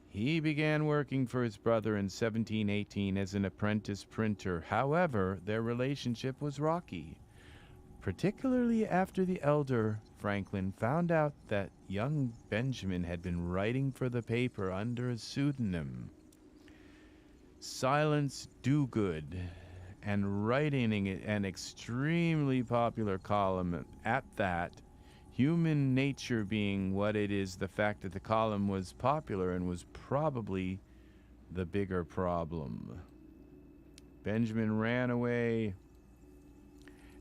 He began working for his brother in 1718 as an apprentice printer. However, their relationship was rocky, particularly after the elder Franklin found out that young Benjamin had been writing for the paper under a pseudonym, Silence Dogood, and writing an extremely popular column at that. Human nature being what it is, the fact that the column was popular and was probably the bigger problem. Benjamin ran away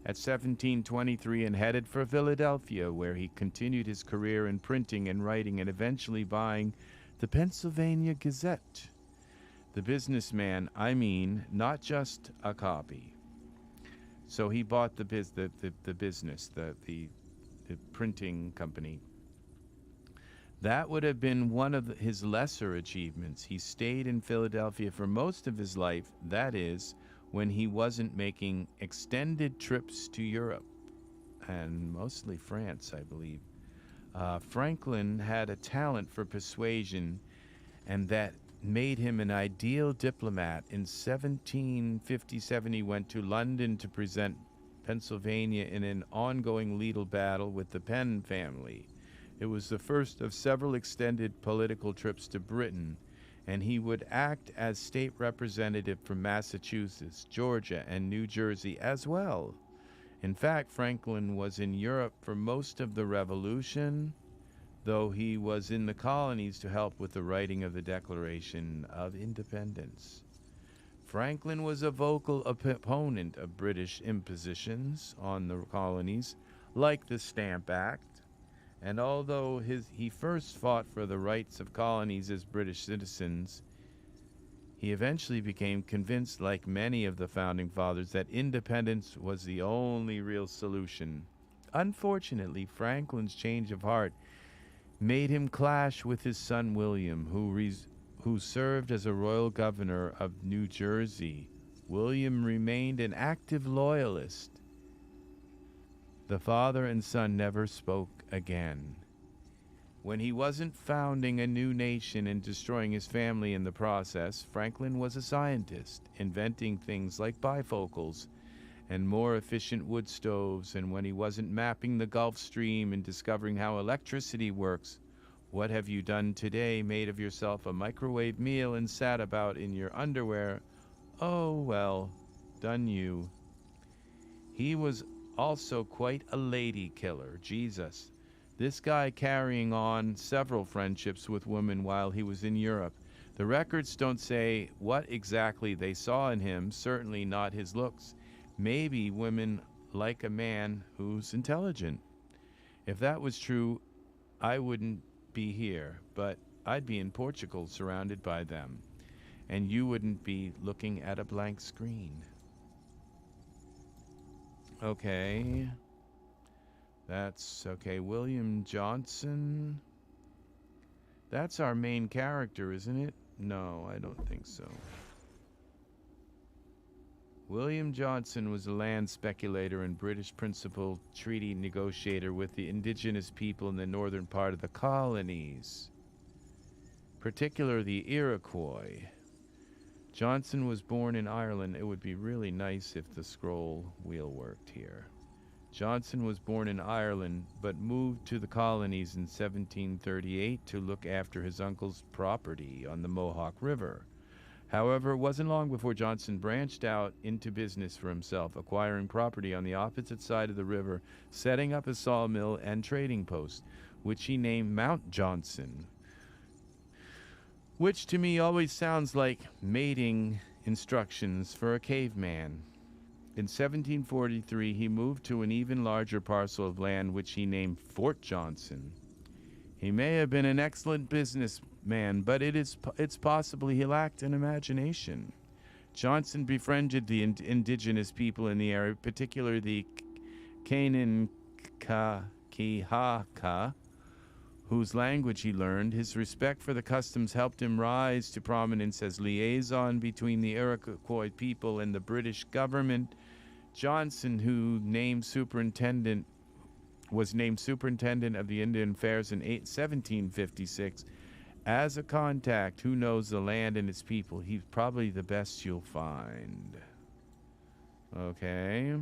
at 1723 and headed for Philadelphia, where he continued his career in printing and writing and eventually buying the Pennsylvania Gazette. The businessman, I mean, not just a copy. So he bought the business, the printing company. That would have been one of his lesser achievements. He stayed in Philadelphia for most of his life, that is, when he wasn't making extended trips to Europe, and mostly France, I believe. Franklin had a talent for persuasion, and that made him an ideal diplomat. In 1757, he went to London to present Pennsylvania in an ongoing legal battle with the Penn family. It was the first of several extended political trips to Britain, and he would act as state representative from Massachusetts, Georgia, and New Jersey as well. In fact, Franklin was in Europe for most of the Revolution, though he was in the colonies to help with the writing of the Declaration of Independence. Franklin was a vocal opponent of British impositions on the colonies, like the Stamp Act, and although he first fought for the rights of colonies as British citizens, he eventually became convinced, like many of the Founding Fathers, that independence was the only real solution. Unfortunately, Franklin's change of heart made him clash with his son William, who served as a royal governor of New Jersey. William remained an active loyalist. The father and son never spoke again. When he wasn't founding a new nation and destroying his family in the process, Franklin was a scientist, inventing things like bifocals and more efficient wood stoves, and when he wasn't mapping the Gulf Stream and discovering how electricity works, what have you done today? Made of yourself a microwave meal and sat about in your underwear? Oh, well, done you. He was also quite a lady killer, Jesus. This guy carrying on several friendships with women while he was in Europe. The records don't say what exactly they saw in him, certainly not his looks. Maybe women like a man who's intelligent. If that was true, I wouldn't be here, but I'd be in Portugal surrounded by them, and you wouldn't be looking at a blank screen. Okay. That's okay. William Johnson. That's our main character, isn't it? No, I don't think so. William Johnson was a land speculator and British principal treaty negotiator with the indigenous people in the northern part of the colonies, particularly the Iroquois. Johnson was born in Ireland. It would be really nice if the scroll wheel worked here. Johnson was born in Ireland, but moved to the colonies in 1738 to look after his uncle's property on the Mohawk River. However, it wasn't long before Johnson branched out into business for himself, acquiring property on the opposite side of the river, setting up a sawmill and trading post, which he named Mount Johnson, which to me always sounds like mating instructions for a caveman. In 1743, he moved to an even larger parcel of land, which he named Fort Johnson. He may have been an excellent businessman, but it's possible he lacked an imagination. Johnson befriended the indigenous people in the area, particularly the Kanien'kehá:ka, whose language he learned. His respect for the customs helped him rise to prominence as liaison between the Iroquois people and the British government. Johnson, was named superintendent of the Indian Affairs in 1756. As a contact who knows the land and its people, he's probably the best you'll find. Okay.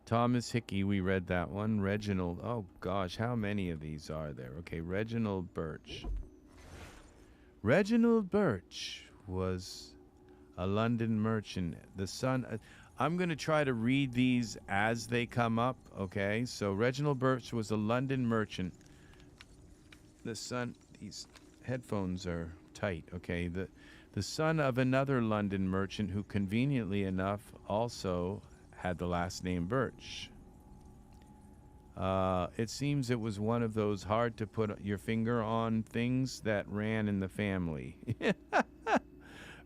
Thomas Hickey, we read that one. Reginald, oh gosh, how many of these are there? Okay, Reginald Birch. Reginald Birch was a London merchant, the son. I'm going to try to read these as they come up, okay? So Reginald Birch was a London merchant. The son, these headphones are tight, okay? The son of another London merchant who conveniently enough also had the last name Birch. It seems it was one of those hard to put your finger on things that ran in the family.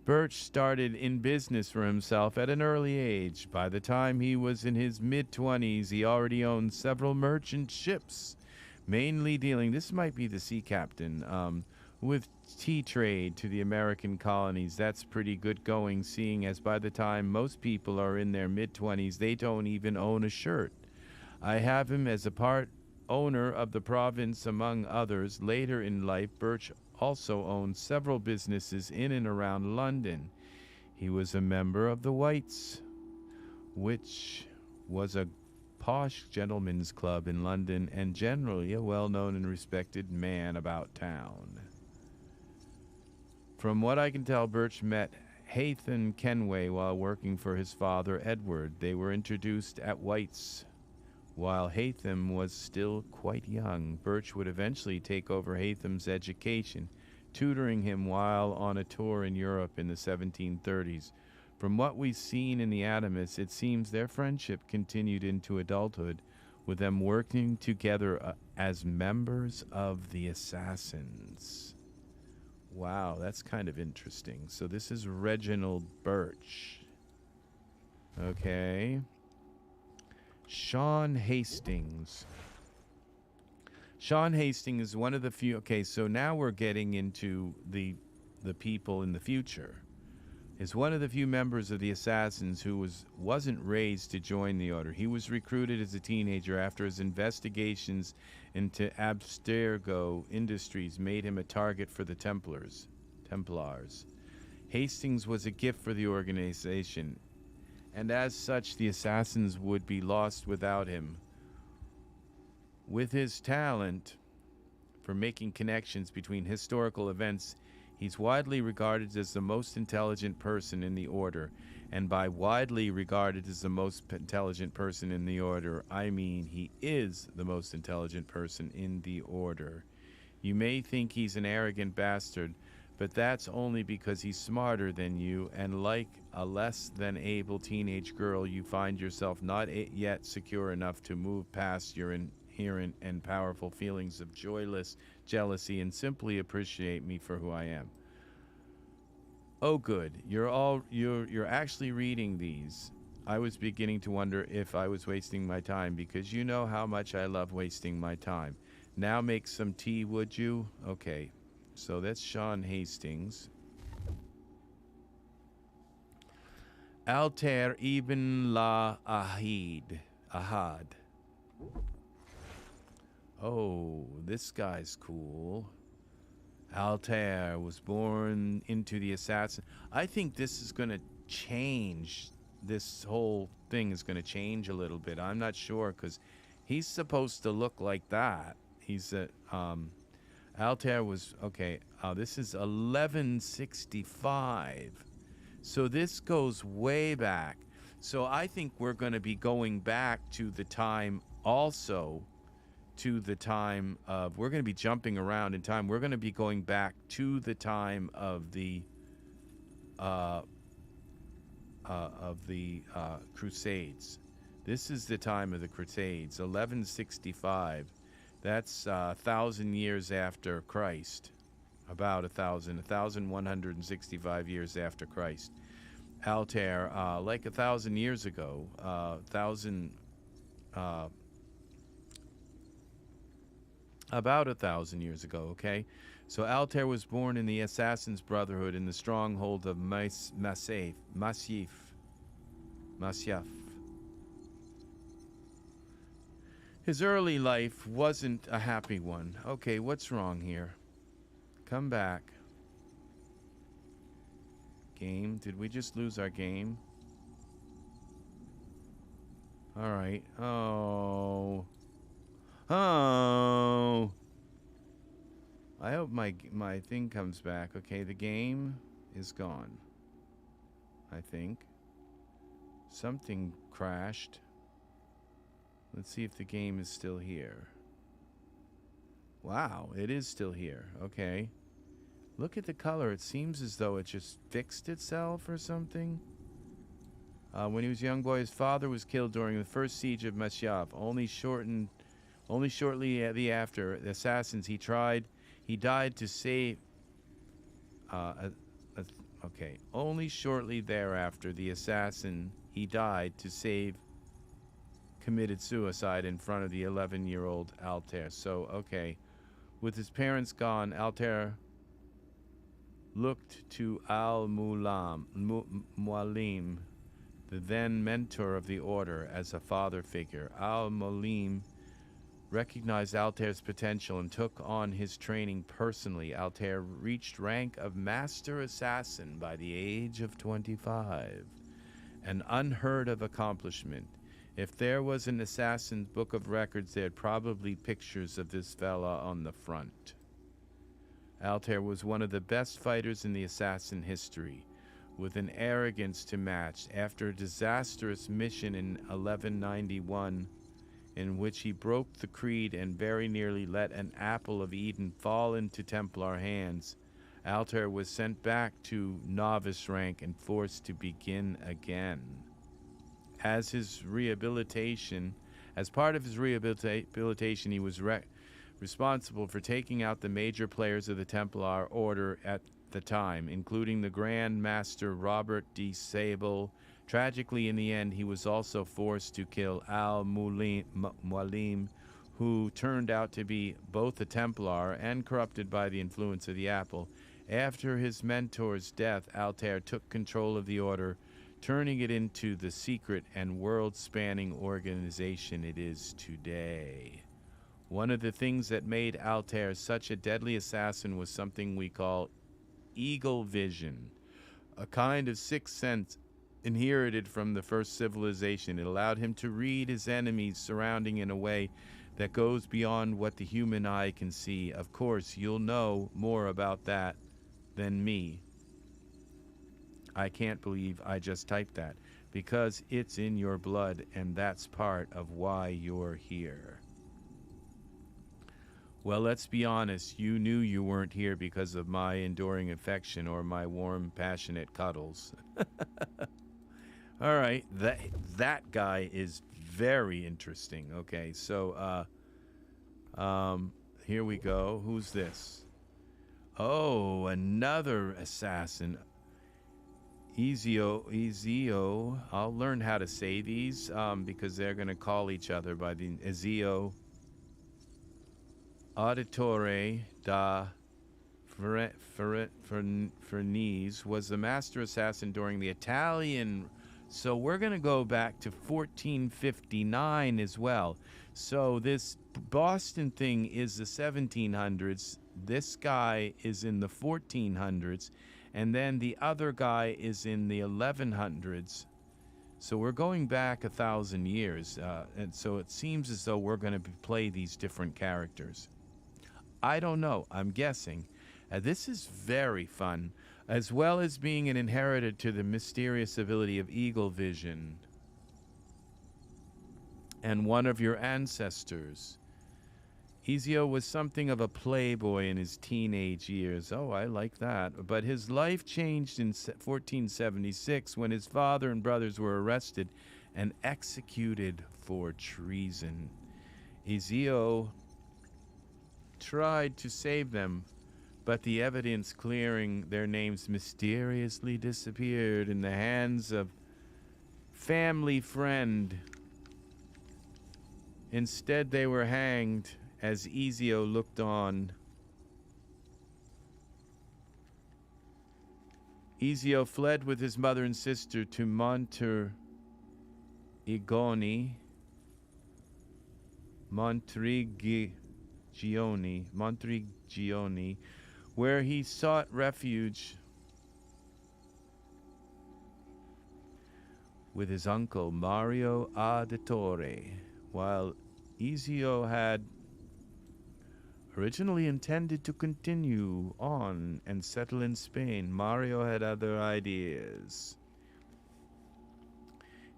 Birch started in business for himself at an early age. By the time he was in his mid-20s, he already owned several merchant ships, mainly dealing, this might be the sea captain, with tea trade to the American colonies. That's pretty good going, seeing as by the time most people are in their mid-20s, they don't even own a shirt. I have him as a part owner of the province, among others. Later in life, Birch also owned several businesses in and around London. He was a member of the Whites, which was a posh gentlemen's club in London and generally a well-known and respected man about town. From what I can tell, Birch met Hatham Kenway while working for his father, Edward. They were introduced at White's while Hatham was still quite young. Birch would eventually take over Hatham's education, tutoring him while on a tour in Europe in the 1730s. From what we've seen in the Animus, it seems their friendship continued into adulthood, with them working together as members of the Assassins. Wow, that's kind of interesting. So this is Reginald Birch. Okay. Sean Hastings. Sean Hastings is one of the few. Okay, so now we're getting into the people in the future. Is one of the few members of the Assassins who wasn't raised to join the order. He was recruited as a teenager after his investigations into Abstergo Industries made him a target for the Templars. Hastings was a gift for the organization, and as such, the Assassins would be lost without him. With his talent for making connections between historical events, he's widely regarded as the most intelligent person in the Order. And by widely regarded as the most intelligent person in the Order, I mean he is the most intelligent person in the Order. You may think he's an arrogant bastard, but that's only because he's smarter than you, and like a less than able teenage girl, you find yourself not yet secure enough to move past your inherent and powerful feelings of joyless jealousy and simply appreciate me for who I am. Oh good, you're actually reading these. I was beginning to wonder if I was wasting my time, because you know how much I love wasting my time. Now make some tea, would you? Okay. So that's Sean Hastings. Altair ibn la Ahad. Oh, this guy's cool. Altair was born into the assassin. I think this is going to change. This whole thing is going to change a little bit. I'm not sure because he's supposed to look like that. He's a Altair was okay. This is 1165. So this goes way back. So I think we're going to be going back to the time also to the time of, we're going to be jumping around in time. We're going to be going back to the time of the Crusades. This is the time of the Crusades, 1165. That's 1,000 years after Christ. About 1,165 years after Christ. Altair, like 1,000 years ago, about 1,000 years ago, okay? So Altair was born in the Assassin's Brotherhood in the stronghold of Masyaf. His early life wasn't a happy one. Okay, what's wrong here? Come back. Game. Did we just lose our game? All right. Oh. Oh. I hope my thing comes back. Okay, the game is gone. I think. Something crashed. Let's see if the game is still here. Wow, it is still here. Okay. Look at the color. It seems as though it just fixed itself or something. When he was a young boy, his father was killed during the first siege of Masyaf. Only shortly after the assassins he died to save. Okay. Only shortly thereafter, the assassin he died to save committed suicide in front of the 11-year-old Altair. So, okay. With his parents gone, Altair looked to Al-Mualim, the then mentor of the order, as a father figure. Al-Mualim recognized Altair's potential and took on his training personally. Altair reached rank of master assassin by the age of 25, an unheard of accomplishment. If there was an assassin's book of records, there had probably pictures of this fella on the front. Altair was one of the best fighters in the assassin history, with an arrogance to match. After a disastrous mission in 1191, in which he broke the creed and very nearly let an apple of Eden fall into Templar hands, Altair was sent back to novice rank and forced to begin again. As part of his rehabilitation, he was responsible for taking out the major players of the Templar Order at the time, including the Grand Master Robert de Sable. Tragically, in the end, he was also forced to kill Al-Mualim, who turned out to be both a Templar and corrupted by the influence of the apple. After his mentor's death, Altair took control of the order, turning it into the secret and world-spanning organization it is today. One of the things that made Altair such a deadly assassin was something we call eagle vision, a kind of sixth sense inherited from the first civilization. It allowed him to read his enemies surrounding in a way that goes beyond what the human eye can see. Of course, you'll know more about that than me. I can't believe I just typed that, because it's in your blood, and that's part of why you're here. Well, let's be honest, you knew you weren't here because of my enduring affection or my warm, passionate cuddles. All right, that guy is very interesting. Okay, so here we go. Who's this? Oh, another assassin. Ezio. I'll learn how to say these because they're going to call each other by the Ezio. Auditore da Farnese was the master assassin during the Italian. So we're going to go back to 1459 as well. So this Boston thing is the 1700s. This guy is in the 1400s. And then the other guy is in the 1100s. So we're going back 1,000 years. And so it seems as though we're going to play these different characters. I don't know. I'm guessing. This is very fun, as well as being an inheritor to the mysterious ability of eagle vision. And one of your ancestors. Ezio was something of a playboy in his teenage years. Oh, I like that. But his life changed in 1476 when his father and brothers were arrested and executed for treason. Ezio tried to save them, but the evidence clearing their names mysteriously disappeared in the hands of family friend. Instead, they were hanged as Ezio looked on. Ezio fled with his mother and sister to Monterigioni, where he sought refuge with his uncle Mario Auditore. While Ezio had originally intended to continue on and settle in Spain, Mario had other ideas.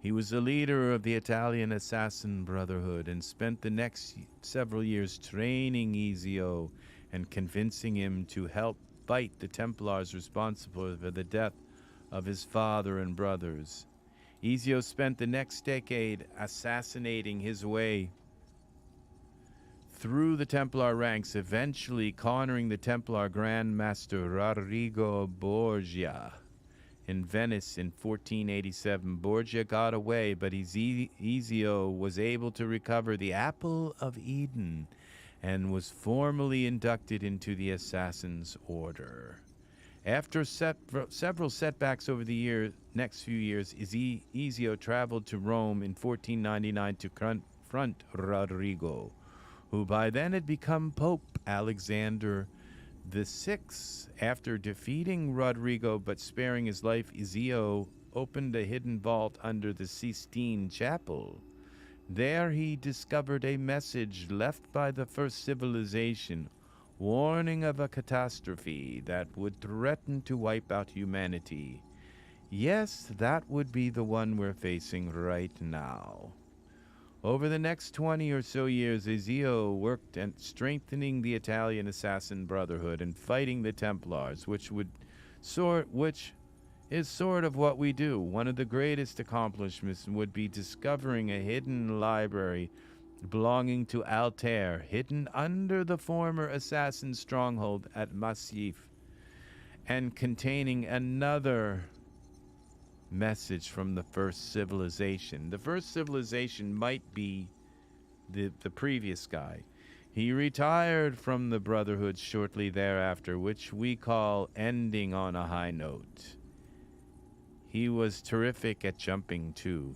He was the leader of the Italian Assassin Brotherhood and spent the next several years training Ezio and convincing him to help fight the Templars responsible for the death of his father and brothers. Ezio spent the next decade assassinating his way through the Templar ranks, eventually cornering the Templar Grand Master Rodrigo Borgia in Venice in 1487. Borgia got away, but Ezio was able to recover the Apple of Eden and was formally inducted into the Assassin's Order. After several setbacks over the next few years, Ezio traveled to Rome in 1499 to confront Rodrigo, who by then had become Pope Alexander VI. After defeating Rodrigo but sparing his life, Ezio opened a hidden vault under the Sistine Chapel. There he discovered a message left by the first civilization, warning of a catastrophe that would threaten to wipe out humanity. Yes, that would be the one we're facing right now. Over the next 20 or so years, Ezio worked at strengthening the Italian Assassin Brotherhood and fighting the Templars, which is sort of what we do. One of the greatest accomplishments would be discovering a hidden library belonging to Altair, hidden under the former assassin stronghold at Massif, and containing another message from the first civilization. The first civilization might be the previous guy. He retired from the Brotherhood shortly thereafter, which we call ending on a high note. He was terrific at jumping too.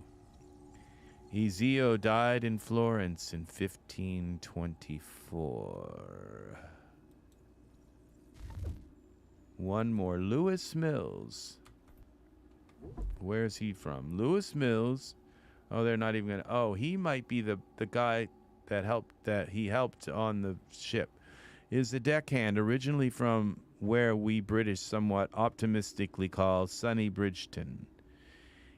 Ezio died in Florence in 1524. One more. Lewis Mills. Where's he from? Lewis Mills. Oh, they're not even gonna. Oh, he might be the guy that he helped on the ship. Is the deckhand, originally from where we British somewhat optimistically call Sunny Bridgeton.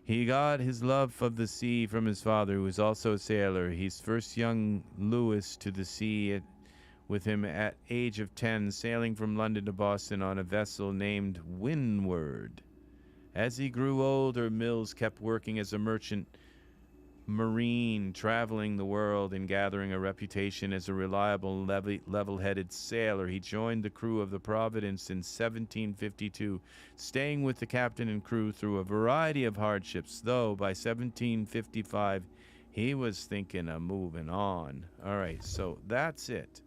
He got his love of the sea from his father, who was also a sailor. He's first young Lewis to the sea with him at age of 10, sailing from London to Boston on a vessel named Windward. As he grew older, Mills kept working as a merchant marine, traveling the world and gathering a reputation as a reliable, level-headed sailor. He joined the crew of the Providence in 1752, staying with the captain and crew through a variety of hardships, though by 1755 he was thinking of moving on. All right, so that's it.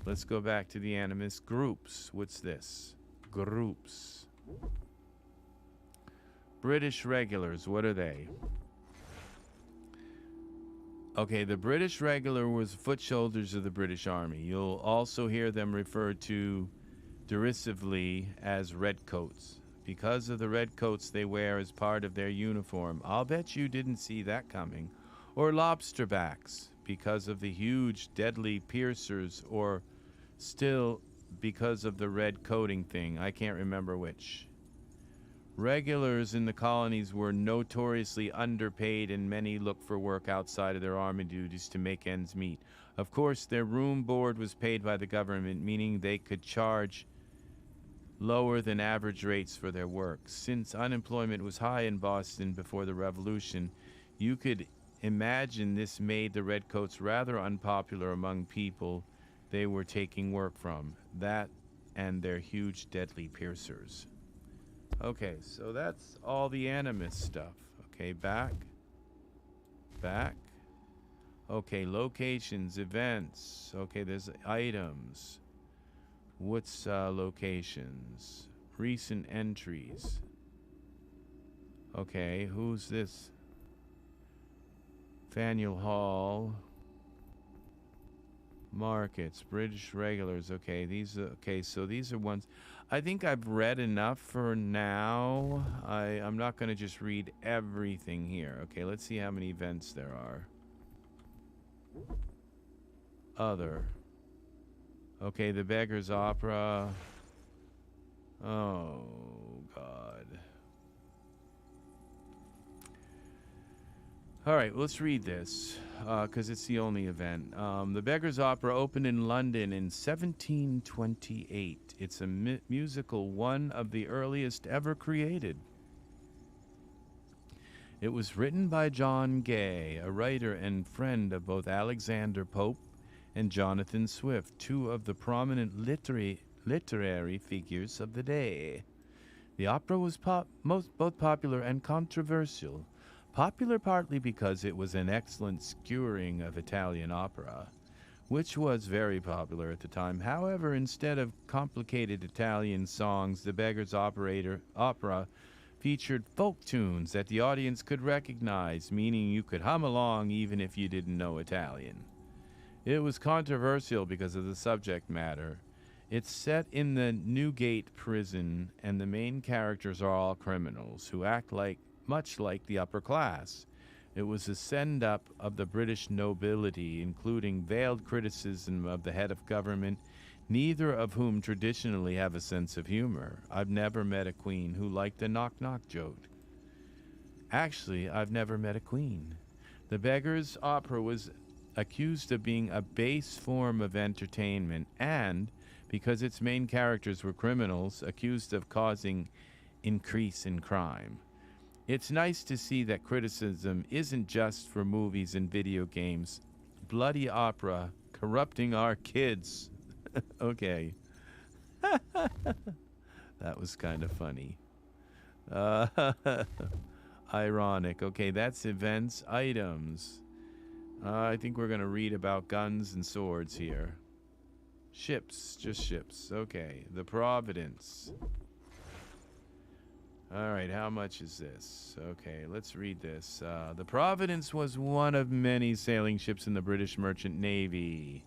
Let's go back to the Animus groups. What's this? Groups. British regulars, what are they? Okay, the British regular was foot soldiers of the British Army. You'll also hear them referred to derisively as redcoats because of the red coats they wear as part of their uniform. I'll bet you didn't see that coming. Or lobsterbacks because of the huge deadly piercers, or still because of the red coating thing. I can't remember which. Regulars in the colonies were notoriously underpaid, and many looked for work outside of their army duties to make ends meet. Of course, their room board was paid by the government, meaning they could charge lower than average rates for their work. Since unemployment was high in Boston before the Revolution, you could imagine this made the redcoats rather unpopular among people they were taking work from. That and their huge deadly piercers. Okay, so that's all the Animus stuff. Okay, back. Okay, locations, events. Okay, there's items. What's locations? Recent entries. Okay, who's this? Faneuil Hall. Markets, British regulars. Okay, so these are ones. I think I've read enough for now. I'm not going to just read everything here. Okay, let's see how many events there are. Other. Okay, the Beggar's Opera. Oh, God. All right, let's read this, because it's the only event. The Beggar's Opera opened in London in 1728. It's a musical, one of the earliest ever created. It was written by John Gay, a writer and friend of both Alexander Pope and Jonathan Swift, two of the prominent literary figures of the day. The opera was both popular and controversial. Popular partly because it was an excellent skewering of Italian opera, which was very popular at the time. However, instead of complicated Italian songs, the Beggar's Opera featured folk tunes that the audience could recognize, meaning you could hum along even if you didn't know Italian. It was controversial because of the subject matter. It's set in the Newgate prison, and the main characters are all criminals who act much like the upper class. It was a send-up of the British nobility, including veiled criticism of the head of government, neither of whom traditionally have a sense of humor. I've never met a queen who liked a knock-knock joke. Actually, I've never met a queen. The Beggar's Opera was accused of being a base form of entertainment and, because its main characters were criminals, accused of causing increase in crime. It's nice to see that criticism isn't just for movies and video games. Bloody opera corrupting our kids. Okay. That was kind of funny. Ironic. Okay, that's events, items. I think we're going to read about guns and swords here. Ships, just ships. Okay, the Providence. All right, how much is this? Okay, let's read this. The Providence was one of many sailing ships in the British Merchant Navy,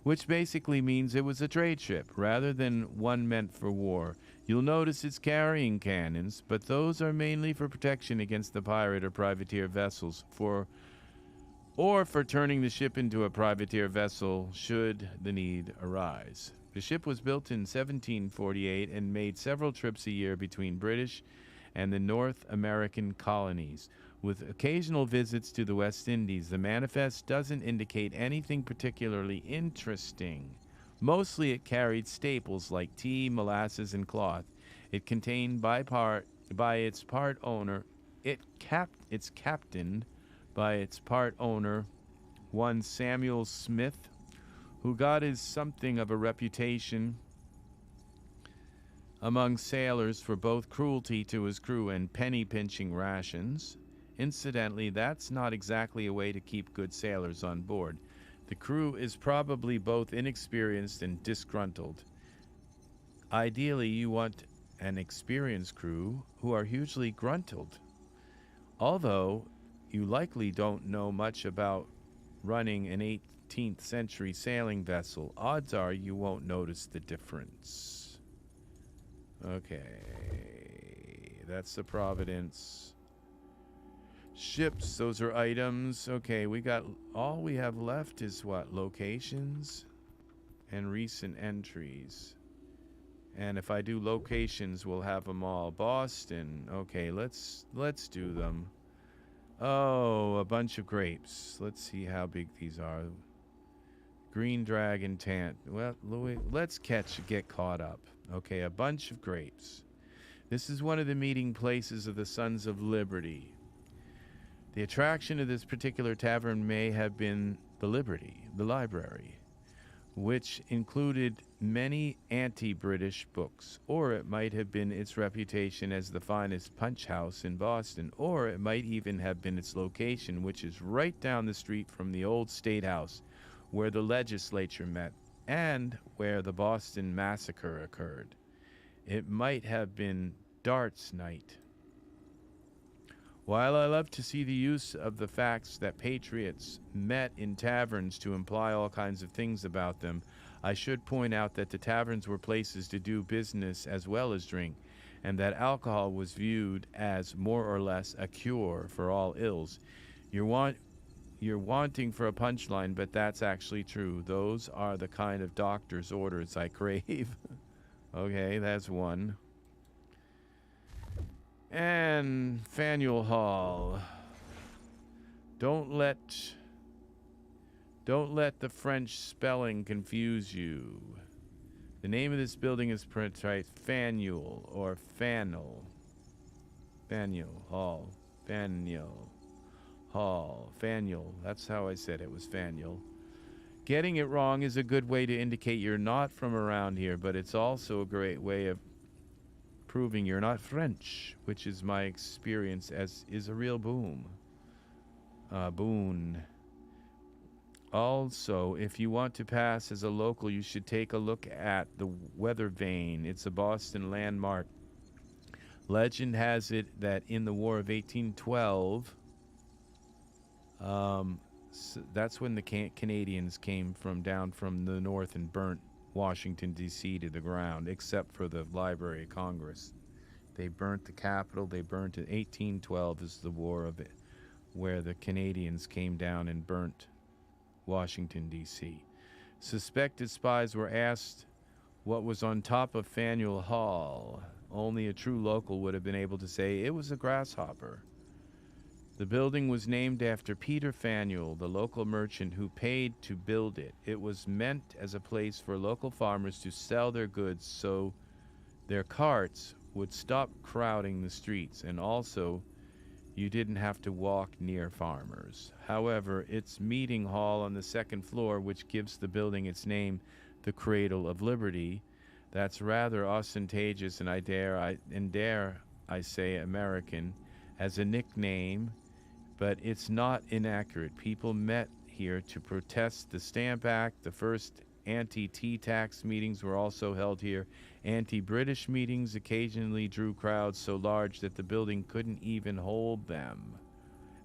which basically means it was a trade ship rather than one meant for war. You'll notice it's carrying cannons, but those are mainly for protection against the pirate or privateer vessels, or for turning the ship into a privateer vessel should the need arise. The ship was built in 1748 and made several trips a year between British and the North American colonies, with occasional visits to the West Indies. The manifest doesn't indicate anything particularly interesting. Mostly it carried staples like tea, molasses, and cloth. It contained it's captained by its part owner, one Samuel Smith, who got something of a reputation among sailors for both cruelty to his crew and penny-pinching rations. Incidentally, that's not exactly a way to keep good sailors on board. The crew is probably both inexperienced and disgruntled. Ideally, you want an experienced crew who are hugely gruntled. Although you likely don't know much about running an 18th century sailing vessel, odds are you won't notice the difference. Okay, that's the Providence. Ships, those are items. Okay, all we have left is what? Locations and recent entries. And if I do locations, we'll have them all. Boston. Okay, let's do them. Oh, a bunch of grapes. Let's see how big these are. Green Dragon Tant. Well, Louis, let's get caught up. Okay, a bunch of grapes. This is one of the meeting places of the Sons of Liberty. The attraction of this particular tavern may have been the library, which included many anti-British books, or it might have been its reputation as the finest punch house in Boston, or it might even have been its location, which is right down the street from the old State House, where the legislature met, and where the Boston Massacre occurred. It might have been darts night. While I love to see the use of the facts that patriots met in taverns to imply all kinds of things about them, I should point out that the taverns were places to do business as well as drink, and that alcohol was viewed as more or less a cure for all ills. You're wanting for a punchline, but that's actually true. Those are the kind of doctor's orders I crave. Okay, that's one. And Faneuil Hall. Don't let the French spelling confuse you. The name of this building is pronounced Faneuil or Faneuil. Faneuil Hall. Faneuil Hall. Faneuil. That's how I said it, was Faneuil. Getting it wrong is a good way to indicate you're not from around here, but it's also a great way of proving you're not French, which is my experience as is a real boon. Also, if you want to pass as a local, you should take a look at the weather vane. It's a Boston landmark. Legend has it that in the War of 1812, that's when the Canadians came down from the north and burnt Washington, D.C. to the ground, except for the Library of Congress. They burnt the Capitol. They burnt it. 1812 is the war of it, where the Canadians came down and burnt Washington, D.C. Suspected spies were asked what was on top of Faneuil Hall. Only a true local would have been able to say it was a grasshopper. The building was named after Peter Faneuil, the local merchant who paid to build it. It was meant as a place for local farmers to sell their goods so their carts would stop crowding the streets, and also you didn't have to walk near farmers. However, its meeting hall on the second floor, which gives the building its name, the Cradle of Liberty, that's rather ostentatious, and dare I say American, as a nickname, but it's not inaccurate. People met here to protest the Stamp Act. The first anti-tea tax meetings were also held here. Anti-British meetings occasionally drew crowds so large that the building couldn't even hold them,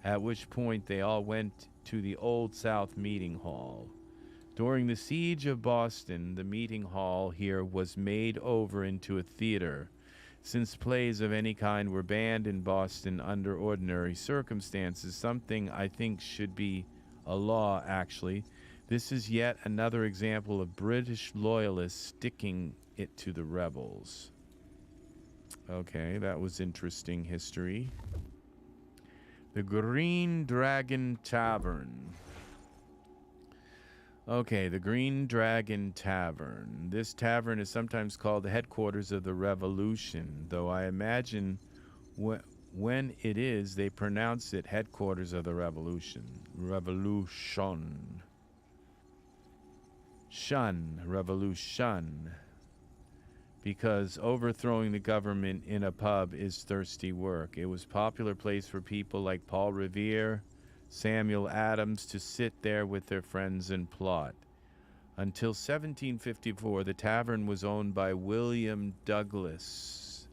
at which point they all went to the Old South Meeting Hall. During the Siege of Boston, the meeting hall here was made over into a theater. Since plays of any kind were banned in Boston under ordinary circumstances, something I think should be a law, actually. This is yet another example of British loyalists sticking it to the rebels. Okay, that was interesting history. The Green Dragon Tavern. Okay, the Green Dragon Tavern. This tavern is sometimes called the headquarters of the Revolution, though I imagine when it is, they pronounce it headquarters of the Revolution. Revolution. Revolution. Because overthrowing the government in a pub is thirsty work. It was a popular place for people like Paul Revere, Samuel Adams to sit there with their friends and plot. Until 1754, the tavern was owned by William Douglas.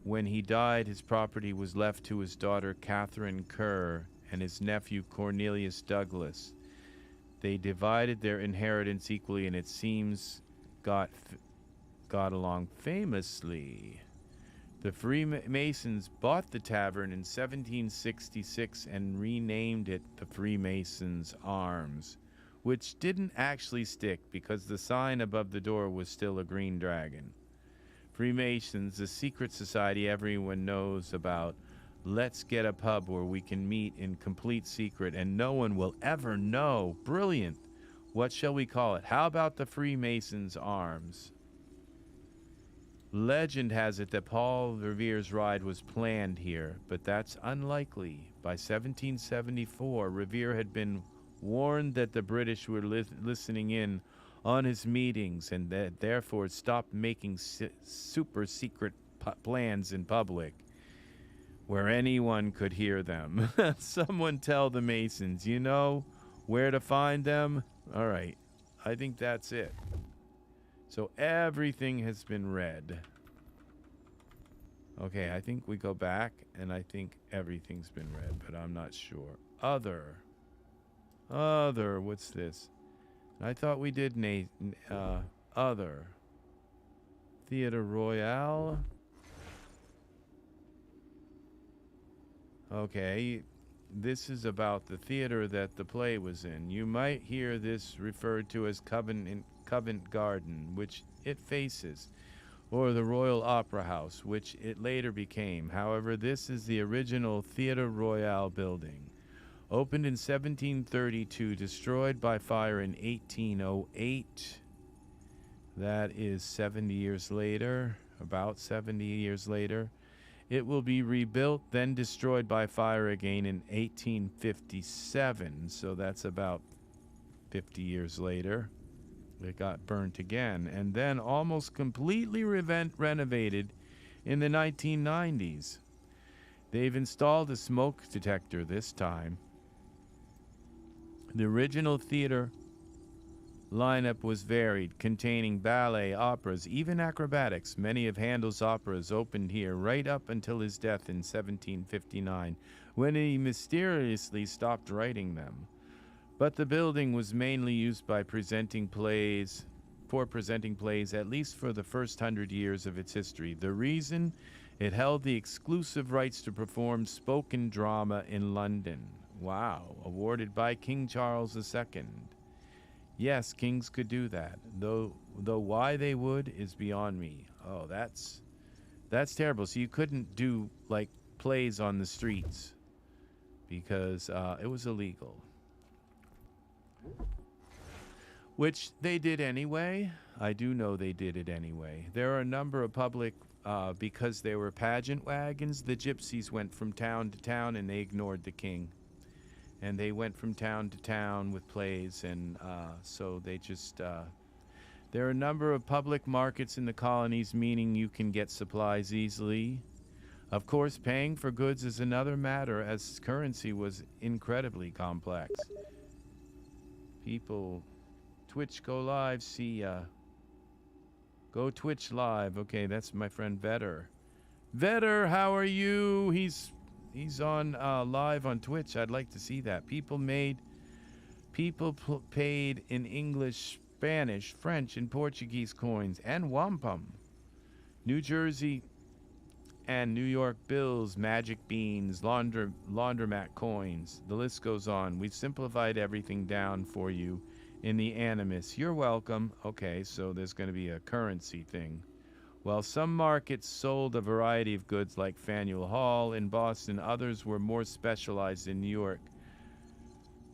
When he died, his property was left to his daughter Catherine Kerr and his nephew Cornelius Douglas. They divided their inheritance equally, and it seems got along famously. The Freemasons bought the tavern in 1766 and renamed it the Freemasons' Arms, which didn't actually stick because the sign above the door was still a green dragon. Freemasons, the secret society everyone knows about. Let's get a pub where we can meet in complete secret and no one will ever know. Brilliant. What shall we call it? How about the Freemasons' Arms? Legend has it that Paul Revere's ride was planned here, but that's unlikely. By 1774, Revere had been warned that the British were listening in on his meetings and that therefore stopped making super secret plans in public where anyone could hear them. Someone tell the Masons, you know where to find them? All right, I think that's it. So everything has been read. Okay, I think we go back, and I think everything's been read, but I'm not sure. Other, what's this? I thought we did other. Theatre Royale. Okay, this is about the theater that the play was in. You might hear this referred to as Covent Garden, which it faces, or the Royal Opera House, which it later became. However, this is the original Theatre Royale building. Opened in 1732, destroyed by fire in 1808. That is 70 years later, about 70 years later. It will be rebuilt, then destroyed by fire again in 1857. So that's about 50 years later. It got burnt again, and then almost completely renovated in the 1990s. They've installed a smoke detector this time. The original theater lineup was varied, containing ballet, operas, even acrobatics. Many of Handel's operas opened here right up until his death in 1759, when he mysteriously stopped writing them. But the building was mainly used by presenting plays, at least for the first 100 years of its history. The reason? It held the exclusive rights to perform spoken drama in London. Wow, awarded by King Charles II. Yes, kings could do that, though why they would is beyond me. Oh, that's terrible. So you couldn't do, like, plays on the streets because it was illegal. Which they did anyway. I do know they did it anyway. There are a number of public, because they were pageant wagons, the gypsies went from town to town and they ignored the king. And they went from town to town with plays, and so they just... there are a number of public markets in the colonies, meaning you can get supplies easily. Of course, paying for goods is another matter, as currency was incredibly complex. People... Twitch, go live, see ya. Go Twitch live. Okay, that's my friend Vetter. Vetter, how are you? He's on live on Twitch. I'd like to see that. People paid in English, Spanish, French, and Portuguese coins, and wampum. New Jersey and New York bills, magic beans, laundromat coins. The list goes on. We've simplified everything down for you in the Animus. You're welcome. Okay, so there's going to be a currency thing. While some markets sold a variety of goods like Faneuil Hall in Boston, others were more specialized in New York.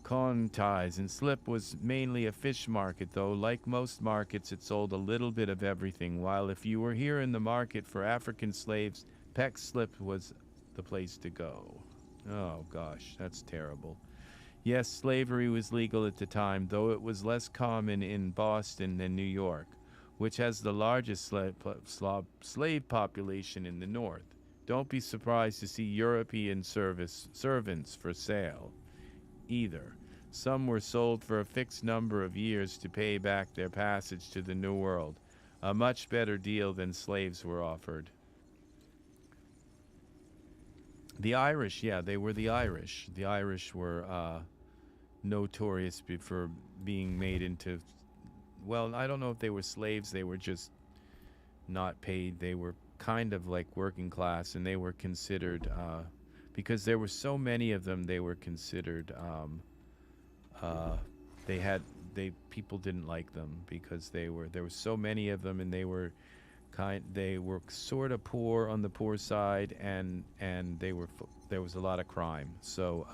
Con ties and Slip was mainly a fish market, though like most markets it sold a little bit of everything, while if you were here in the market for African slaves, Peck Slip was the place to go. Oh gosh, that's terrible. Yes, slavery was legal at the time, though it was less common in Boston than New York, which has the largest slave population in the North. Don't be surprised to see European servants for sale either. Some were sold for a fixed number of years to pay back their passage to the New World. A much better deal than slaves were offered. The Irish, yeah, they were the Irish. The Irish were notorious for being made into, well, I don't know if they were slaves. They were just not paid. They were kind of like working class, and they were considered, because there were so many of them, they were considered, people didn't like them because there were so many of them, and they were sort of poor on the poor side, and there was a lot of crime. So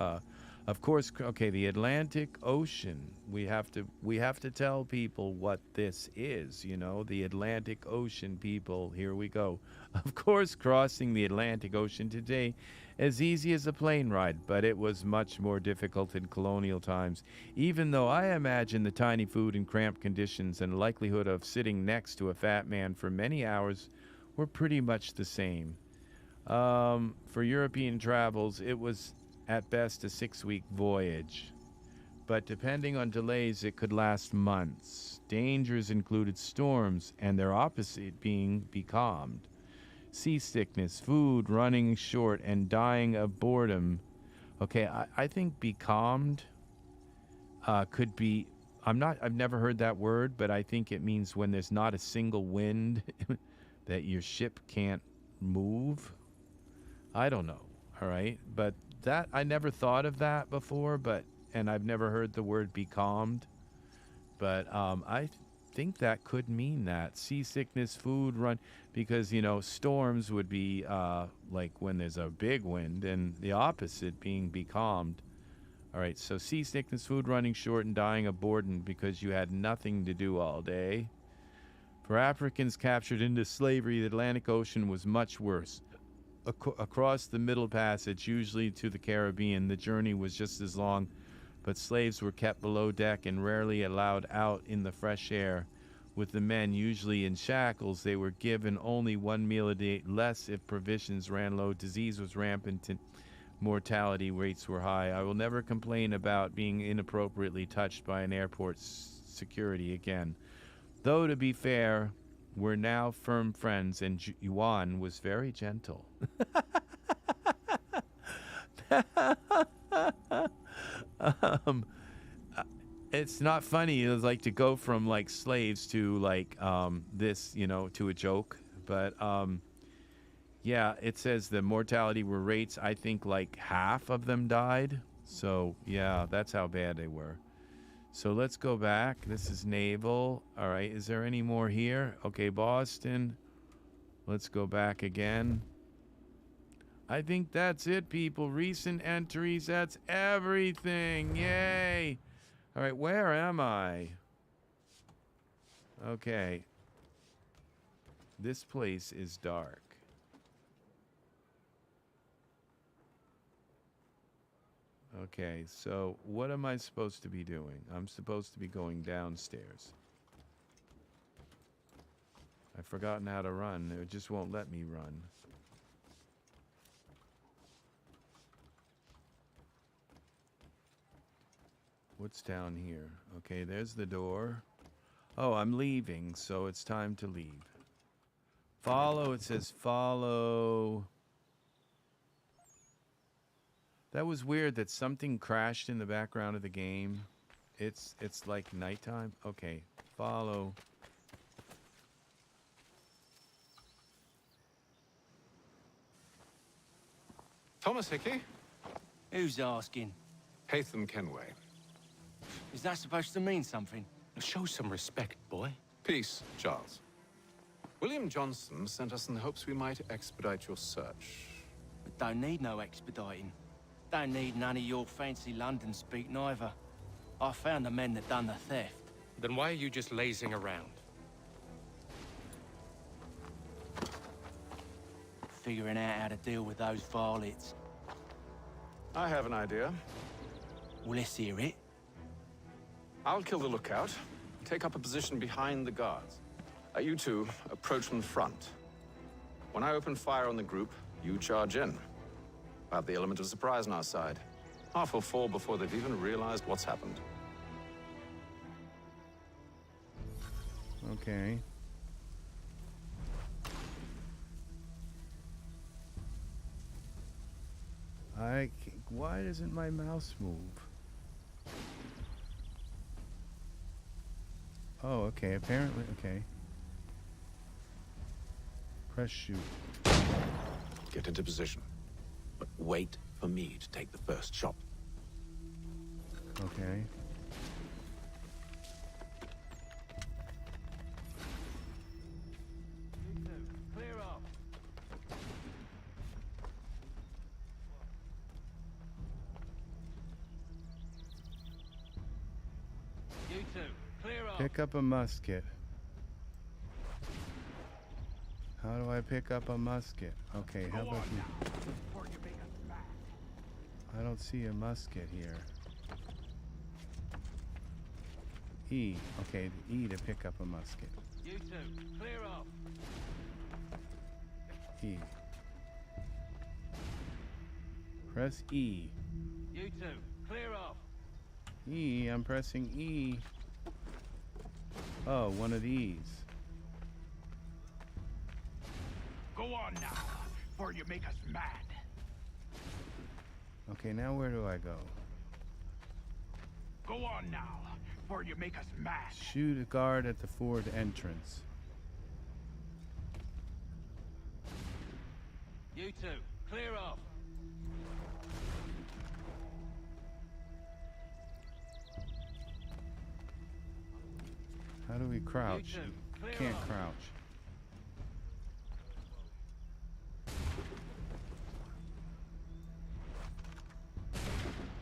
of course, okay, the Atlantic Ocean, we have to tell people what this is, you know, the Atlantic Ocean, people. Here we go. Of course, crossing the Atlantic Ocean today as easy as a plane ride, but it was much more difficult in colonial times, even though I imagine the tiny food and cramped conditions and likelihood of sitting next to a fat man for many hours were pretty much the same. For European travels, it was at best a 6-week voyage, but depending on delays, it could last months. Dangers included storms and their opposite being becalmed, seasickness, food running short, and dying of boredom. Okay, I think becalmed could be, I've never heard that word, but I think it means when there's not a single wind that your ship can't move. I don't know, all right? But that, I never thought of that before, and I've never heard the word becalmed, but I think that could mean that. Seasickness, food run, because, you know, storms would be like when there's a big wind, and the opposite being becalmed. All right, so seasickness, food running short, and dying of boredom because you had nothing to do all day. For Africans captured into slavery, the Atlantic Ocean was much worse. Across the Middle Passage, usually to the Caribbean, the journey was just as long, but slaves were kept below deck and rarely allowed out in the fresh air. With the men usually in shackles, they were given only 1 meal a day, less if provisions ran low, disease was rampant, and mortality rates were high. I will never complain about being inappropriately touched by an airport security again. Though, to be fair, we're now firm friends, and Yuan was very gentle. It's not funny. It was like to go from like slaves to like this, you know, to a joke. But yeah, it says the mortality were rates. I think like half of them died. So yeah, that's how bad they were. So let's go back. This is naval. All right, is there any more here? Okay, Boston. Let's go back again. I think that's it, people. Recent entries, that's everything. Yay. All right, where am I? Okay. This place is dark. Okay, so what am I supposed to be doing? I'm supposed to be going downstairs. I've forgotten how to run. It just won't let me run. What's down here? Okay, there's the door. Oh, I'm leaving, so it's time to leave. Follow, it says follow. That was weird that something crashed in the background of the game. It's like nighttime. Okay, follow. Thomas Hickey? Who's asking? Haytham Kenway. Is that supposed to mean something? Show some respect, boy. Peace, Charles. William Johnson sent us in the hopes we might expedite your search. We don't need no expediting. Don't need none of your fancy London speak neither. I found the men that done the theft. Then why are you just lazing around? Figuring out how to deal with those varlets. I have an idea. Well, let's hear it. I'll kill the lookout, take up a position behind the guards. You two approach from the front. When I open fire on the group, You charge in. About the element of surprise on our side. Half will fall before they've even realized what's happened. Okay. Why doesn't my mouse move? Oh, okay. Apparently, okay. Press shoot. Get into position. But wait for me to take the first shot. Okay. Clear off. You two, clear off. Pick up a musket. How do I pick up a musket? Okay, how about you? I don't see a musket here. E. Okay, E to pick up a musket. You two, clear off. E. Press E. You two, clear off. E, I'm pressing E. Oh, one of these. Go on now, before you make us mad. Okay, now where do I go? Go on now, before you make us mad. Shoot a guard at the ford entrance. You two, clear off. How do we crouch? You two, clear Can't off. crouch.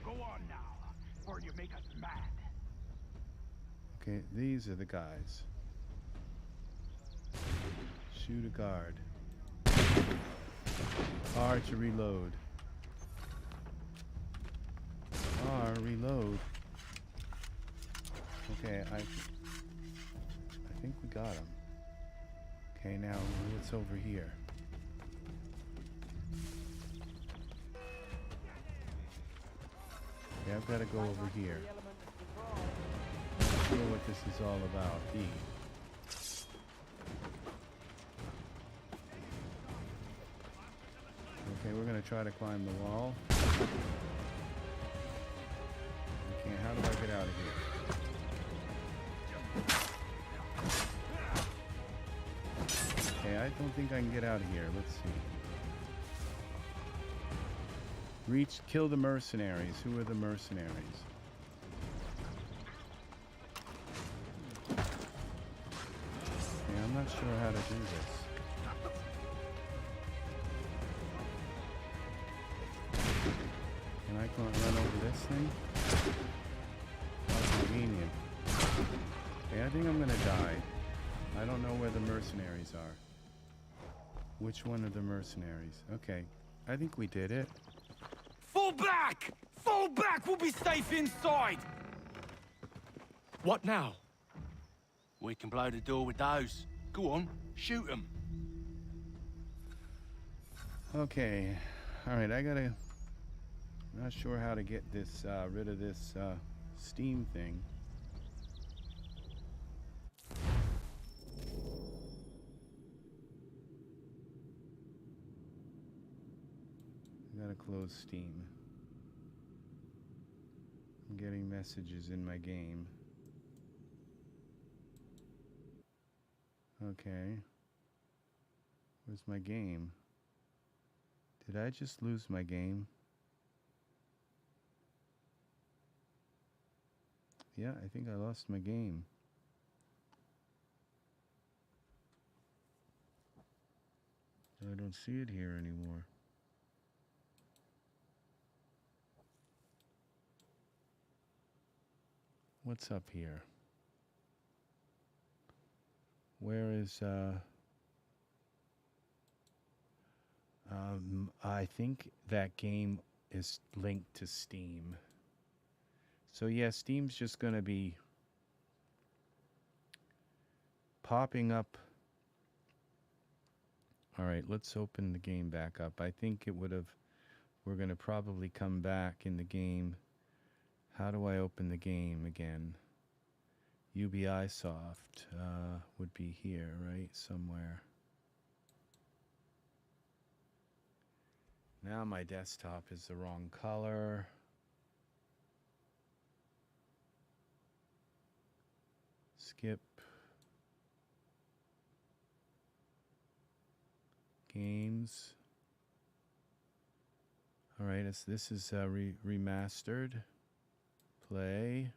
Go on now, before you make us mad. Okay, these are the guys. Shoot a guard. R to reload. R, reload. Okay, I think we got him. Okay, now what's over here? Okay, I've got to go over here. I don't know what this is all about. E. Okay, we're gonna try to climb the wall. Okay, how do I get out of here? Okay, I don't think I can get out of here. Let's see. Reach, kill the mercenaries. Who are the mercenaries? Okay, I'm not sure how to do this. Can I go and run over this thing? How convenient. Okay, I think I'm gonna die. I don't know where the mercenaries are. Which one are the mercenaries? Okay, I think we did it. Fall back! Fall back! We'll be safe inside! What now? We can blow the door with those. Go on, shoot them. Okay, all right, I gotta... Not sure how to get this, rid of this, steam thing. I gotta close Steam. I'm getting messages in my game. Okay. Where's my game? Did I just lose my game? Yeah, I think I lost my game. I don't see it here anymore. What's up here? Where is, I think that game is linked to Steam. So yeah, Steam's just gonna be popping up All right, let's open the game back up. I think it would have. We're going to probably come back in the game. How do I open the game again? UBI Soft would be here, right? Somewhere. Now my desktop is the wrong color. Skip. Games. All right, this is remastered. Play.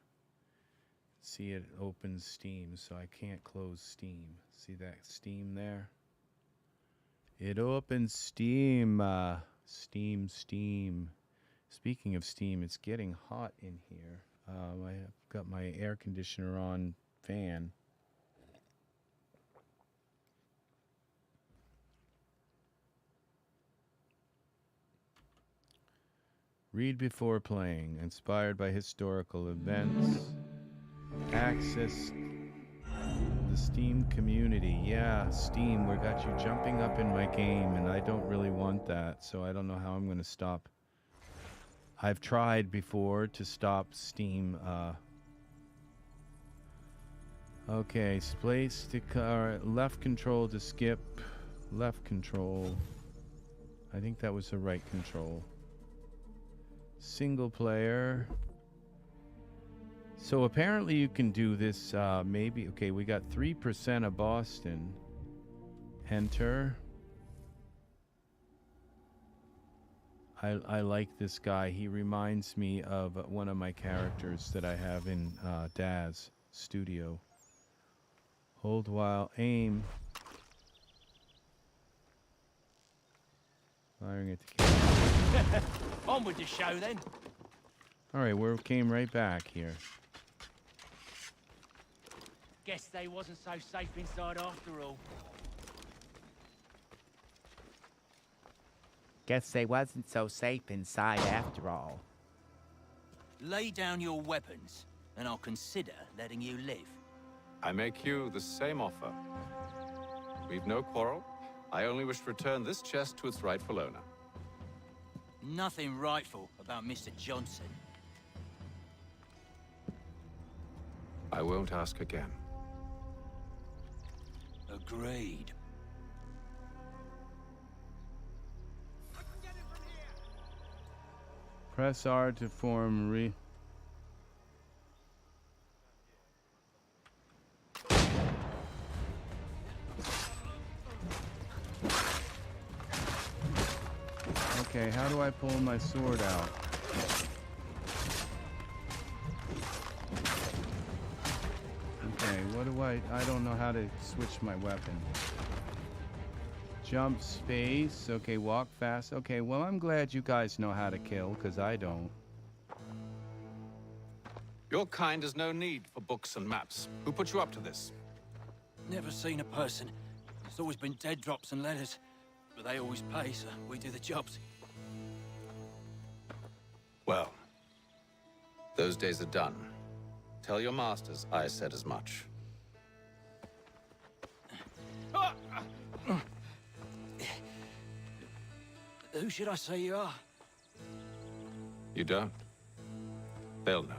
See, it opens Steam, so I can't close Steam. See that Steam there? It opens Steam. Steam. Speaking of Steam, it's getting hot in here. I've got my air conditioner on fan. Read before playing. Inspired by historical events. Access the Steam community. Yeah, Steam, we got you jumping up in my game, and I don't really want that, so I don't know how I'm going to stop. I've tried before to stop Steam. Okay, place to left control to skip. Left control. I think that was the right control. Single player. So apparently you can do this, maybe. Okay, we got 3% of Boston. Enter. I like this guy. He reminds me of one of my characters that I have in Daz Studio. Hold while aim. Firing at the camera. On with the show then. All right, we came right back here. Guess they wasn't so safe inside after all. Guess they wasn't so safe inside after all. Lay down your weapons, and I'll consider letting you live. I make you the same offer. We've no quarrel. I only wish to return this chest to its rightful owner. Nothing rightful about Mr. Johnson. I won't ask again. Agreed. Press R to form Okay, how do I pull my sword out? Okay, what do I don't know how to switch my weapon. Jump space. Okay, walk fast. Okay, well, I'm glad you guys know how to kill, because I don't. Your kind has no need for books and maps. Who put you up to this? Never seen a person. There's always been dead drops and letters. But they always pay, so we do the jobs. Well, those days are done. Tell your masters I said as much. Who should I say you are? You don't? They'll know.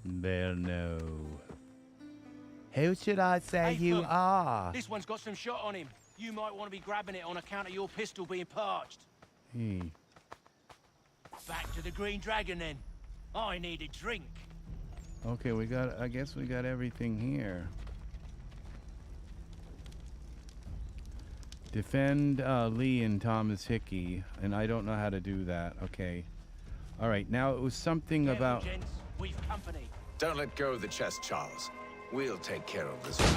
They'll know. Who should I say you Thumb, are? This one's got some shot on him. You might want to be grabbing it on account of your pistol being parched. Hey. Back to the Green Dragon then. I need a drink. Okay, I guess we got everything here. Defend Lee and Thomas Hickey, and I don't know how to do that. Okay. All right, now it was something about... Gents, we've company. Don't let go of the chest, Charles. We'll take care of this one.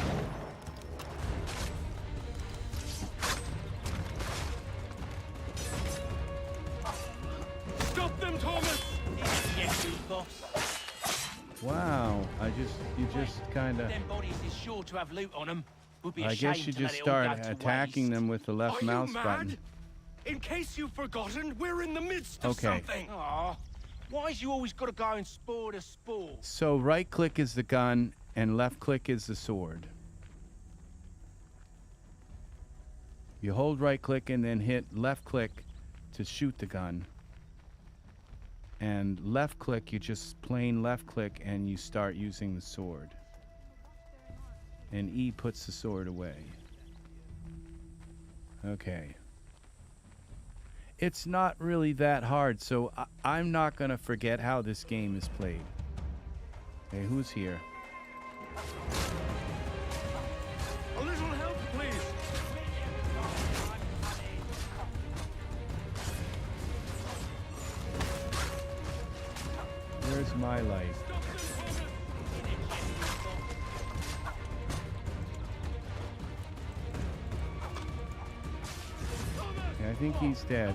Stop them, Thomas! Yes, you boss. Wow, you just kind of... Them bodies is sure to have loot on them. Would be I guess you just start attacking them with the left mouse button. In case you've forgotten, we're in the midst of something. Aw, why's you always got to go and spore the spore? So right click is the gun and left click is the sword. You hold right click and then hit left click to shoot the gun. And left click, you just plain left click and you start using the sword. And E puts the sword away. Okay. It's not really that hard, so I'm not going to forget how this game is played. Okay, who's here? A little help, please. Where's my life? Okay, I think he's dead.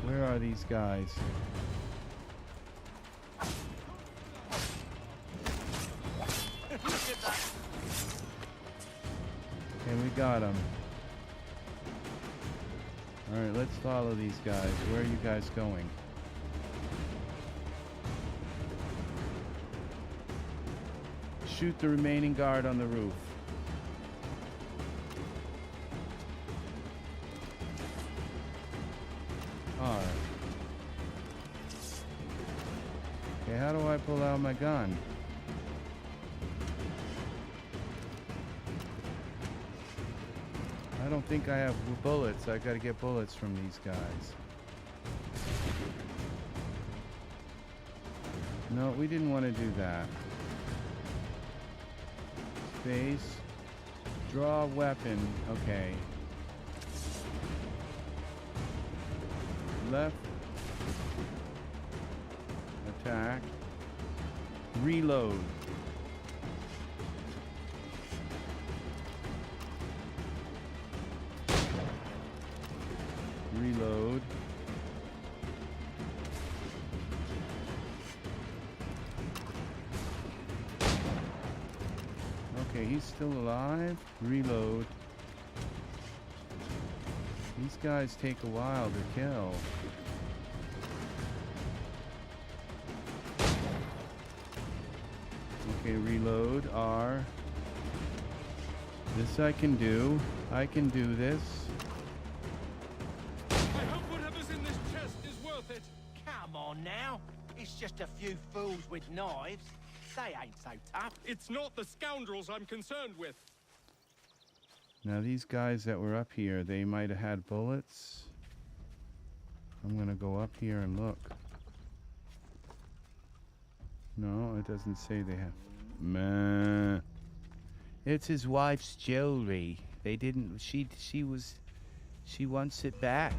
Where are these guys? Okay, we got him. Alright, let's follow these guys. Where are you guys going? Shoot the remaining guard on the roof. Alright. Okay, how do I pull out my gun? I don't think I have bullets. I gotta get bullets from these guys. No, we didn't want to do that. Space. Draw weapon. Okay. Left. Attack. Reload. Reload. Okay, he's still alive. Reload. These guys take a while to kill. Okay, reload. R. This I can do. I can do this. I hope whatever's in this chest is worth it. Come on now. It's just a few fools with knives. They ain't so tough. It's not the scoundrels I'm concerned with. Now these guys that were up here, they might have had bullets. I'm gonna go up here and look. No, it doesn't say they have. Meh. It's his wife's jewelry. They didn't. She wants it back.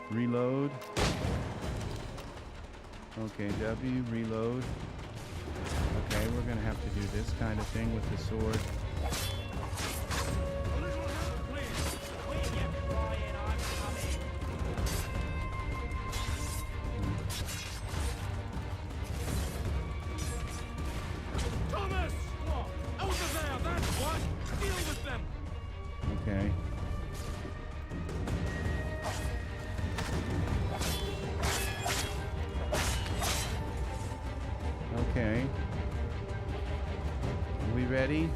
Reload. Okay, W, reload. Okay, we're gonna have to do this kind of thing with the sword. Thomas! Over there, that's what! Deal with them! Okay. Okay. Are we ready?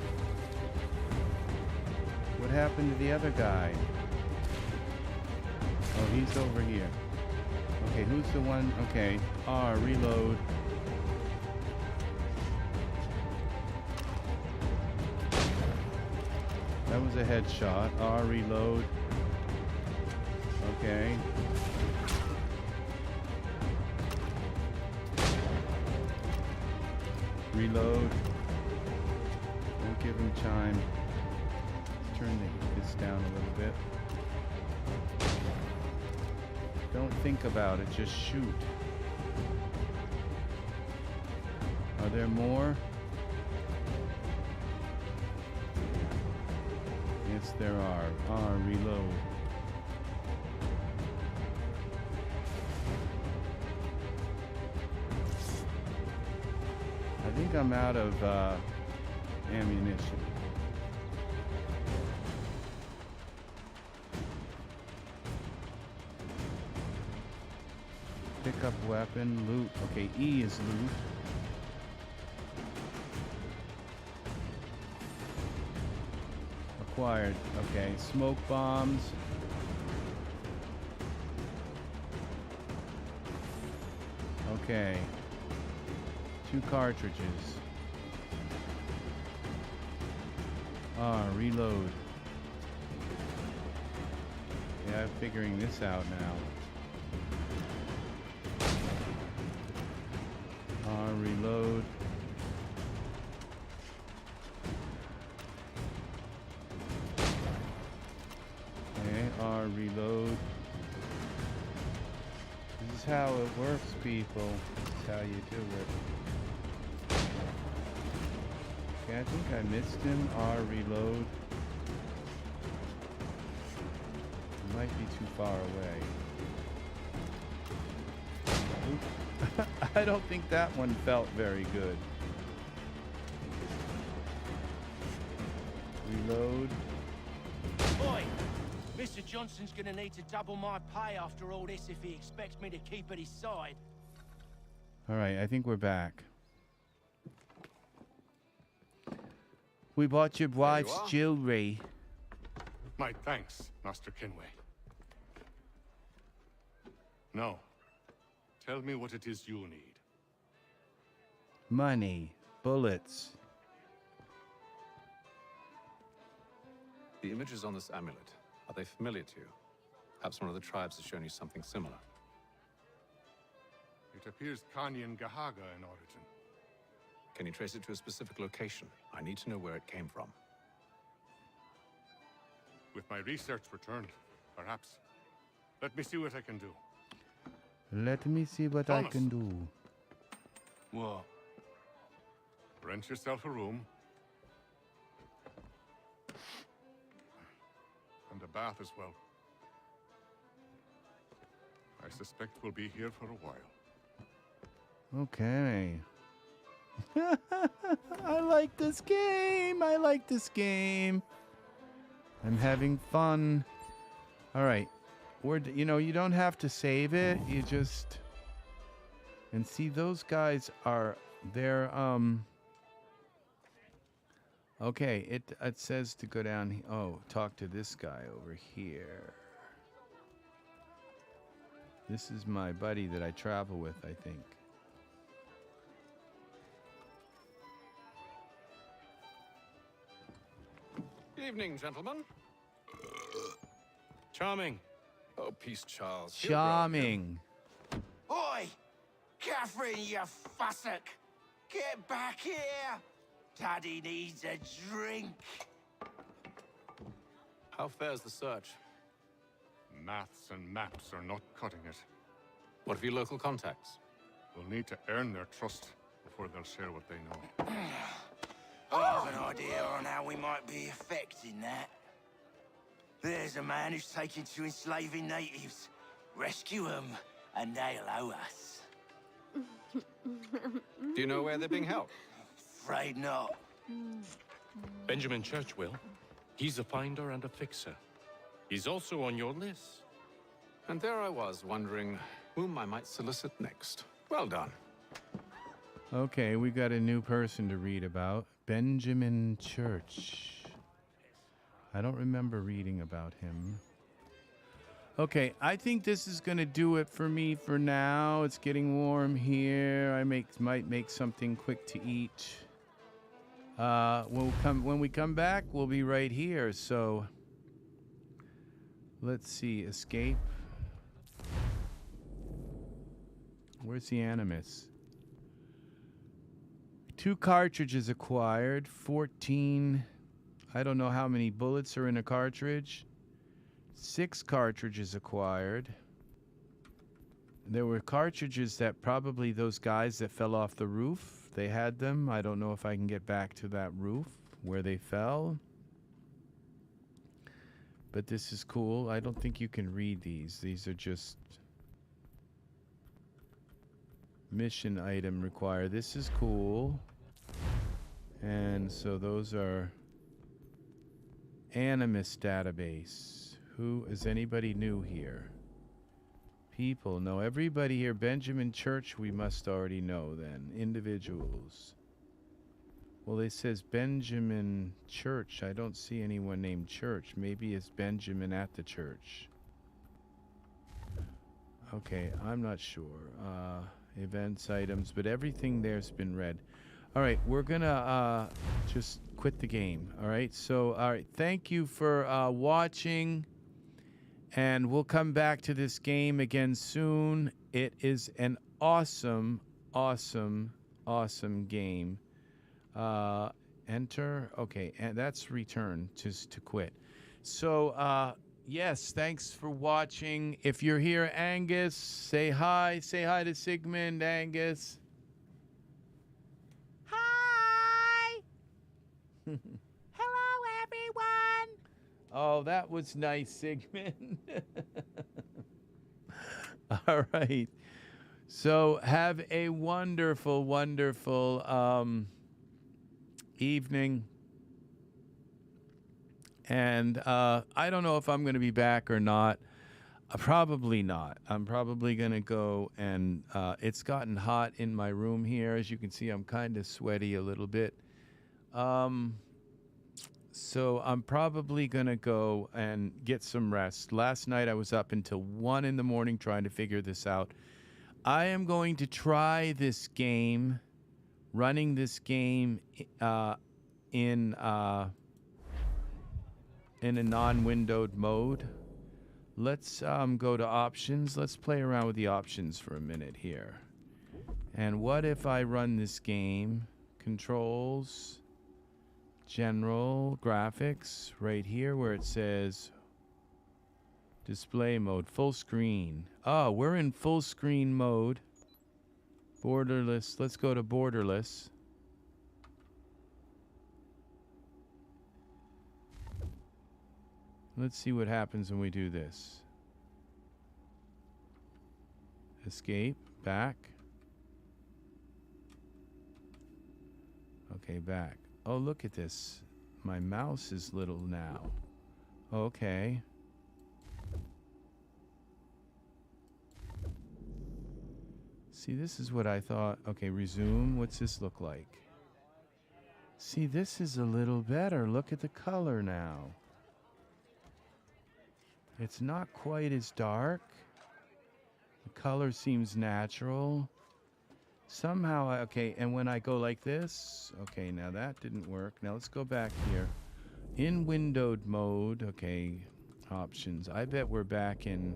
What happened to the other guy? Oh, he's over here. Okay, who's the one? Okay. R, reload. That was a headshot. R, reload. Okay. Reload. Don't give him time. Let's turn this down a little bit. Don't think about it, just shoot. Are there more? Yes, there are. R, reload. I think I'm out of ammunition. Pick up weapon, loot. Okay, E is loot. acquired. Okay, smoke bombs. Okay. 2 cartridges. Reload. Yeah, I'm figuring this out now. Reload. Okay, reload. This is how it works, people. This is how you do it. Okay, I think I missed him. Reload. Might be too far away. Oop. I don't think that one felt very good. Reload. Boy, Mr. Johnson's gonna need to double my pay after all this if he expects me to keep at his side. All right, I think we're back. We bought your wife's jewelry. My thanks, Master Kenway. Now, tell me what it is you need. Money, bullets. The images on this amulet, are they familiar to you? Perhaps one of the tribes has shown you something similar. It appears Kanyan Gahaga in origin. Can you trace it to a specific location? I need to know where it came from. With my research returned, perhaps. Let me see what I can do. Let me see what I can do. What? Rent yourself a room. And a bath as well. I suspect we'll be here for a while. Okay. I like this game. I like this game. I'm having fun. All right. You know, you don't have to save it. You just... And see, those guys are... They're, Okay, it says to go down... Oh, talk to this guy over here. This is my buddy that I travel with, I think. Evening, gentlemen. Charming. Oh, peace, Charles. Charming. Oi! Catherine, you fussock! Get back here! Daddy needs a drink. How fares the search? Maths and maps are not cutting it. What of your local contacts? We'll need to earn their trust before they'll share what they know. I have an idea on how we might be affecting that. There's a man who's taken to enslaving natives. Rescue them, and they'll owe us. Do you know where they're being held? Afraid not. Benjamin Churchwill. He's a finder and a fixer. He's also on your list. And there I was, wondering whom I might solicit next. Well done. Okay, we got a new person to read about. Benjamin Church. I don't remember reading about him. Okay, I think this is going to do it for me for now. It's getting warm here. I might make something quick to eat. When we come back, we'll be right here. So let's see, escape. Where's the Animus? 2 cartridges acquired, 14. I don't know how many bullets are in a cartridge. 6 cartridges acquired. There were cartridges that probably those guys that fell off the roof, they had them. I don't know if I can get back to that roof where they fell. But this is cool. I don't think you can read these. These are just mission item required. This is cool. And so those are Animus database. Who is anybody new here? People. No, everybody here. Benjamin Church we must already know then. Individuals. Well, it says Benjamin Church. I don't see anyone named Church. Maybe it's Benjamin at the church. Okay, I'm not sure. Events, items, but everything there's been read. All right, we're gonna just quit the game. All right, so all right, thank you for watching, and we'll come back to this game again soon. It is an awesome, awesome, awesome game. Enter. Okay, and that's return to quit. So yes, thanks for watching. If you're here, Angus, say hi. Say hi to Sigmund, Angus. Hi! Hello, everyone! Oh, that was nice, Sigmund. All right. So have a wonderful, wonderful evening. And I don't know if I'm going to be back or not. Probably not. I'm probably going to go and it's gotten hot in my room here. As you can see, I'm kind of sweaty a little bit. So I'm probably going to go and get some rest. Last night I was up until 1 in the morning trying to figure this out. I am going to try this game, running this game in a non-windowed mode. Let's go to options. Let's play around with the options for a minute here. And what if I run this game? Controls, general, graphics, right here where it says display mode, full screen. Oh, we're in full screen mode. Borderless. Let's go to borderless. Let's see what happens when we do this. Escape, back. Okay, back. Oh, look at this. My mouse is little now. Okay. See, this is what I thought. Okay, resume. What's this look like? See, this is a little better. Look at the color now. It's not quite as dark. The color seems natural. Somehow, okay, and when I go like this, okay, now that didn't work. Now let's go back here. In windowed mode, okay, options. I bet we're back in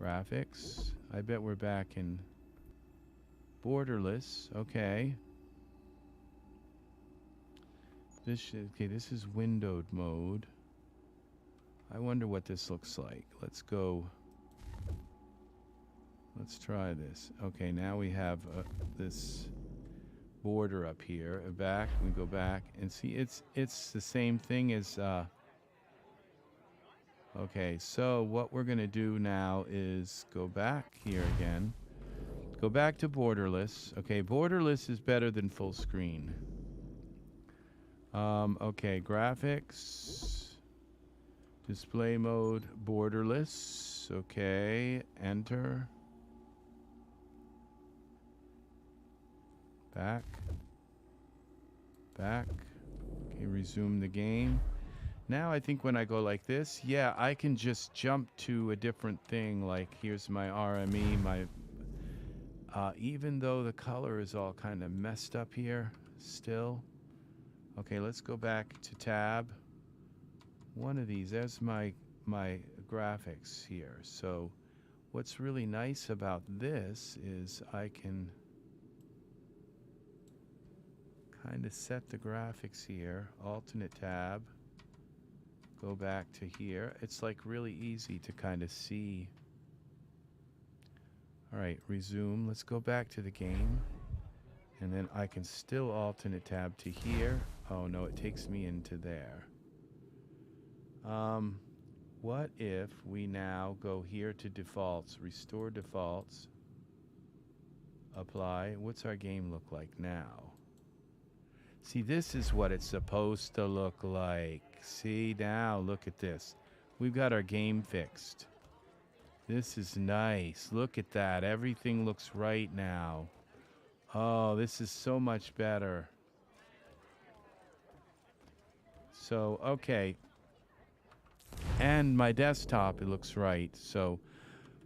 graphics. I bet we're back in borderless, okay. This is windowed mode. I wonder what this looks like. Let's go. Let's try this. Okay, now we have this border up here. Back, we go back and see it's the same thing as. Okay, so what we're gonna do now is go back here again. Go back to borderless. Okay, borderless is better than full screen. Okay, graphics. Display mode, borderless. Okay, enter. Back. Back. Okay, resume the game. Now I think when I go like this, yeah, I can just jump to a different thing. Like here's my RME, even though the color is all kind of messed up here still. Okay, let's go back to tab. One of these, there's my graphics here. So what's really nice about this is I can kind of set the graphics here, alternate tab, go back to here. It's like really easy to kind of see. All right, resume. Let's go back to the game. And then I can still alternate tab to here. Oh no, it takes me into there. What if we now go here to defaults, restore defaults, apply. What's our game look like now? See, this is what it's supposed to look like. See, now look at this. We've got our game fixed. This is nice. Look at that. Everything looks right now. Oh, this is so much better. So, okay. And my desktop, it looks right. So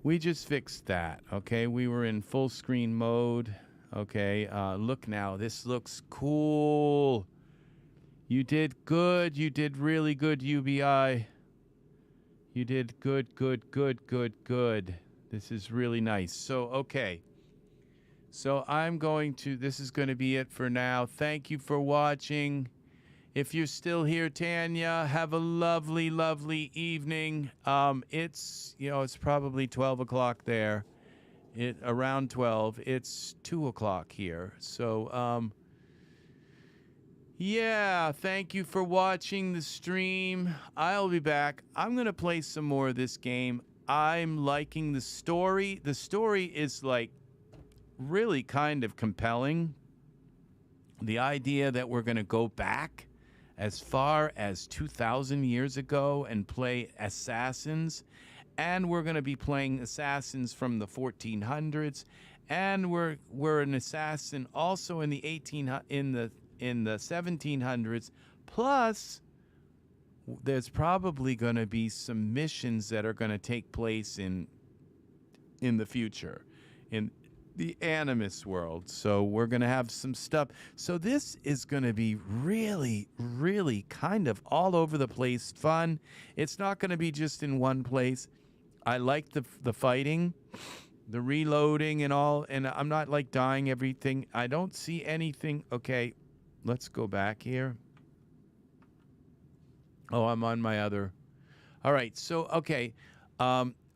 we just fixed that. Okay, we were in full screen mode. Okay, look now. This looks cool. You did good. You did really good, UBI. You did good. This is really nice. So, okay. So I'm going to, this is going to be it for now. Thank you for watching. If you're still here, Tanya, have a lovely, lovely evening. It's, it's probably 12 o'clock there. Around 12. It's 2 o'clock here. So, yeah, thank you for watching the stream. I'll be back. I'm going to play some more of this game. I'm liking the story. The story is like really kind of compelling. The idea that we're going to go back as far as 2,000 years ago and play assassins, and we're going to be playing assassins from the 1400s, and we're an assassin also in the 1700s. Plus, there's probably going to be some missions that are going to take place in the future, in the Animus world. So we're going to have some stuff. So this is going to be really, really kind of all over the place fun. It's not going to be just in one place. I like the fighting, the reloading and all, and I'm not like dying everything. I don't see anything. Okay, let's go back here. Oh, I'm on my other. All right, so, okay.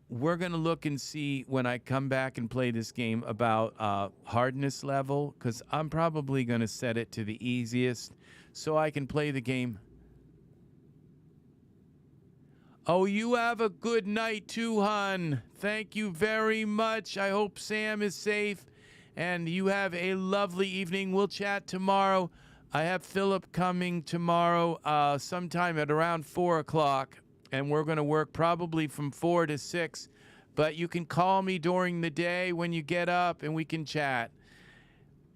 We're going to look and see when I come back and play this game about hardness level, because I'm probably going to set it to the easiest so I can play the game. Oh, you have a good night too, hon. Thank you very much. I hope Sam is safe and you have a lovely evening. We'll chat tomorrow. I have Philip coming tomorrow sometime at around 4 o'clock. And we're going to work probably from 4 to 6. But you can call me during the day when you get up and we can chat.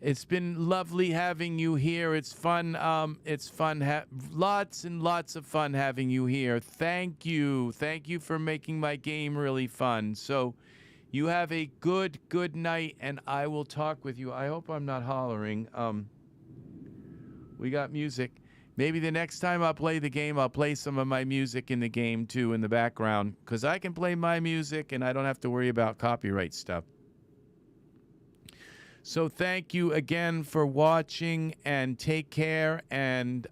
It's been lovely having you here. It's fun. It's fun. Lots and lots of fun having you here. Thank you. Thank you for making my game really fun. So you have a good night, and I will talk with you. I hope I'm not hollering. We got music. Maybe the next time I'll play the game, I'll play some of my music in the game, too, in the background. Because I can play my music, and I don't have to worry about copyright stuff. So thank you again for watching, and take care. And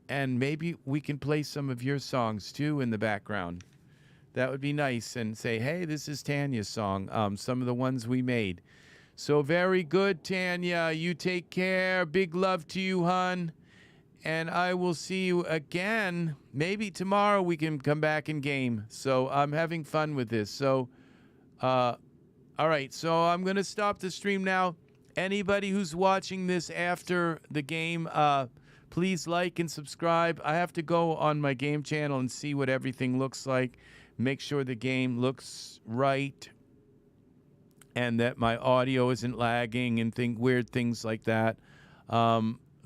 maybe we can play some of your songs, too, in the background. That would be nice. And say, hey, this is Tanya's song. Some of the ones we made. So very good, Tanya. You take care. Big love to you, hon. And I will see you again. Maybe tomorrow we can come back and game. So I'm having fun with this. So, all right. So I'm going to stop the stream now. Anybody who's watching this after the game, please like and subscribe. I have to go on my game channel and see what everything looks like. Make sure the game looks right. And that my audio isn't lagging and weird things like that.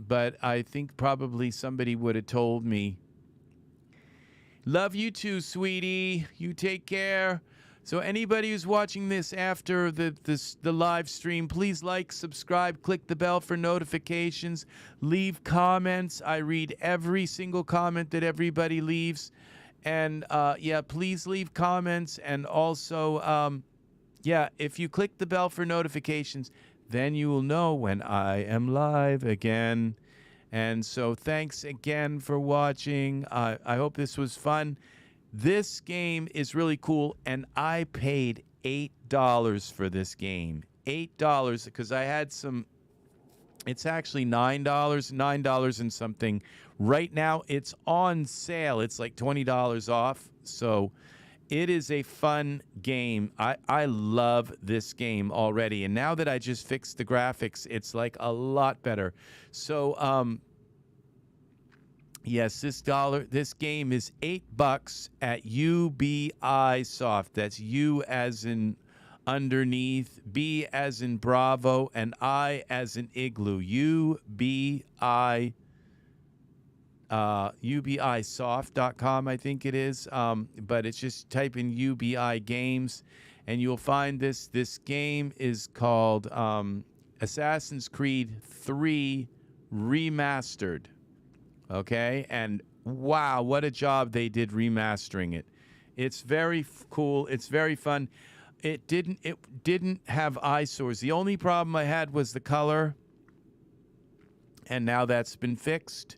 But I think probably somebody would have told me. Love you too, sweetie. You take care. So anybody who's watching this after the live stream, please like, subscribe, click the bell for notifications, leave comments. I read every single comment that everybody leaves. And, yeah, please leave comments. And also, yeah, if you click the bell for notifications, then you will know when I am live again. And so thanks again for watching. I hope this was fun. This game is really cool, and I paid $8 for this game. $8 because I had some. It's actually $9 and something. Right now it's on sale. It's like $20 off. So it is a fun game. I love this game already. And now that I just fixed the graphics, it's like a lot better. So, yes, this game is $8 at UBI Soft. That's U as in underneath, B as in Bravo, and I as in Igloo. UBIsoft.com, I think it is. But it's just type in UBI Games, and you'll find this. This game is called Assassin's Creed 3 Remastered. Okay? And wow, what a job they did remastering it. It's very cool. It's very fun. It didn't have eyesores. The only problem I had was the color, and now that's been fixed.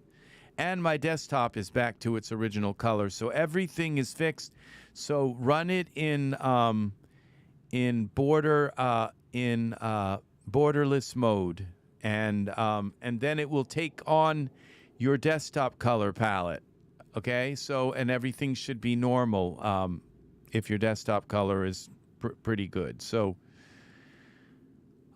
And my desktop is back to its original color, so everything is fixed. So run it in borderless mode, and then it will take on your desktop color palette. Okay, so and everything should be normal if your desktop color is pretty good. So,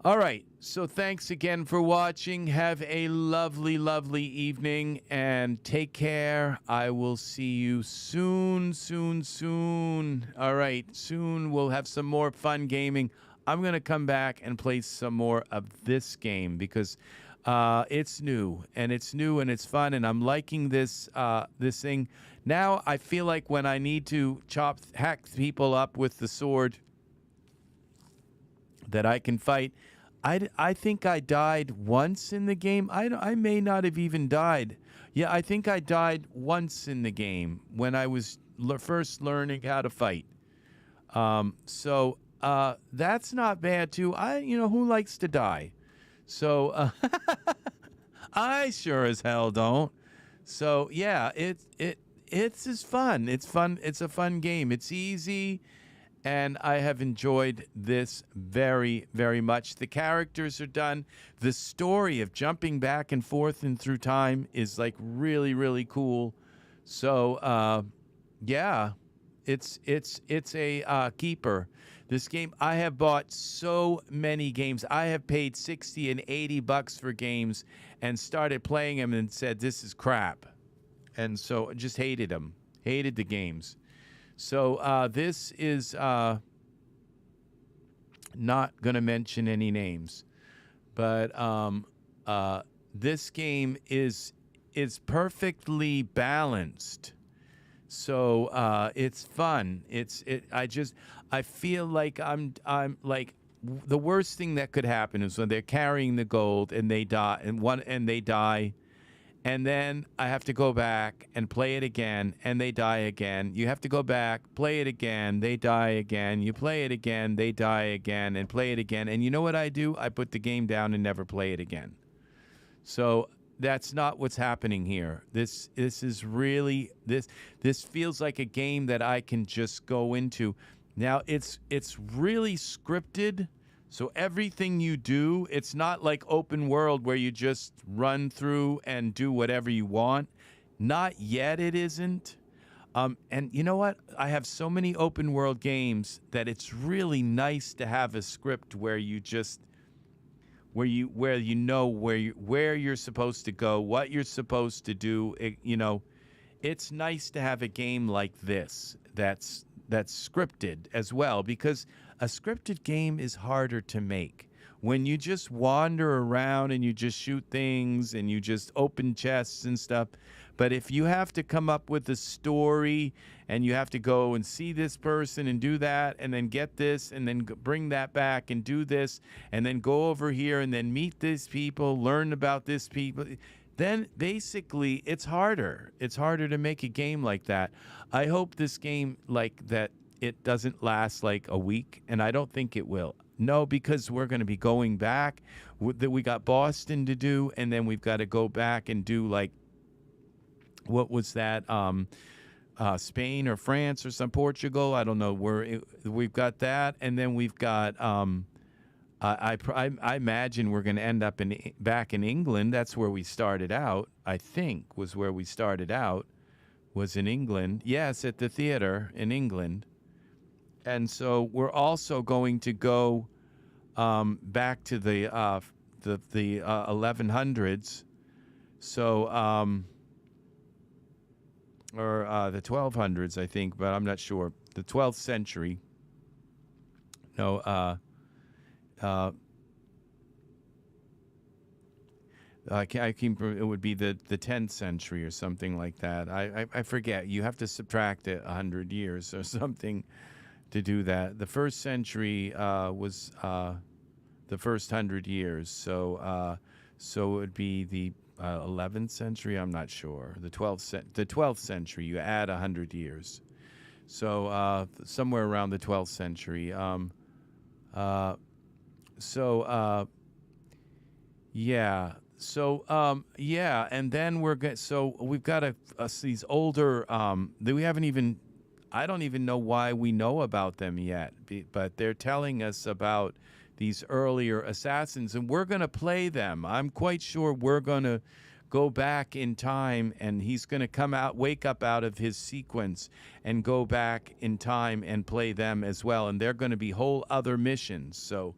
all right. So thanks again for watching. Have a lovely, lovely evening, and take care. I will see you soon. All right, soon we'll have some more fun gaming. I'm going to come back and play some more of this game because it's new and it's fun, and I'm liking this thing. Now I feel like when I need to hack people up with the sword that I can fight. I think I died once in the game. I may not have even died. Yeah, I think I died once in the game when I was first learning how to fight. So that's not bad too. Who likes to die? So I sure as hell don't. So yeah, it's just fun. It's fun. It's a fun game. It's easy. And I have enjoyed this very, very much. The characters are done. The story of jumping back and forth and through time is like really, really cool. So, yeah, it's a keeper. This game, I have bought so many games. I have paid $60 and $80 for games and started playing them and said, this is crap. And so I just hated them, hated the games. So this is not going to mention any names, but this game is perfectly balanced. So it's fun. I feel like I'm like the worst thing that could happen is when they're carrying the gold and they die and they die. And then I have to go back and play it again, and they die again. You have to go back, play it again, they die again. You play it again, they die again, and play it again. And you know what I do? I put the game down and never play it again. So that's not what's happening here. This is really this feels like a game that I can just go into. Now it's really scripted. So everything you do, it's not like open world where you just run through and do whatever you want. Not yet, it isn't. And you know what? I have so many open world games that it's really nice to have a script where you just, where you know where you're supposed to go, what you're supposed to do. It's nice to have a game like this that's scripted as well, because a scripted game is harder to make. When you just wander around and you just shoot things and you just open chests and stuff. But if you have to come up with a story and you have to go and see this person and do that and then get this and then bring that back and do this and then go over here and then meet these people, learn about this people, then basically it's harder. It's harder to make a game like that. I hope this game like that, it doesn't last like a week, and I don't think it will. No, because we're going to be going back. We got Boston to do, and then we've got to go back and do like, what was that? Spain or France or some Portugal? I don't know. We've got that, and then we've got. I imagine we're going to end up back in England. That's where we started out. I think was where we started out. Was in England. Yes, at the theater in England. And so we're also going to go back to the 1100s, so or the 1200s, I think, but I'm not sure. The 12th century. No, I can, it would be the 10th century or something like that. I forget. You have to subtract 100 years or something to do that. The first century was the first 100 years. So it would be the 11th century. I'm not sure. The 12th century. You add 100 years. So somewhere around the 12th century. Yeah. So yeah, and then we've got these older that we haven't even. I don't even know why we know about them yet, but they're telling us about these earlier assassins, and we're going to play them. I'm quite sure we're going to go back in time, and he's going to wake up out of his sequence and go back in time and play them as well, and they're going to be whole other missions. So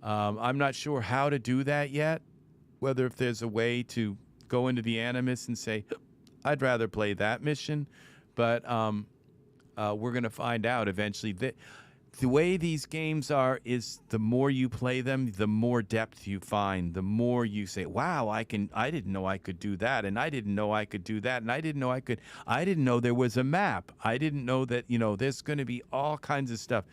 I'm not sure how to do that yet. Whether if there's a way to go into the Animus and say, I'd rather play that mission, but we're going to find out eventually. The way these games are is the more you play them, the more depth you find. The more you say, wow, I didn't know I could do that, and I didn't know I could do that, and I didn't know there was a map. I didn't know that, there's going to be all kinds of stuff.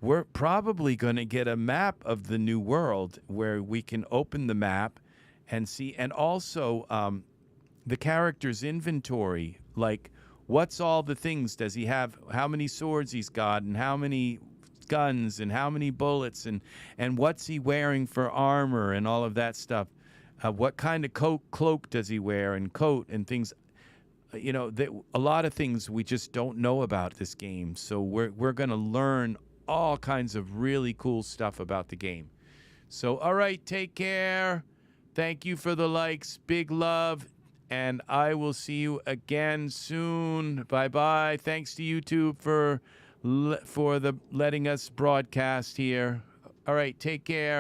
We're probably going to get a map of the new world where we can open the map and see, and also the character's inventory, like what's all the things does he have, how many swords he's got, and how many guns, and how many bullets, and what's he wearing for armor, and all of that stuff. What kind of cloak does he wear, and coat, and things. A lot of things we just don't know about this game. So we're going to learn all kinds of really cool stuff about the game. So, all right, take care. Thank you for the likes. Big love. And I will see you again soon. Bye-bye. Thanks to YouTube for letting us broadcast here. All right, take care.